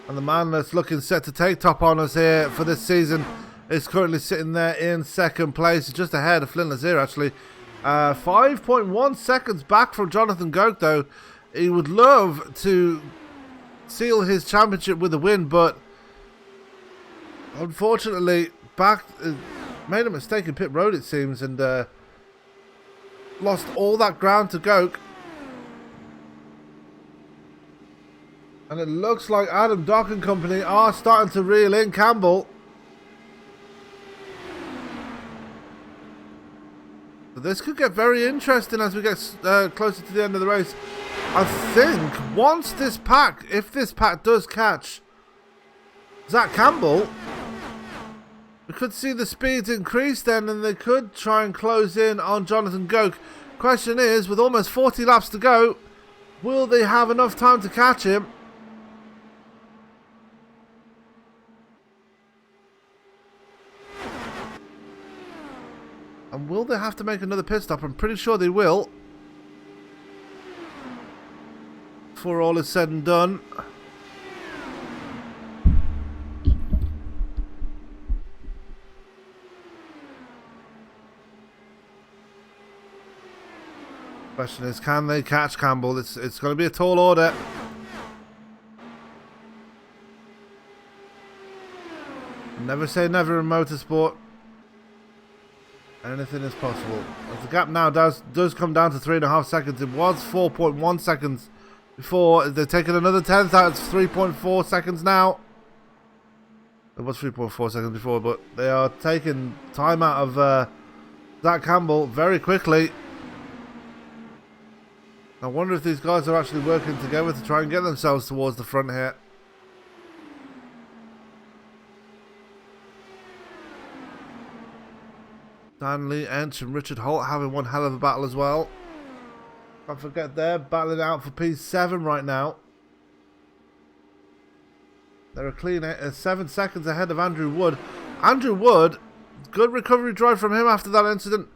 Speaker 5: And the man that's looking set to take top honours here for this season is currently sitting there in 2nd place, just ahead of Flynn Lazier actually. 5.1 seconds back from Jonathan Goke though. He would love to seal his championship with a win, but unfortunately made a mistake in pit road it seems, and lost all that ground to Goke. And it looks like Adam Dock and company are starting to reel in Campbell. So this could get very interesting as we get closer to the end of the race. I think once this pack, if this pack does catch Zac Campbell, we could see the speeds increase then, and they could try and close in on Jonathan Goke. Question is, with almost 40 laps to go, will they have enough time to catch him? And will they have to make another pit stop? I'm pretty sure they will. Before all is said and done. Question is, can they catch Campbell? It's going to be a tall order. Never say never in motorsport. Anything is possible. As the gap now does come down to 3.5 seconds. It was 4.1 seconds before. They've taken another 10th out. It's 3.4 seconds now. It was 3.4 seconds before, but they are taking time out of Zac Campbell very quickly. I wonder if these guys are actually working together to try and get themselves towards the front here. Stanley, Ench and Richard Holt having one hell of a battle as well. Don't forget they're battling out for P7 right now. They're a clean 7 seconds ahead of Andrew Wood. Andrew Wood, good recovery drive from him after that incident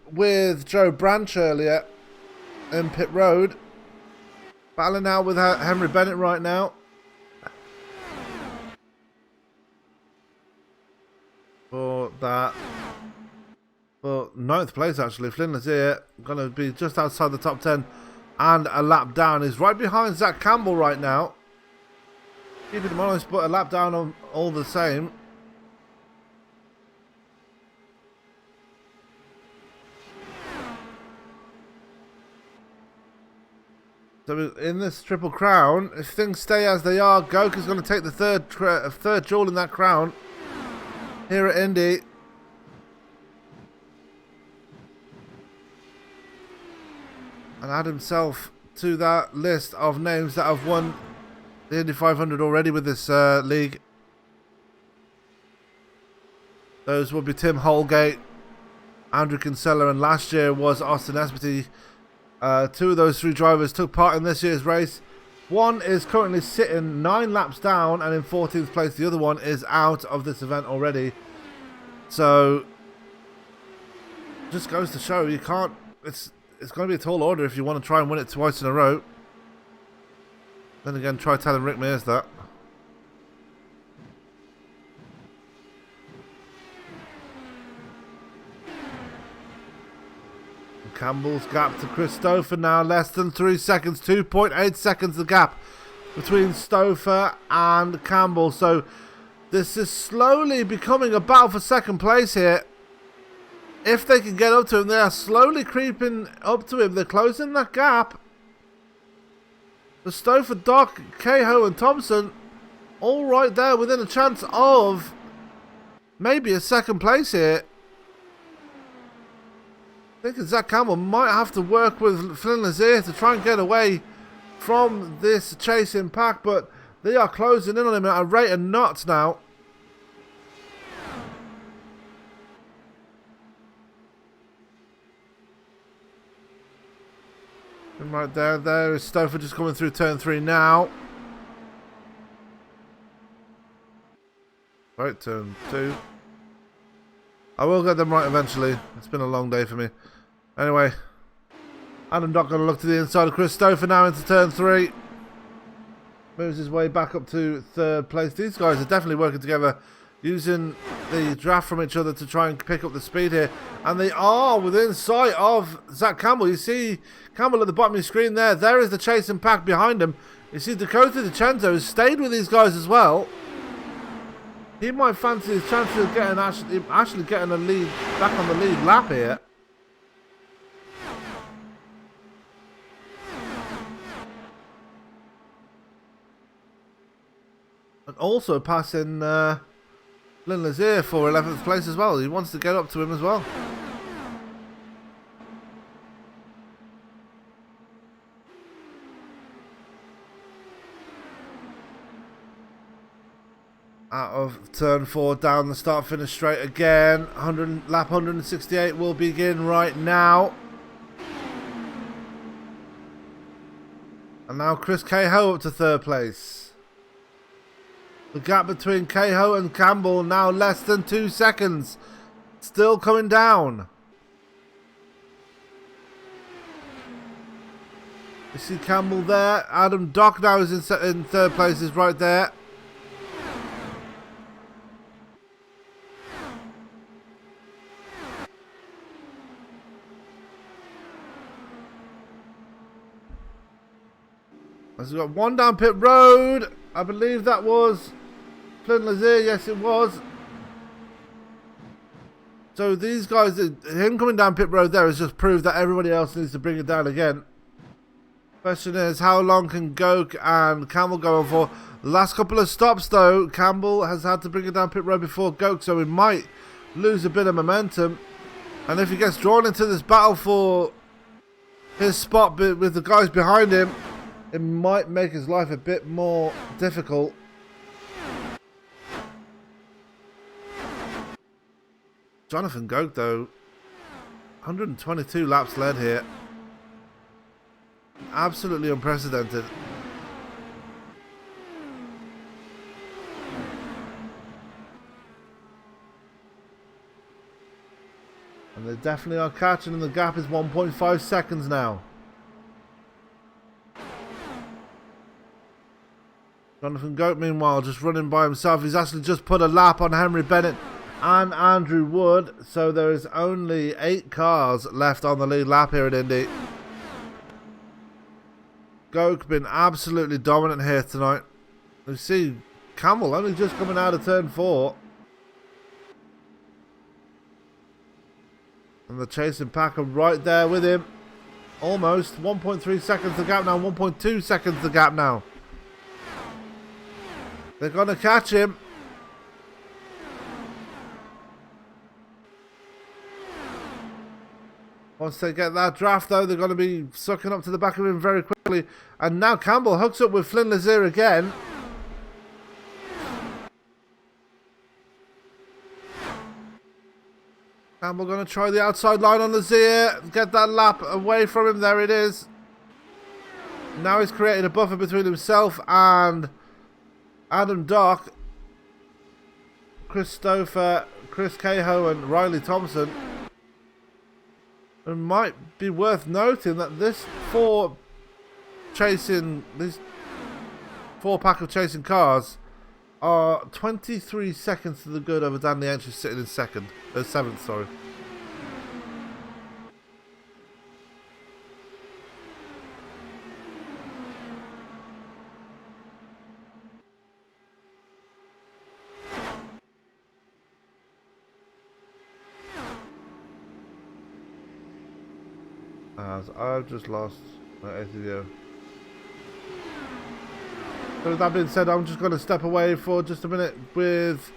Speaker 5: with Joe Branch earlier in pit road. Battling out with Henry Bennett right now. For that. For 9th place actually. Flynn Lazier going to be just outside the top 10 and a lap down. He's right behind Zac Campbell right now. Keeping him honest, but a lap down on all the same. So in this Triple Crown, if things stay as they are, Goke is going to take the third jewel in that crown here at Indy. And add himself to that list of names that have won the Indy 500 already with this league. Those would be Tim Holgate, Andrew Kinsella, and last year was Austin Esbety. Two of those three drivers took part in this year's race. One is currently sitting 9 laps down and in 14th place. The other one is out of this event already. So, just goes to show you can't. It's going to be a tall order if you want to try and win it twice in a row. Then again, try telling Rick Mears that. Campbell's gap to Chris Stofer now less than 3 seconds. 2.8 seconds the gap between Stofer and Campbell. So this is slowly becoming a battle for second place here. If they can get up to him, they are slowly creeping up to him. They're closing that gap. The Stofer, Doc, Cahill and Thompson all right there within a chance of maybe a second place here. I think Zac Campbell might have to work with Flynn Lazier to try and get away from this chasing pack, but they are closing in on him at a rate of knots now. And right there is Stofer just coming through turn 3 now. Right, turn 2. I will get them right eventually. It's been a long day for me. Anyway, Adam Dock going to look to the inside of Chris Stofer now into turn 3. Moves his way back up to 3rd place. These guys are definitely working together, using the draft from each other to try and pick up the speed here. And they are within sight of Zac Campbell. You see Campbell at the bottom of your screen there. There is the chasing pack behind him. You see Dakota DiCenzo has stayed with these guys as well. He might fancy his chances of getting actually getting a lead back on the lead lap here. And also passing Flynn Lazier for 11th place as well. He wants to get up to him as well. Out of turn 4, down the start finish straight again. Lap 168 will begin right now. And now Chris Cahill up to 3rd place. The gap between Cahill and Campbell now less than 2 seconds. Still coming down. You see Campbell there. Adam Dock now is in 3rd place, is right there. We've got one down pit road. I believe that was Flynn Lazier. Yes, it was. So these guys, him coming down pit road there has just proved that everybody else needs to bring it down again. Question is, how long can Goke and Campbell go on for? The last couple of stops, though, Campbell has had to bring it down pit road before Goke, so he might lose a bit of momentum. And if he gets drawn into this battle for his spot with the guys behind him, it might make his life a bit more difficult. Jonathan Goke, though, 122 laps led here. Absolutely unprecedented. And they definitely are catching, and the gap is 1.5 seconds now. Jonathan Goke, meanwhile, just running by himself. He's actually just put a lap on Henry Bennett and Andrew Wood. So there is only 8 cars left on the lead lap here at Indy. Goke been absolutely dominant here tonight. You see Campbell only just coming out of turn 4. And the chasing pack are right there with him. Almost 1.3 seconds the gap now. 1.2 seconds the gap now. They're going to catch him. Once they get that draft, though, they're going to be sucking up to the back of him very quickly. And now Campbell hooks up with Flynn Lazier again. And we're going to try the outside line on the Zia. Get that lap away from him. There it is. Now he's created a buffer between himself and Adam Dock, Chris Stofer, Chris Cahill and Riley Thompson. It might be worth noting that these four pack of chasing cars are 23 seconds to the good over Dan the Entry sitting in seventh, sorry. As I've just lost my ATVO. So with that being said, I'm just going to step away for just a minute with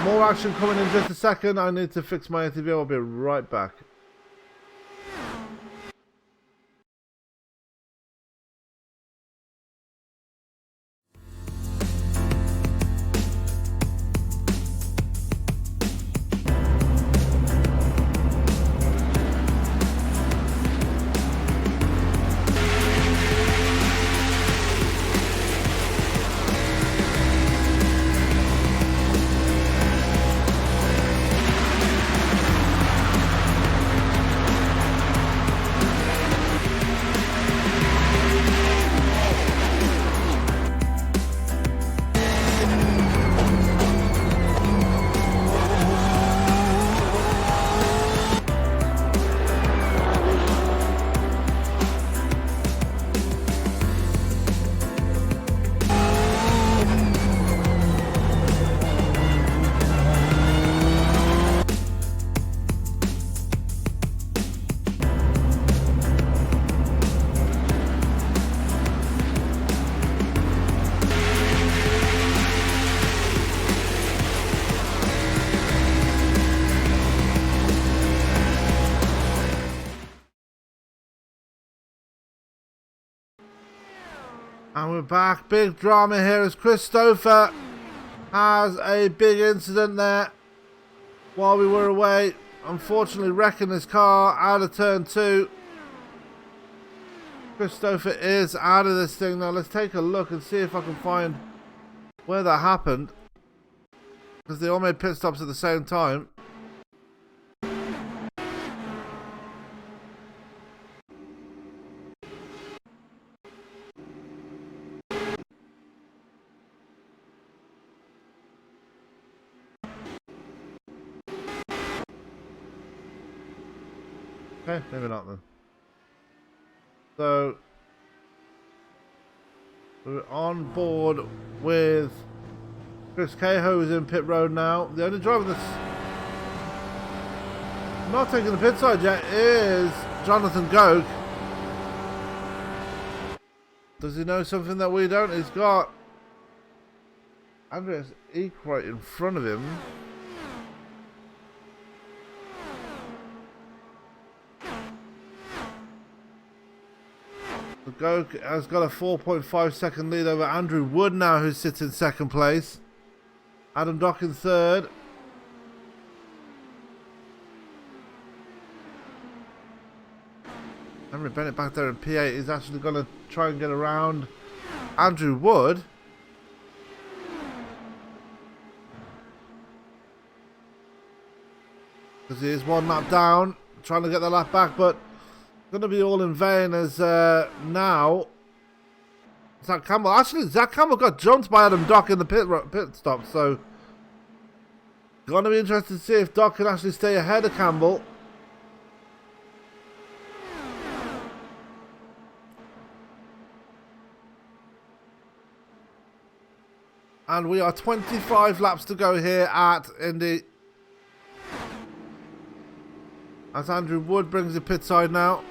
Speaker 5: more action coming in just a second. I need to fix my ATVO. I'll be right back. And we're back. Big drama here as Chris Stofer has a big incident there while we were away. Unfortunately wrecking his car out of turn 2. Chris Stofer is out of this thing now. Let's take a look and see if I can find where that happened, because they all made pit stops at the same time. Okay, maybe not then. So we're on board with Chris Cahill, who's in pit road now. The only driver that's not taking the pit side yet is Jonathan Gogue. Does he know something that we don't? He's got Andreas Eek right in front of him. The Gogue has got a 4.5 second lead over Andrew Wood now, who sits in second place. Adam Dock in third. Henry Bennett back there in P8 is actually going to try and get around Andrew Wood. Because he is one lap down, trying to get the lap back, but going to be all in vain as now Zac Campbell. Actually, Zac Campbell got jumped by Adam Dock in the pit stop, so going to be interested to see if Dock can actually stay ahead of Campbell. And we are 25 laps to go here at Indy, as Andrew Wood brings the pit side now.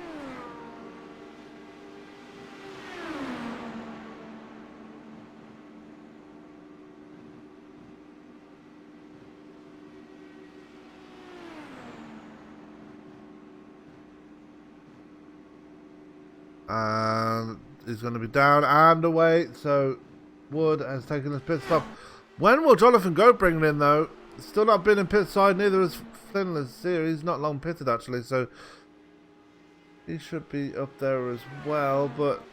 Speaker 5: And he's going to be down and away, so Wood has taken his pit stop. When will Jonathan Gogue bring it in though? Still not been in pit side, neither is Flinless here. He's not long pitted actually, so he should be up there as well. But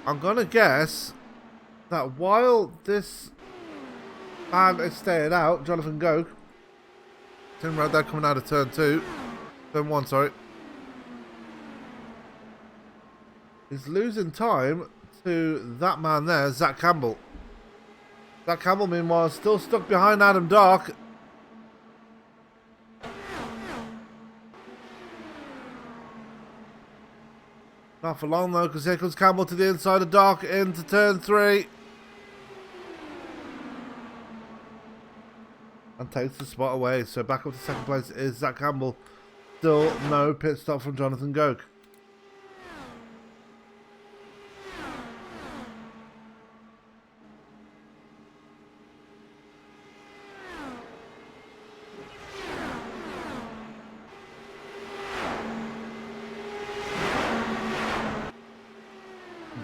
Speaker 5: I'm going to guess that while this man is staying out, Jonathan Goke, Tim right there coming out of turn 1, sorry. He's losing time to that man there, Zac Campbell. Zac Campbell, meanwhile, still stuck behind Adam Dark. Not for long, though, because here comes Campbell to the inside of Dark into turn 3. And takes the spot away. So back up to second place is Zac Campbell. Still no pit stop from Jonathan Goke.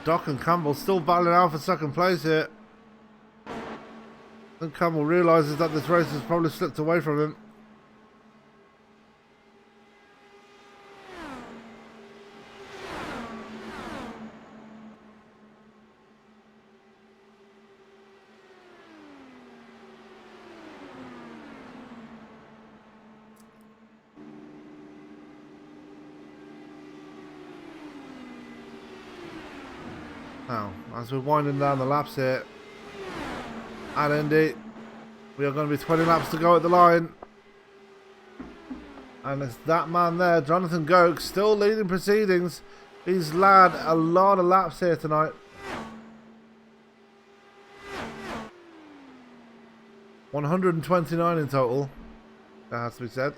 Speaker 5: Doc and Campbell still battling out for second place here. I think Campbell realises that this race has probably slipped away from him. Now, as we're winding down the laps here at Indy, we are going to be 20 laps to go at the line. And it's that man there, Jonathan Goke, still leading proceedings. He's led a lot of laps here tonight. $129 in total, that has to be said.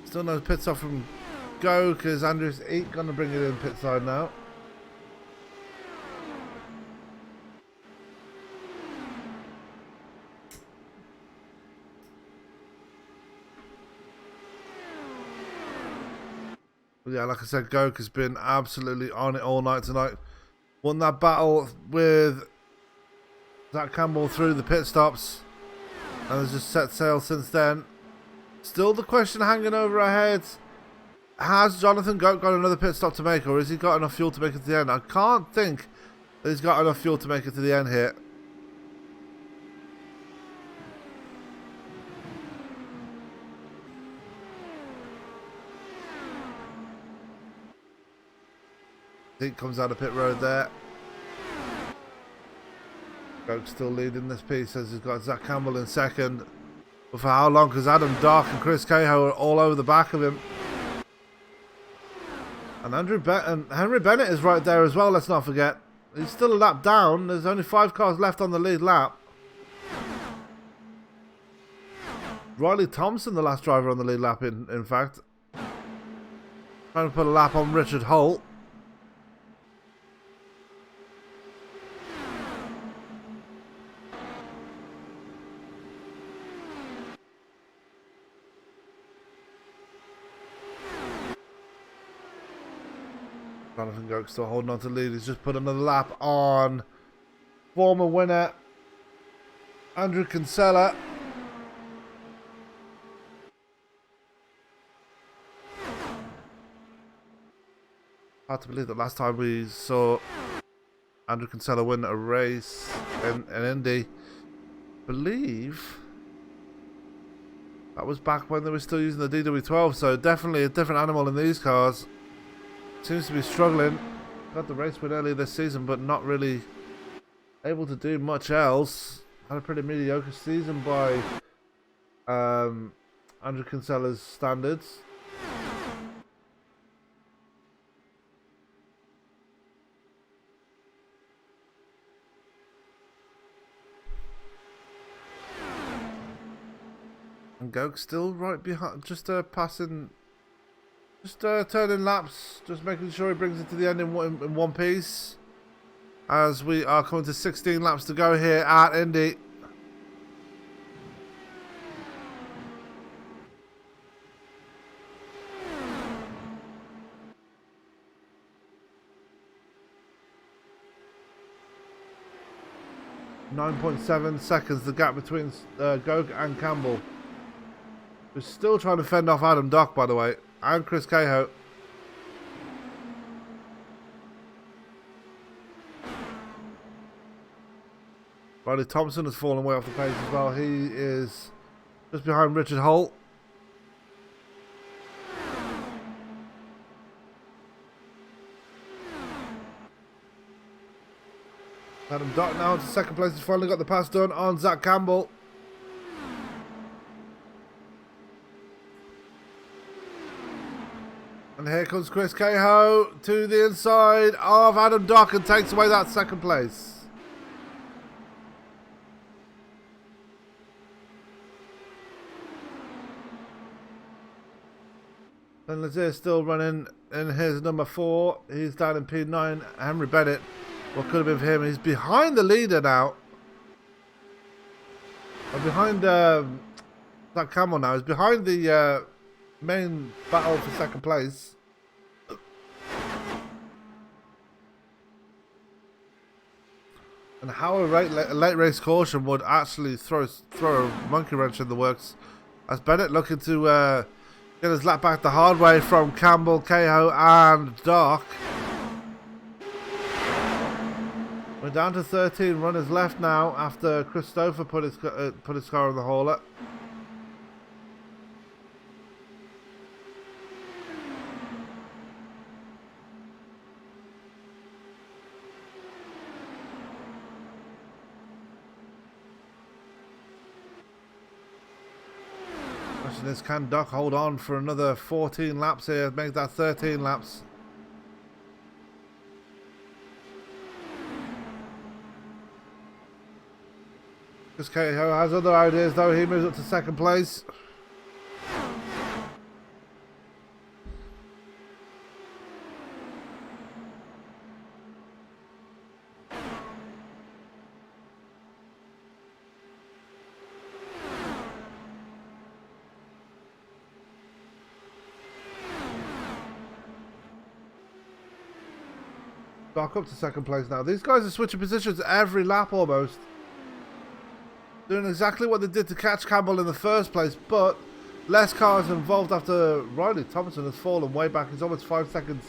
Speaker 5: Still no pit stop from Go, because Andrews ain't going to bring it in pit side now. But yeah, like I said, Goke has been absolutely on it all night tonight. Won that battle with Zac Campbell through the pit stops and has just set sail since then. Still the question hanging over our heads. Has Jonathan Goke got another pit stop to make, or has he got enough fuel to make it to the end? I can't think that he's got enough fuel to make it to the end here. Zeke comes out of pit road there. Goke's still leading this piece as he's got Zac Campbell in second. But for how long? Because Adam Dark and Chris Cahill are all over the back of him. And Henry Bennett is right there as well, let's not forget. He's still a lap down. There's only 5 cars left on the lead lap. Riley Thompson, the last driver on the lead lap, in fact. Trying to put a lap on Richard Holt. Jonathan Goke still holding on to the lead. He's just put another lap on former winner Andrew Kinsella. Hard to believe that last time we saw Andrew Kinsella win a race in Indy, I believe that was back when they were still using the DW12, so definitely a different animal in these cars. Seems to be struggling. Got the race win earlier this season, but not really able to do much else. Had a pretty mediocre season by Andrew Kinsella's standards. And Goke still right behind, just passing. Just turning laps, just making sure he brings it to the end in one piece. As we are coming to 16 laps to go here at Indy. 9.7 seconds the gap between Goke and Campbell. We're still trying to fend off Adam Dock, by the way, and Chris Cahill. Riley Thompson has fallen way off the pace as well. He is just behind Richard Holt. Adam Dock now into second place. He's finally got the pass done on Zac Campbell. And here comes Chris Cahill to the inside of Adam Dock and takes away that second place. And Lazier still running in his number 4. He's down in P9. Henry Bennett, what could have been for him? He's behind the leader now. Behind Zac Campbell now. He's behind the main battle for second place. And how a late race caution would actually throw a monkey wrench in the works. As Bennett looking to get his lap back the hard way from Campbell, Cahill and Dock. We're down to 13 runners left now after Chris Stofer put his car on the hauler. Question is, can Dock hold on for another 14 laps here? Make that 13 laps. Chris Cahill has other ideas though. He moves up to second place. Dock up to second place now. These guys are switching positions every lap almost. Doing exactly what they did to catch Campbell in the first place, but less cars involved after Riley Thompson has fallen way back. He's almost 5 seconds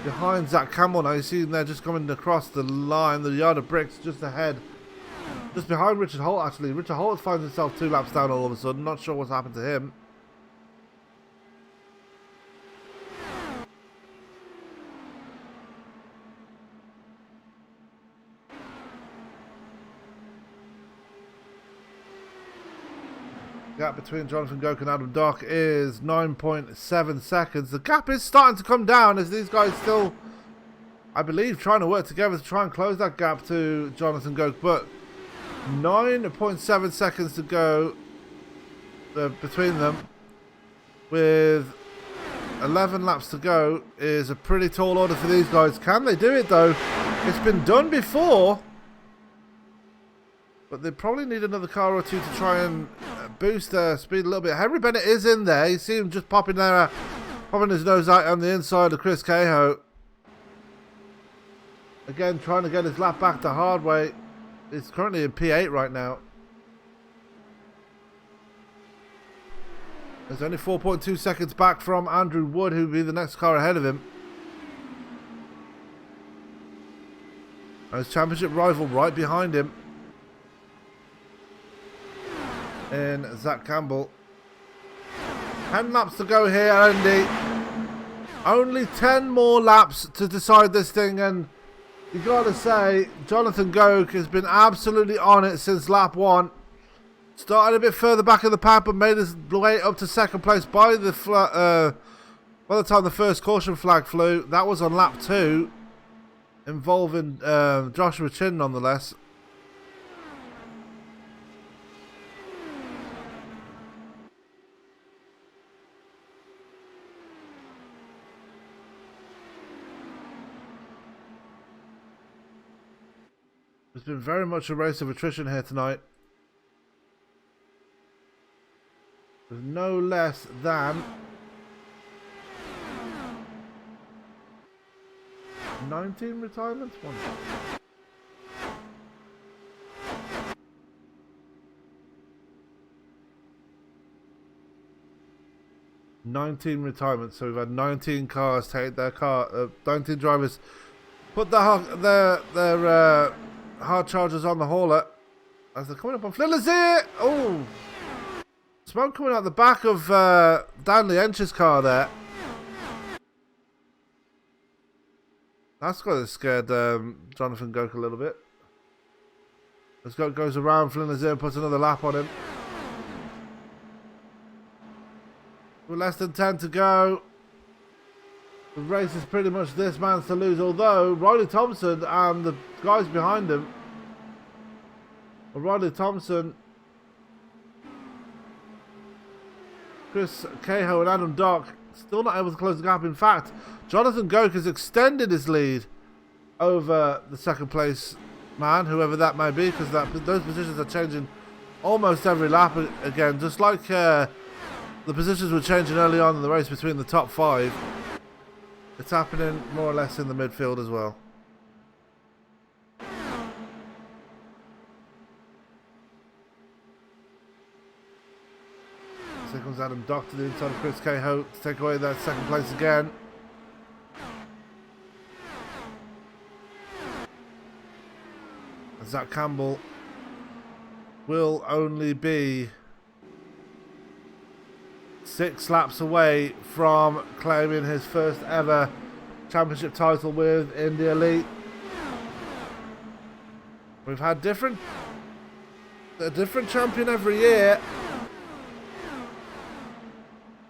Speaker 5: behind Zac Campbell now. You see him there just coming across the line, the yard of bricks just ahead. Just behind Richard Holt actually. Richard Holt finds himself 2 laps down all of a sudden. Not sure what's happened to him. Gap between Jonathan Goke and Adam Dock is 9.7 seconds. The gap is starting to come down as these guys still, I believe, trying to work together to try and close that gap to Jonathan Goke. But 9.7 seconds to go between them, with 11 laps to go, is a pretty tall order for these guys. Can they do it though? It's been done before, but they probably need another car or two to try and boost their speed a little bit. Henry Bennett is in there. You see him just popping there, popping his nose out on the inside of Chris Cahill. Again, trying to get his lap back the hard way. He's currently in P8 right now. There's only 4.2 seconds back from Andrew Wood, who will be the next car ahead of him. And his championship rival right behind him in Zac Campbell. 10 laps to go here, Andy. Only 10 more laps to decide this thing, and you gotta say, Jonathan Goke has been absolutely on it since lap 1. Started a bit further back in the pack, but made his way up to second place by the time the first caution flag flew. That was on lap 2, involving Joshua Chin nonetheless. It's been very much a race of attrition here tonight. There's no less than 19 retirements. 19 retirements. So we've had 19 cars take their 19 drivers put their hard chargers on the hauler as they're coming up on Flynn Lazier. Oh, smoke coming out the back of Dan Liench's car there. That's got to scared Jonathan Goke a little bit. As Goke goes around, Flynn Lazier and puts another lap on him. With less than 10 to go. The race is pretty much this man's to lose, although Riley Thompson and the guys behind him, Riley Thompson, Chris Cahill and Adam Dock, still not able to close the gap. In fact, Jonathan Goke has extended his lead over the second place man, whoever that may be, because those positions are changing almost every lap again, just like the positions were changing early on in the race between the top 5. It's happening more or less in the midfield as well. So here comes Adam Dock to the inside of Chris Cahill to take away that second place again. And Zac Campbell will only be 6 laps away from claiming his first ever championship title with Indy Elite. We've had a different champion every year.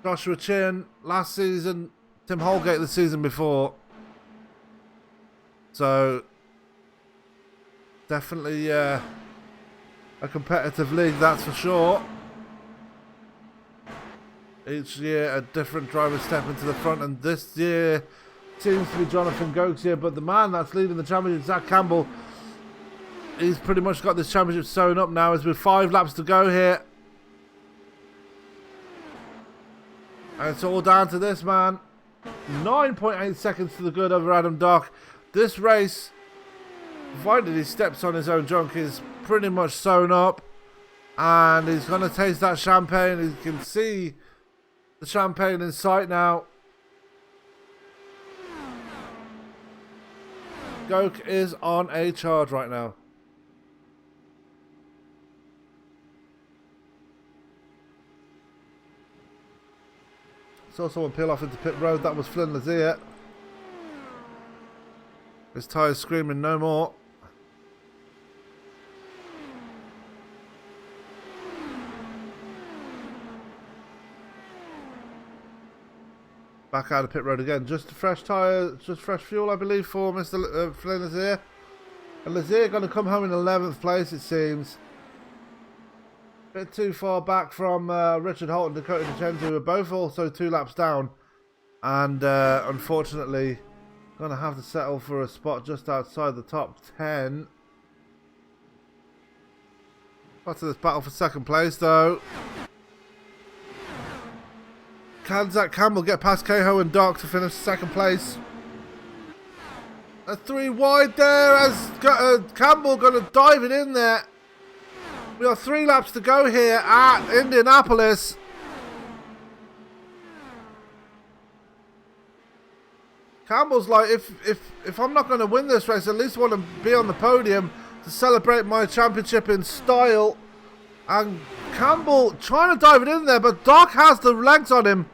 Speaker 5: Joshua Chin last season, Tim Holgate the season before. So definitely a competitive league, that's for sure. Each year a different driver step into the front, and this year seems to be Jonathan Goke's year, but the man that's leading the championship, Zac Campbell, he's pretty much got this championship sewn up now as with 5 laps to go here. And it's all down to this man. 9.8 seconds to the good over Adam Dock. This race, provided he steps on his own junk, is pretty much sewn up. And he's going to taste that champagne. You can see the champagne in sight now. Goke is on a charge right now. Saw someone peel off into pit road. That was Flynn Lazier. His tyres screaming no more. Back out of pit road again. Just fresh tyres, just fresh fuel, I believe, for Mr. Flynn Lazier. And Lazier going to come home in 11th place, it seems. Bit too far back from Richard Holt and Dakota DeCenzo, who are both also 2 laps down. And unfortunately, going to have to settle for a spot just outside the top 10. Got to this battle for second place, though. Can Zac Campbell get past Cahill and Dock to finish second place? A 3 wide there as Campbell going to dive it in there. We have 3 laps to go here at Indianapolis. Campbell's like, if I'm not going to win this race, at least I want to be on the podium to celebrate my championship in style. And Campbell trying to dive it in there, but Dock has the legs on him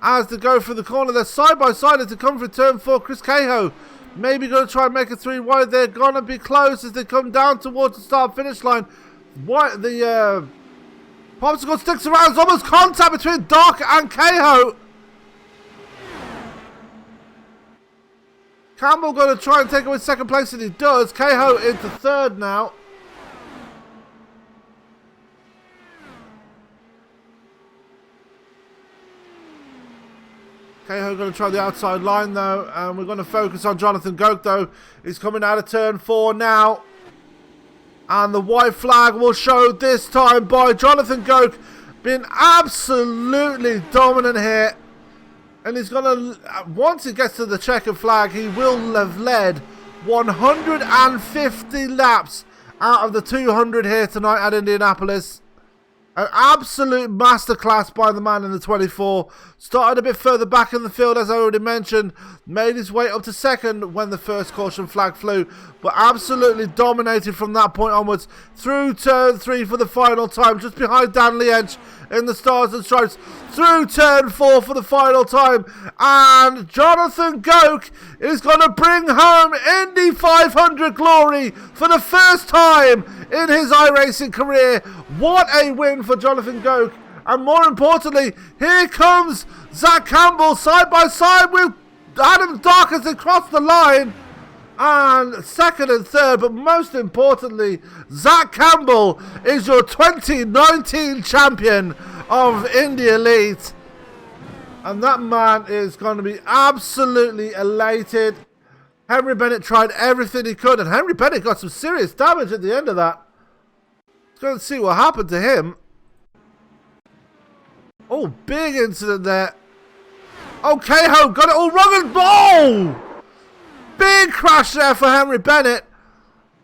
Speaker 5: as they go through the corner. They're side by side as they come through turn 4. Chris Cahill maybe going to try and make a 3 wide. They're going to be close as they come down towards the start finish line. The popsicle sticks around. It's almost contact between Dock and Cahill. Campbell going to try and take away second place, and he does. Cahill into 3rd now. Cahill going to try the outside line though, and we're going to focus on Jonathan Goke though. He's coming out of turn 4 now. And the white flag will show this time by Jonathan Goke being absolutely dominant here. And he's going to, once he gets to the checkered flag, he will have led 150 laps out of the 200 here tonight at Indianapolis. An absolute masterclass by the man in the 24. Started a bit further back in the field, as I already mentioned. Made his way up to second when the first caution flag flew. But absolutely dominated from that point onwards. Through turn 3 for the final time. Just behind Dan Liench in the Stars and Stripes. Through turn 4 for the final time. And Jonathan Goke is going to bring home Indy 500 glory for the first time in his iRacing career. What a win for Jonathan Goke. And more importantly, here comes Zac Campbell side by side with Adam Dark as they cross the line. And second and third, but most importantly, Zac Campbell is your 2019 champion of Indy Elite. And that man is going to be absolutely elated. Henry Bennett tried everything he could, and Henry Bennett got some serious damage at the end of that. Let's go and see what happened to him. Oh, big incident there. Oh, Cahoe got it all wrong and oh! Big crash there for Henry Bennett.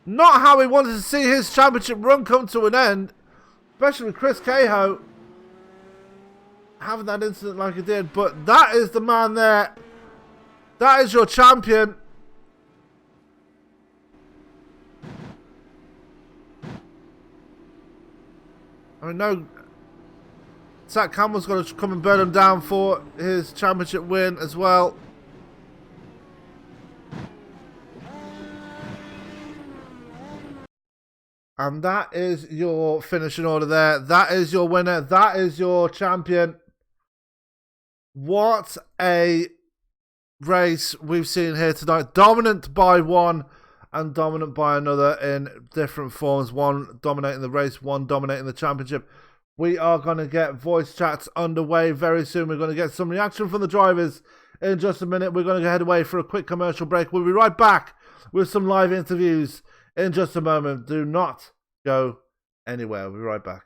Speaker 5: Not how he wanted to see his championship run come to an end. Especially with Chris Cahoe having that incident like he did. But that is the man there. That is your champion. I mean, no, Zac Campbell's going to come and burn him down for his championship win as well. And that is your finishing order there. That is your winner. That is your champion. What a race we've seen here tonight. Dominant by one and dominant by another in different forms. One dominating the race, one dominating the championship. We are going to get voice chats underway very soon. We're going to get some reaction from the drivers in just a minute. We're going to head away for a quick commercial break. We'll be right back with some live interviews in just a moment. Do not go anywhere. We'll be right back.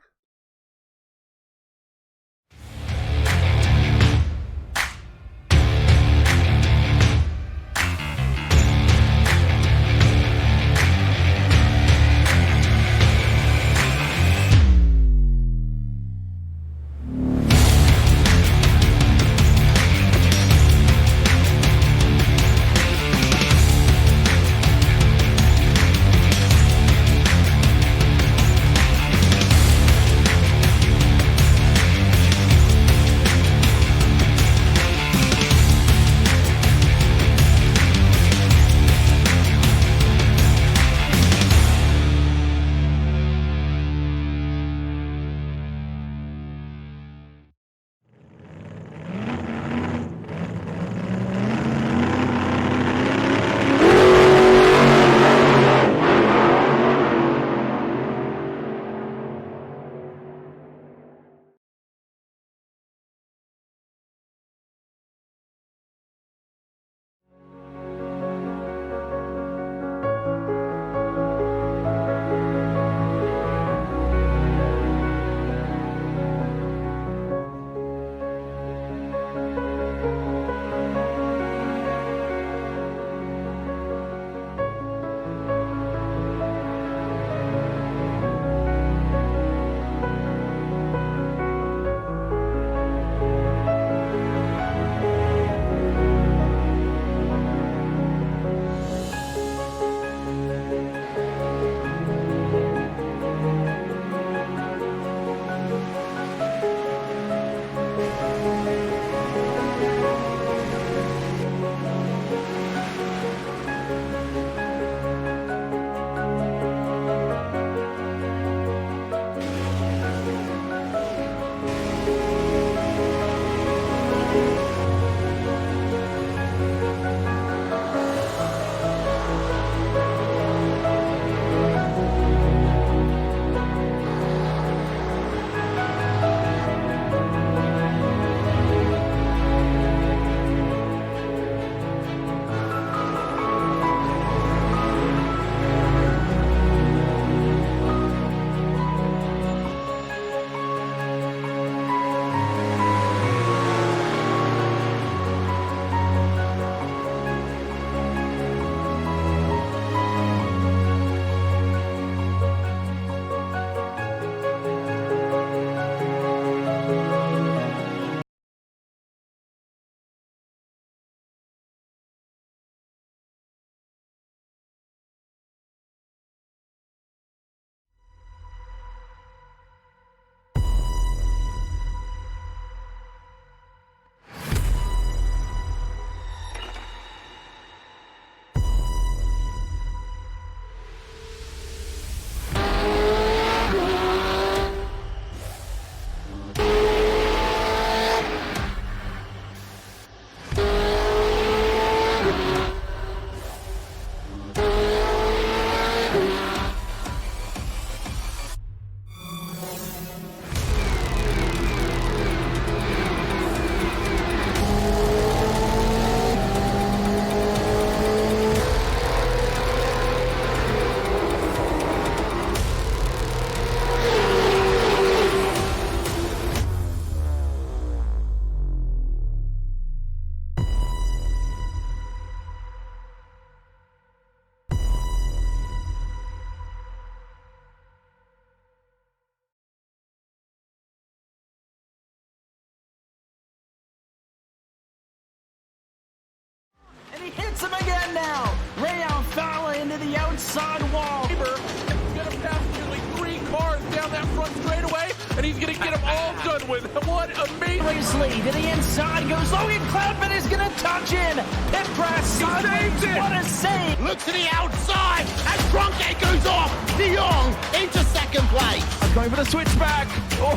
Speaker 1: inside wall.
Speaker 2: Gonna pass nearly 3 cars down that front straightaway, and he's gonna get them all done with. What amazing!
Speaker 1: Race lead to the inside goes Logan Cloudman is gonna touch in. Pit press sideways. What a save!
Speaker 3: Look to the outside as Trunkgate goes off. De Jong into second place.
Speaker 1: Going for the switchback. Oh,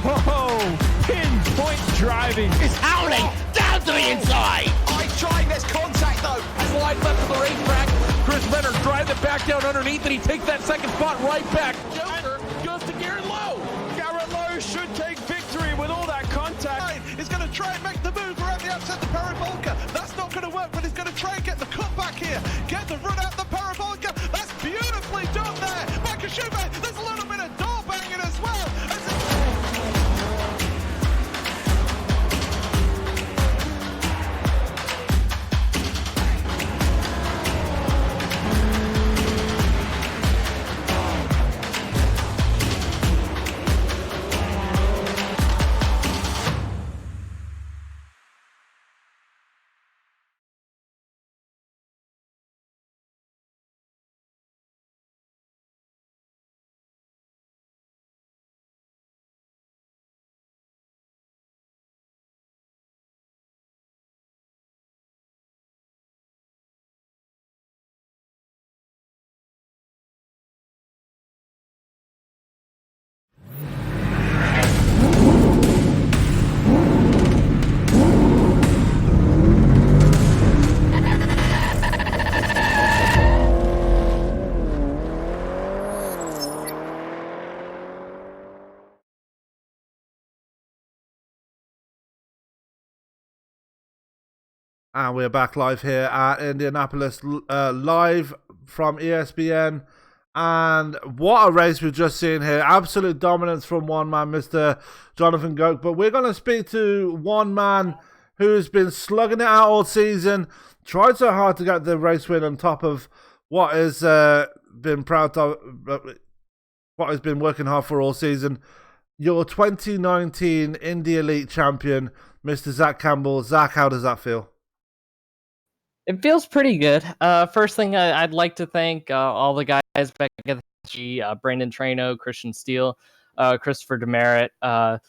Speaker 1: pinpoint driving.
Speaker 3: It's howling down to the inside.
Speaker 2: Nice trying this contact though. Slide left of the racetrack. Chris Bennett drives it back down underneath, and he takes that second spot right back. Stofer goes to Garrett Lowe.
Speaker 1: Garrett Lowe should take victory with all that contact.
Speaker 4: He's going to try and make the move around the outside the parabolica. That's not going to work, but he's going to try and get the cutback here. Get the run out the parabolica. That's beautifully done there. Michael Schumacher, there's a little bit of door banging as well.
Speaker 5: And we're back live here at Indianapolis, live from ESPN. And what a race we've just seen here. Absolute dominance from one man, Mr. Jonathan Goke. But we're going to speak to one man who's been slugging it out all season, tried so hard to get the race win on top of what has been proud of, what has been working hard for all season. Your 2019 Indy Elite Champion, Mr. Zac Campbell. Zac, how does that feel?
Speaker 6: It feels pretty good. First thing, I'd like to thank all the guys back at the G, Brandon Trano, Christian Steele, Christopher Demerit. A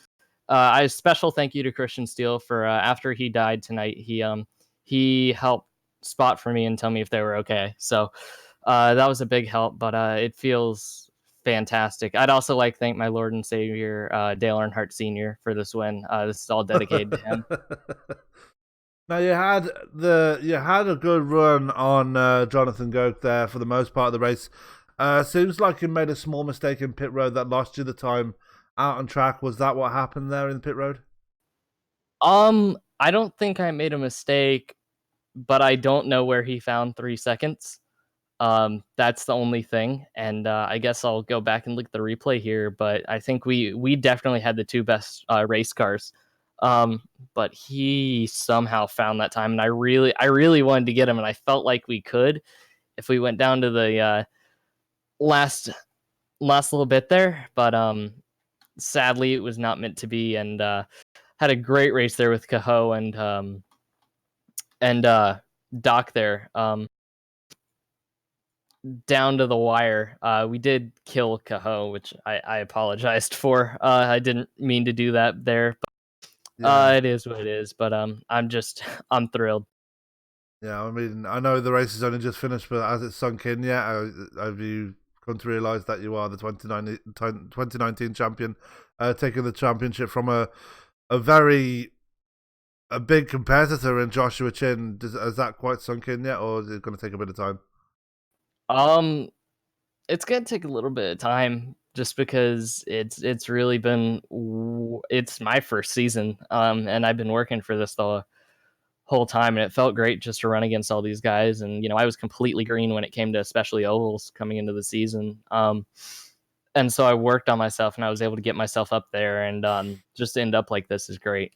Speaker 6: special thank you to Christian Steele for after he died tonight. He helped spot for me and tell me if they were okay. So that was a big help. But it feels fantastic. I'd also like to thank my Lord and Savior Dale Earnhardt Sr. for this win. This is all dedicated to him.
Speaker 5: Now you had a good run on Jonathan Goke there for the most part of the race. Seems like you made a small mistake in pit road that lost you the time out on track. Was that what happened there in the pit road?
Speaker 6: I don't think I made a mistake, but I don't know where he found 3 seconds. That's the only thing, and I guess I'll go back and look at the replay here. But I think we definitely had the 2 best race cars. But he somehow found that time, and I really wanted to get him, and I felt like we could if we went down to the last little bit there, but sadly it was not meant to be, and had a great race there with Cahoe and Doc there, down to the wire. We did kill Cahoe, which I apologized for. I didn't mean to do that there, but yeah. It is what it is, but I'm thrilled.
Speaker 5: Yeah, I mean, I know the race is only just finished, but has it sunk in yet? Have you come to realise that you are the 2019 champion, taking the championship from a big competitor in Joshua Chin? Has that quite sunk in yet, or is it going to take a bit of time?
Speaker 6: It's going to take a little bit of time, just because it's really been, it's my first season, and I've been working for this the whole time, and it felt great just to run against all these guys. And I was completely green when it came to especially ovals coming into the season, and so I worked on myself, and I was able to get myself up there, and just to end up like this is great.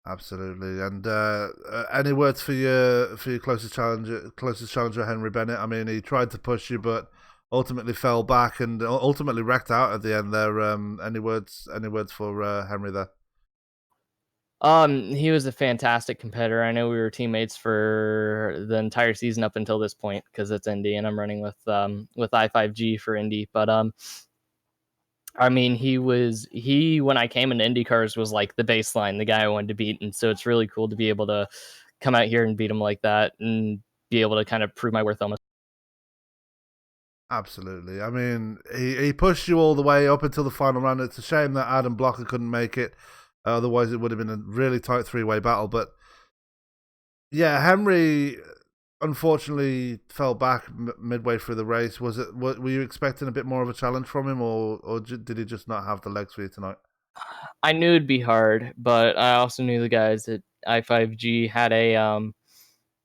Speaker 5: Absolutely. And any words for your closest challenger, Henry Bennett? I mean, he tried to push you, but ultimately fell back and ultimately wrecked out at the end there. Any words for Henry there?
Speaker 6: He was a fantastic competitor. I know we were teammates for the entire season up until this point because it's Indy and I'm running with I5G for Indy. But I mean, he when I came into IndyCars was like the baseline, the guy I wanted to beat, and so it's really cool to be able to come out here and beat him like that and be able to kind of prove my worth almost.
Speaker 5: Absolutely. I mean, he pushed you all the way up until the final round. It's a shame that Adam Blocker couldn't make it. Otherwise, it would have been a really tight three-way battle. But yeah, Henry unfortunately fell back midway through the race. Were you expecting a bit more of a challenge from him, or did he just not have the legs for you tonight?
Speaker 6: I knew it'd be hard, but I also knew the guys at I5G had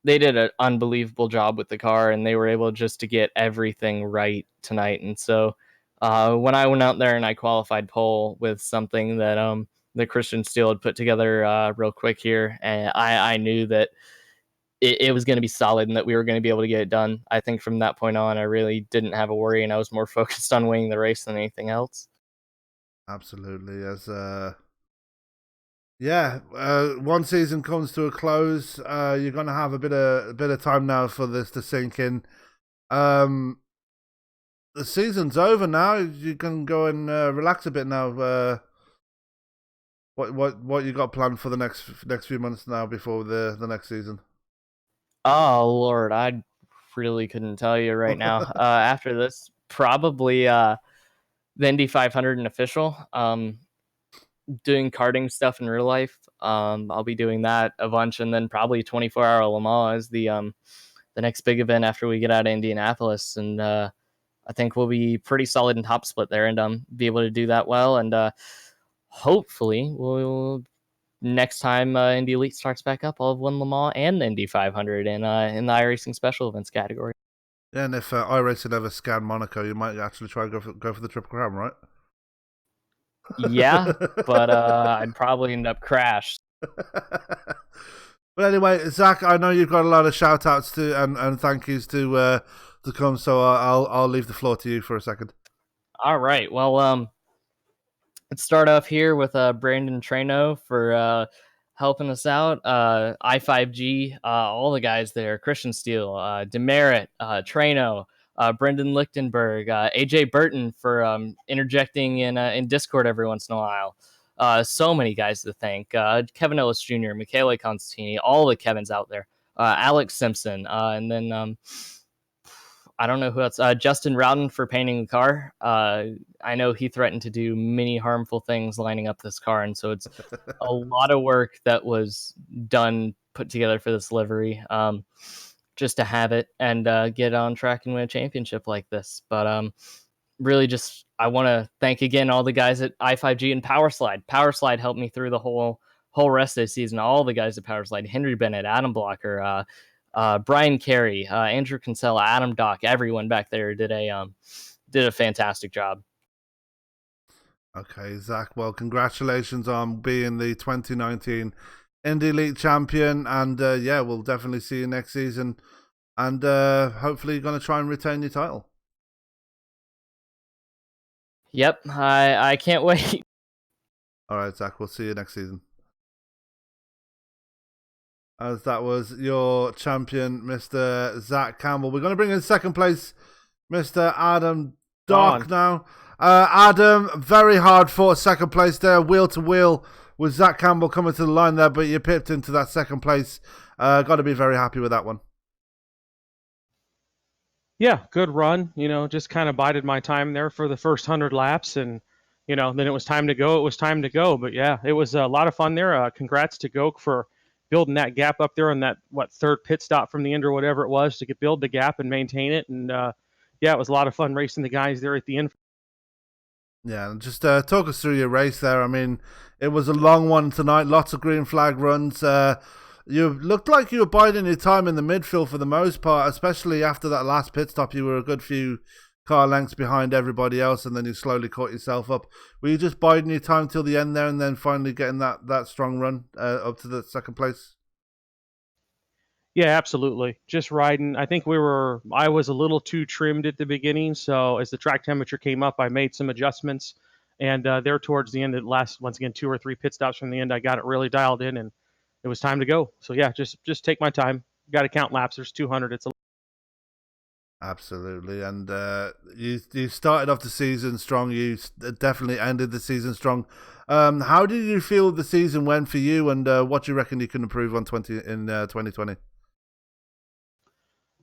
Speaker 6: they did an unbelievable job with the car, and they were able just to get everything right tonight. And so when I went out there and I qualified pole with something that the Christian Steele had put together real quick here, and I knew that it was going to be solid and that we were going to be able to get it done. I think from that point on, I really didn't have a worry, and I was more focused on winning the race than anything else.
Speaker 5: Absolutely. One season comes to a close. You're gonna have a bit of time now for this to sink in. The season's over now. You can go and relax a bit now. What you got planned for the next few months now before the next season?
Speaker 6: Oh Lord, I really couldn't tell you right now. After this, probably the Indy 500 and official. Doing karting stuff in real life. I'll be doing that a bunch, and then probably 24-hour Le Mans is the next big event after we get out of Indianapolis, and I think we'll be pretty solid in top split there, and be able to do that well, and hopefully we'll next time Indy Elite starts back up, I'll have won Le Mans and the Indy 500 in the iRacing special events category.
Speaker 5: Yeah, and if iRacing ever scan Monaco, you might actually try and go for the Triple Crown, right?
Speaker 6: Yeah, but I'd probably end up crashed.
Speaker 5: But anyway, Zac, I know you've got a lot of shout outs to and thank yous to come, so I'll leave the floor to you for a second.
Speaker 6: All right. Well, let's start off here with Brandon Trano for helping us out. I5G, all the guys there, Christian Steele, Demerit, Trano, Brendan Lichtenberg, AJ Burton for interjecting in Discord every once in a while. So many guys to thank. Kevin Ellis Jr., Michele Constantini, all the Kevins out there. Alex Simpson, and then I don't know who else. Justin Rowden for painting the car. I know he threatened to do many harmful things lining up this car, and so it's a lot of work that was put together for this livery. Just to have it and get on track and win a championship like this. But really just, I want to thank again all the guys at I5G and Powerslide. Powerslide helped me through the whole rest of the season. All the guys at Powerslide, Henry Bennett, Adam Blocker, Brian Carey, Andrew Kinsella, Adam Dock, everyone back there did a fantastic job.
Speaker 5: Okay, Zac, well, congratulations on being the 2019 Indy Elite Champion, and we'll definitely see you next season, and hopefully you're going to try and retain your title.
Speaker 6: Yep, I can't wait.
Speaker 5: All right, Zac, we'll see you next season. As that was your champion, Mr. Zac Campbell. We're going to bring in second place, Mr. Adam Dock now. Adam, very hard fought second place there, wheel to wheel, with Zac Campbell coming to the line there, but you pipped into that second place. Got to be very happy with that one.
Speaker 7: Yeah, good run. Just kind of bided my time there for the first 100 laps, and then it was time to go. It was time to go. But yeah, it was a lot of fun there. Congrats to Goke for building that gap up there on that third pit stop from the end or whatever it was to build the gap and maintain it. And it was a lot of fun racing the guys there at the end.
Speaker 5: Yeah, and just talk us through your race there. I mean, it was a long one tonight, lots of green flag runs. You looked like you were biding your time in the midfield for the most part, especially after that last pit stop. You were a good few car lengths behind everybody else, and then you slowly caught yourself up. Were you just biding your time till the end there and then finally getting that strong run up to the second place?
Speaker 7: Yeah, absolutely. Just riding. I think I was a little too trimmed at the beginning, so as the track temperature came up, I made some adjustments And there towards the end, the last, once again, 2 or 3 pit stops from the end, I got it really dialed in, and it was time to go. So yeah, just take my time. Got to count laps. There's 200. It's a
Speaker 5: Absolutely, and you started off the season strong. You definitely ended the season strong. How did you feel the season went for you, and what do you reckon you can improve on 2020?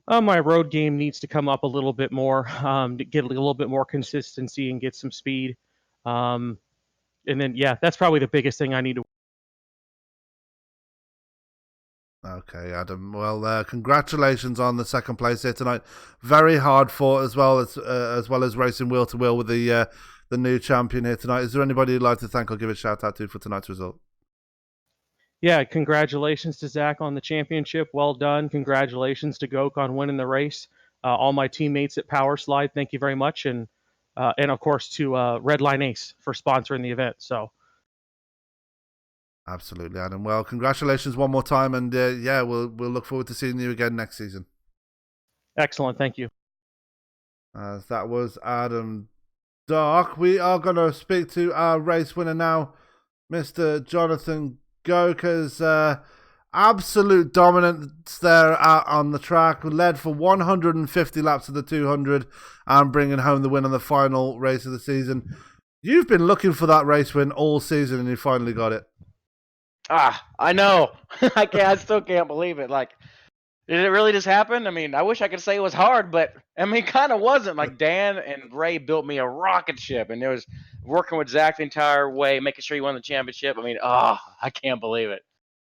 Speaker 7: My road game needs to come up a little bit more, to get a little bit more consistency and get some speed. And then, yeah, that's probably the biggest thing I need to.
Speaker 5: Okay, Adam. Well, congratulations on the second place here tonight. Very hard fought as well as racing wheel to wheel with the new champion here tonight. Is there anybody you'd like to thank or give a shout out to for tonight's result?
Speaker 7: Yeah, congratulations to Zach on the championship. Well done. Congratulations to Goke on winning the race. All my teammates at Power Slide, thank you very much, and of course to Redline Ace for sponsoring the event. So.
Speaker 5: Absolutely, Adam. Well, congratulations one more time, and yeah, we'll look forward to seeing you again next season.
Speaker 7: Excellent, thank you.
Speaker 5: That was Adam Dark. We are going to speak to our race winner now, Mr. Jonathan Goker's absolute dominance there out on the track. Led for 150 laps of the 200 and bringing home the win on the final race of the season. You've been looking for that race win all season, and you finally got it.
Speaker 8: I know. I still can't believe it. Like, did it really just happen? I mean, I wish I could say it was hard, but I mean, it kind of wasn't. Like, Dan and Ray built me a rocket ship, and it was working with Zach the entire way, making sure he won the championship. I mean, I can't believe it.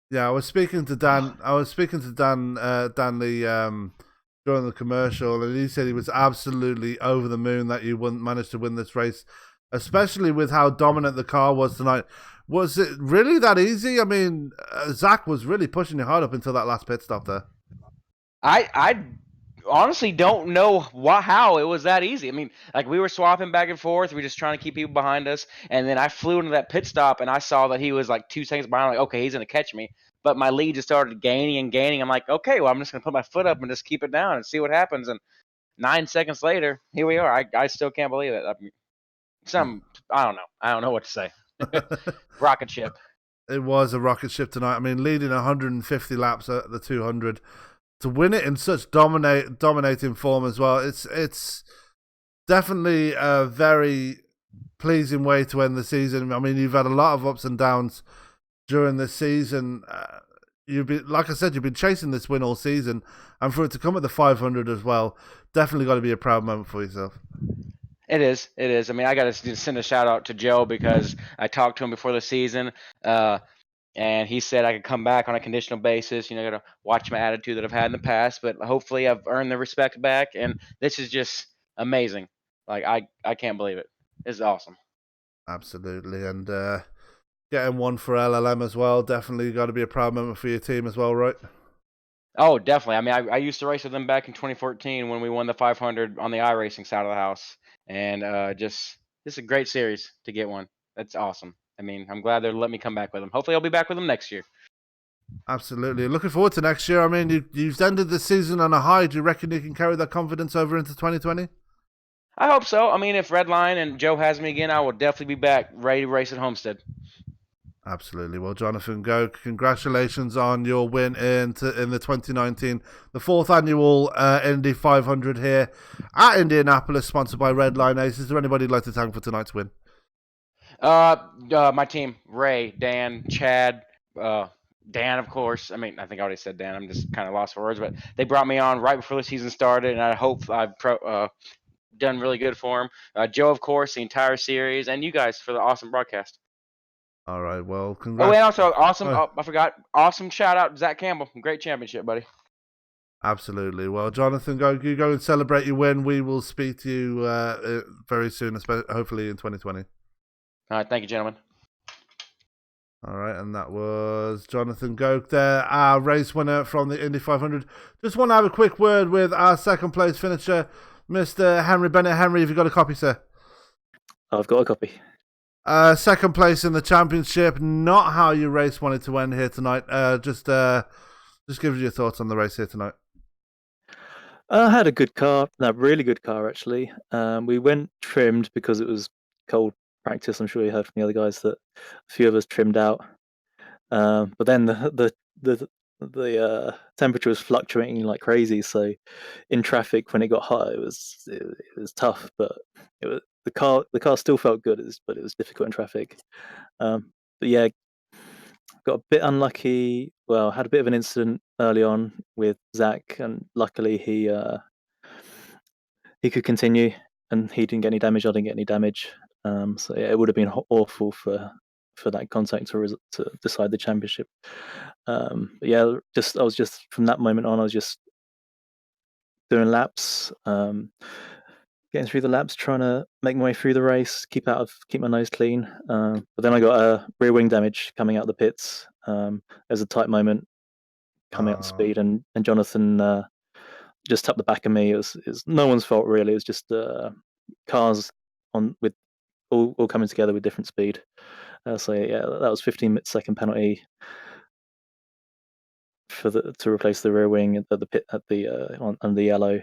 Speaker 5: Yeah, I was speaking to Dan. Dan Lee during the commercial, and he said he was absolutely over the moon that you managed to win this race, especially with how dominant the car was tonight. Was it really that easy? I mean, Zach was really pushing you hard up until that last pit stop there.
Speaker 8: I honestly don't know how it was that easy. I mean, like, we were swapping back and forth. We were just trying to keep people behind us. And then I flew into that pit stop, and I saw that he was like 2 seconds behind. I'm like, okay, he's going to catch me. But my lead just started gaining and gaining. I'm like, okay, well, I'm just going to put my foot up and just keep it down and see what happens. And 9 seconds later, here we are. I still can't believe it. I mean, I don't know. I don't know what to say. Rocket ship.
Speaker 5: It was a rocket ship tonight. I mean, leading 150 laps at the 200 to win it in such dominating form as well. It's definitely a very pleasing way to end the season. I mean, you've had a lot of ups and downs during this season. Like I said, you've been chasing this win all season, and for it to come at the 500 as well, definitely got to be a proud moment for yourself.
Speaker 8: It is. I mean, I got to send a shout out to Joe because I talked to him before the season, and he said I could come back on a conditional basis. You know, got to watch my attitude that I've had in the past, but hopefully I've earned the respect back. And this is just amazing. Like, I can't believe it. It's awesome.
Speaker 5: Absolutely, and getting one for LLM as well. Definitely got to be a proud moment for your team as well, right?
Speaker 8: Oh, definitely. I mean, I used to race with them back in 2014 when we won the 500 on the iRacing side of the house. And just a great series to get one. That's awesome. I mean, I'm glad they're letting me come back with them. Hopefully I'll be back with them next year.
Speaker 5: Absolutely. Looking forward to next year. I mean, you've ended the season on a high. Do you reckon you can carry that confidence over into 2020?
Speaker 8: I hope so. I mean, if Redline and Joe has me again, I will definitely be back ready to race at Homestead.
Speaker 5: Absolutely. Well, Jonathan Goke, congratulations on your win in the 2019, the 4th annual Indy 500 here at Indianapolis, sponsored by Redline Ace. Is there anybody you'd like to thank for tonight's win?
Speaker 8: My team, Ray, Dan, Chad, Dan, of course. I mean, I think I already said Dan. I'm just kind of lost for words, but they brought me on right before the season started, and I hope I've done really good for them. Joe, of course, the entire series, and you guys for the awesome broadcast.
Speaker 5: All right, well, congrats.
Speaker 8: Oh, and also awesome. Oh, I forgot. Awesome shout out to Zac Campbell. Great championship, buddy.
Speaker 5: Absolutely. Well, Jonathan, you go and celebrate your win. We will speak to you very soon, hopefully in 2020.
Speaker 8: All right, thank you, gentlemen.
Speaker 5: All right, and that was Jonathan Goke there, our race winner from the Indy 500. Just want to have a quick word with our second place finisher, Mr. Henry Bennett. Henry, have you got a copy, sir?
Speaker 9: I've got a copy.
Speaker 5: Second place in the championship. Not how your race wanted to end here tonight. Just give us your thoughts on the race here tonight.
Speaker 9: I had a good car, really good car actually. We went trimmed because it was cold practice, I'm sure you heard from the other guys that a few of us trimmed out. But then the temperature was fluctuating like crazy. So in traffic, when it got hot, it was tough. But the car still felt good, but it was difficult in traffic. But yeah, got a bit unlucky. Well, had a bit of an incident early on with Zac, and luckily he could continue, and he didn't get any damage. I didn't get any damage. So yeah, it would have been awful for that contact to decide the championship. But yeah, I was just from that moment on, I was just doing laps, getting through the laps, trying to make my way through the race, keep my nose clean. But then I got a rear wing damage coming out of the pits. There's a tight moment coming up to speed, and Jonathan just tapped the back of me. It was no one's fault really. It was just cars with all coming together with different speed. So yeah, that was 15-second penalty to replace the rear wing at the pit on the yellow.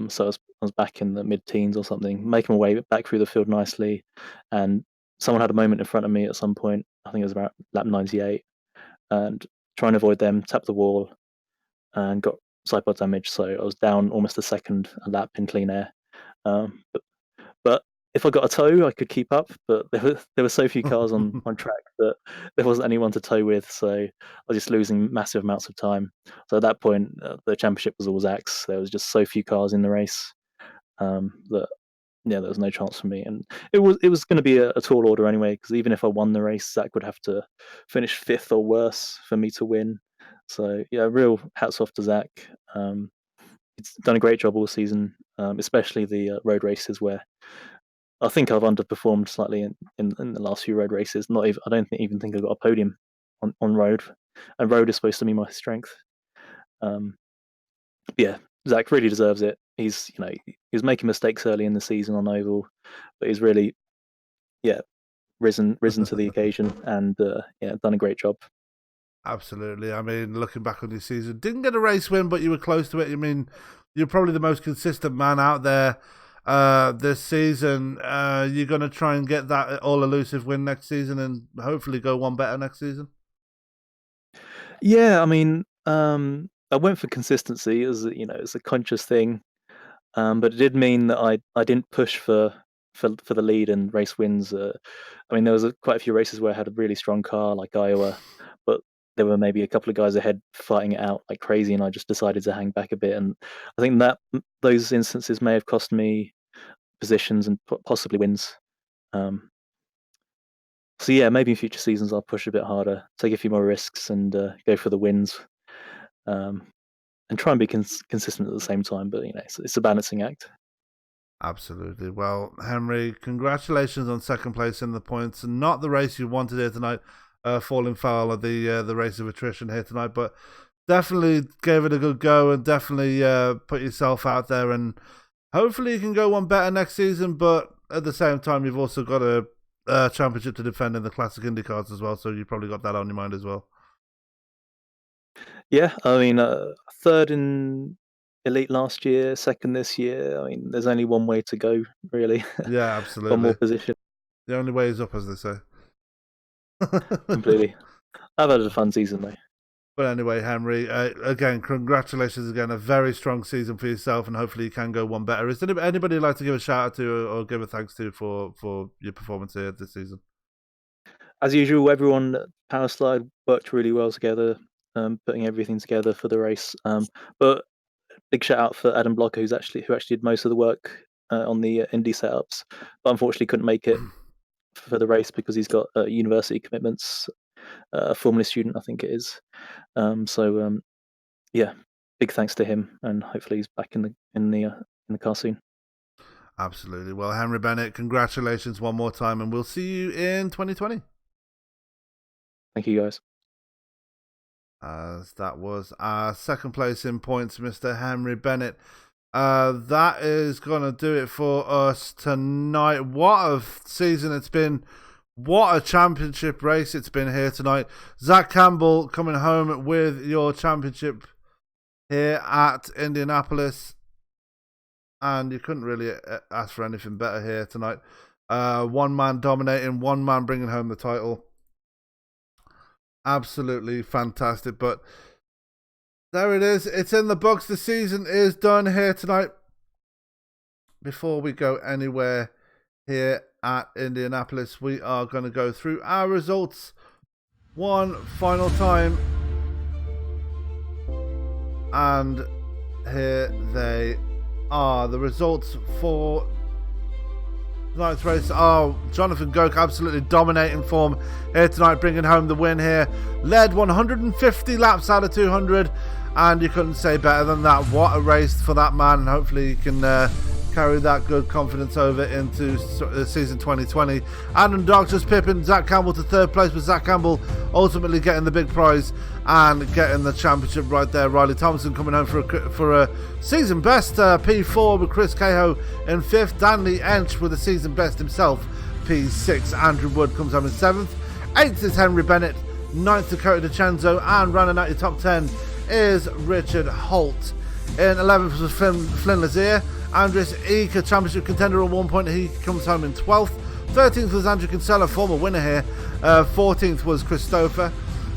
Speaker 9: So I was back in the mid-teens or something, making my way back through the field nicely, and someone had a moment in front of me at some point. I think it was about lap 98, and trying to avoid them, tapped the wall, and got side pod damage. So I was down almost a lap in clean air. But if I got a tow, I could keep up. But there were so few cars on track that there wasn't anyone to tow with. So I was just losing massive amounts of time. So at that point, the championship was all Zac's. There was just so few cars in the race that there was no chance for me. And it was going to be a tall order anyway, because even if I won the race, Zac would have to finish 5th or worse for me to win. So yeah, real hats off to Zac. He's done a great job all season, especially the road races where I think I've underperformed slightly in the last few road races. I don't even think I got a podium on road, and road is supposed to be my strength. Yeah, Zac really deserves it. He was making mistakes early in the season on oval, but he's really risen to the occasion and done a great job.
Speaker 5: Absolutely. I mean, looking back on this season, didn't get a race win, but you were close to it. I mean, you're probably the most consistent man out there this season. You're going to try and get that all-elusive win next season and hopefully go one better next season?
Speaker 9: Yeah, I mean, I went for consistency as it's a conscious thing, but it did mean that I didn't push for the lead and race wins. I mean, there was quite a few races where I had a really strong car, like Iowa, but there were maybe a couple of guys ahead fighting it out like crazy, and I just decided to hang back a bit. And I think that those instances may have cost me positions and possibly wins. So yeah, maybe in future seasons I'll push a bit harder, take a few more risks, and go for the wins, and try and be consistent at the same time. But it's a balancing act.
Speaker 5: Absolutely. Well, Henry, congratulations on second place in the points, and not the race you wanted here tonight, falling foul of the race of attrition here tonight, but definitely gave it a good go and definitely put yourself out there, and hopefully you can go one better next season. But at the same time, you've also got a championship to defend in the Classic IndyCars as well, so you probably got that on your mind as well.
Speaker 9: Yeah, I mean, third in Elite last year, second this year. I mean, there's only one way to go, really.
Speaker 5: Yeah, absolutely.
Speaker 9: One more position.
Speaker 5: The only way is up, as they say.
Speaker 9: Completely. I've had a fun season, though.
Speaker 5: But anyway, Henry, again, congratulations again. A very strong season for yourself, and hopefully you can go one better. Is there anybody you'd like to give a shout out to or give a thanks to for your performance here this season?
Speaker 9: As usual, everyone at Powerslide worked really well together, putting everything together for the race. But big shout out for Adam Blocker, who actually did most of the work on the Indy setups, but unfortunately couldn't make it for the race because he's got university commitments. A Formula student, I think it is. Yeah, big thanks to him, and hopefully he's back in the car soon.
Speaker 5: Absolutely. Well, Henry Bennett, congratulations one more time, and we'll see you in 2020.
Speaker 9: Thank you, guys.
Speaker 5: As that was our second place in points, Mr. Henry Bennett. That is going to do it for us tonight. What a season it's been. What a championship race it's been here tonight. Zac Campbell coming home with your championship here at Indianapolis. And you couldn't really ask for anything better here tonight. One man dominating, one man bringing home the title. Absolutely fantastic. But there it is. It's in the books. The season is done here tonight. Before we go anywhere here at Indianapolis, we are going to go through our results one final time. And here they are. The results for tonight's race are Jonathan Goke absolutely dominating form here tonight, bringing home the win here. Led 150 laps out of 200, and you couldn't say better than that. What a race for that man, and hopefully he can carry that good confidence over into season 2020. Adam Dark just pipping Zac Campbell to third place, with Zac Campbell ultimately getting the big prize and getting the championship right there. Riley Thompson coming home for a season best P4 with Chris Cahill in 5th. Danley Ench with a season best himself, P6. Andrew Wood comes home in 7th. 8th is Henry Bennett. 9th Dakota DiCenzo, and rounding out your top 10 is Richard Holt. In 11th was Flynn Lazier. Andres Eka, championship contender at 1 point, he comes home in 12th. 13th was Andrew Kinsella, former winner here. 14th was Chris Stofer.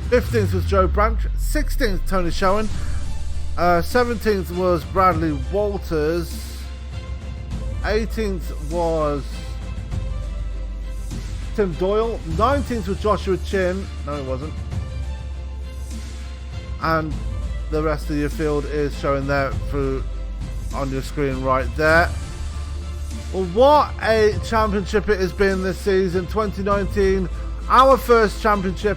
Speaker 5: 15th was Joe Branch. 16th Tony Schoen. 17th was Bradley Walters. 18th was Tim Doyle. 19th was Joshua Chin. No, it wasn't. And the rest of your field is showing there through on your screen right there. Well, what a championship it has been this season, 2019, our first championship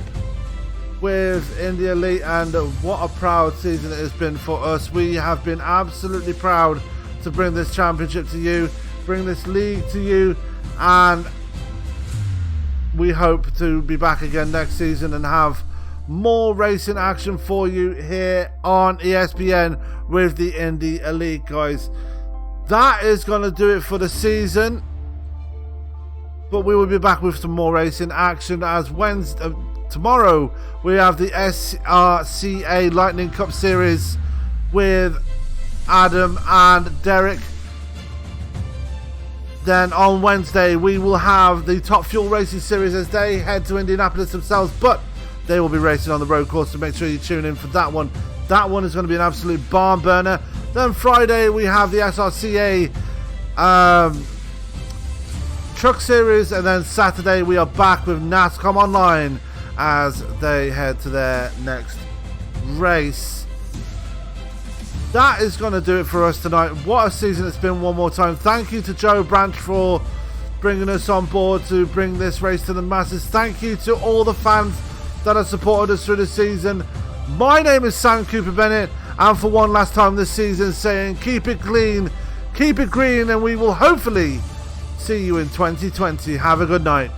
Speaker 5: with Indy Elite, and what a proud season it has been for us. We have been absolutely proud to bring this championship to you, bring this league to you, and we hope to be back again next season and have more racing action for you here on ESPN with the Indy Elite, guys. That is going to do it for the season, but we will be back with some more racing action as tomorrow we have the SRCA Lightning Cup Series with Adam and Derek. Then on Wednesday we will have the Top Fuel Racing Series as they head to Indianapolis themselves, but they will be racing on the road course, so make sure you tune in for that one. That one is going to be an absolute barn burner. Then Friday we have the SRCA Truck Series, and then Saturday we are back with NASCAR Online as they head to their next race. That is going to do it for us tonight. What a season it's been one more time. Thank you to Joe Branch for bringing us on board to bring this race to the masses. Thank you to all the fans that have supported us through the season. My name is Sam Cooper Bennett, and for one last time this season saying keep it clean, keep it green, and we will hopefully see you in 2020. Have a good night.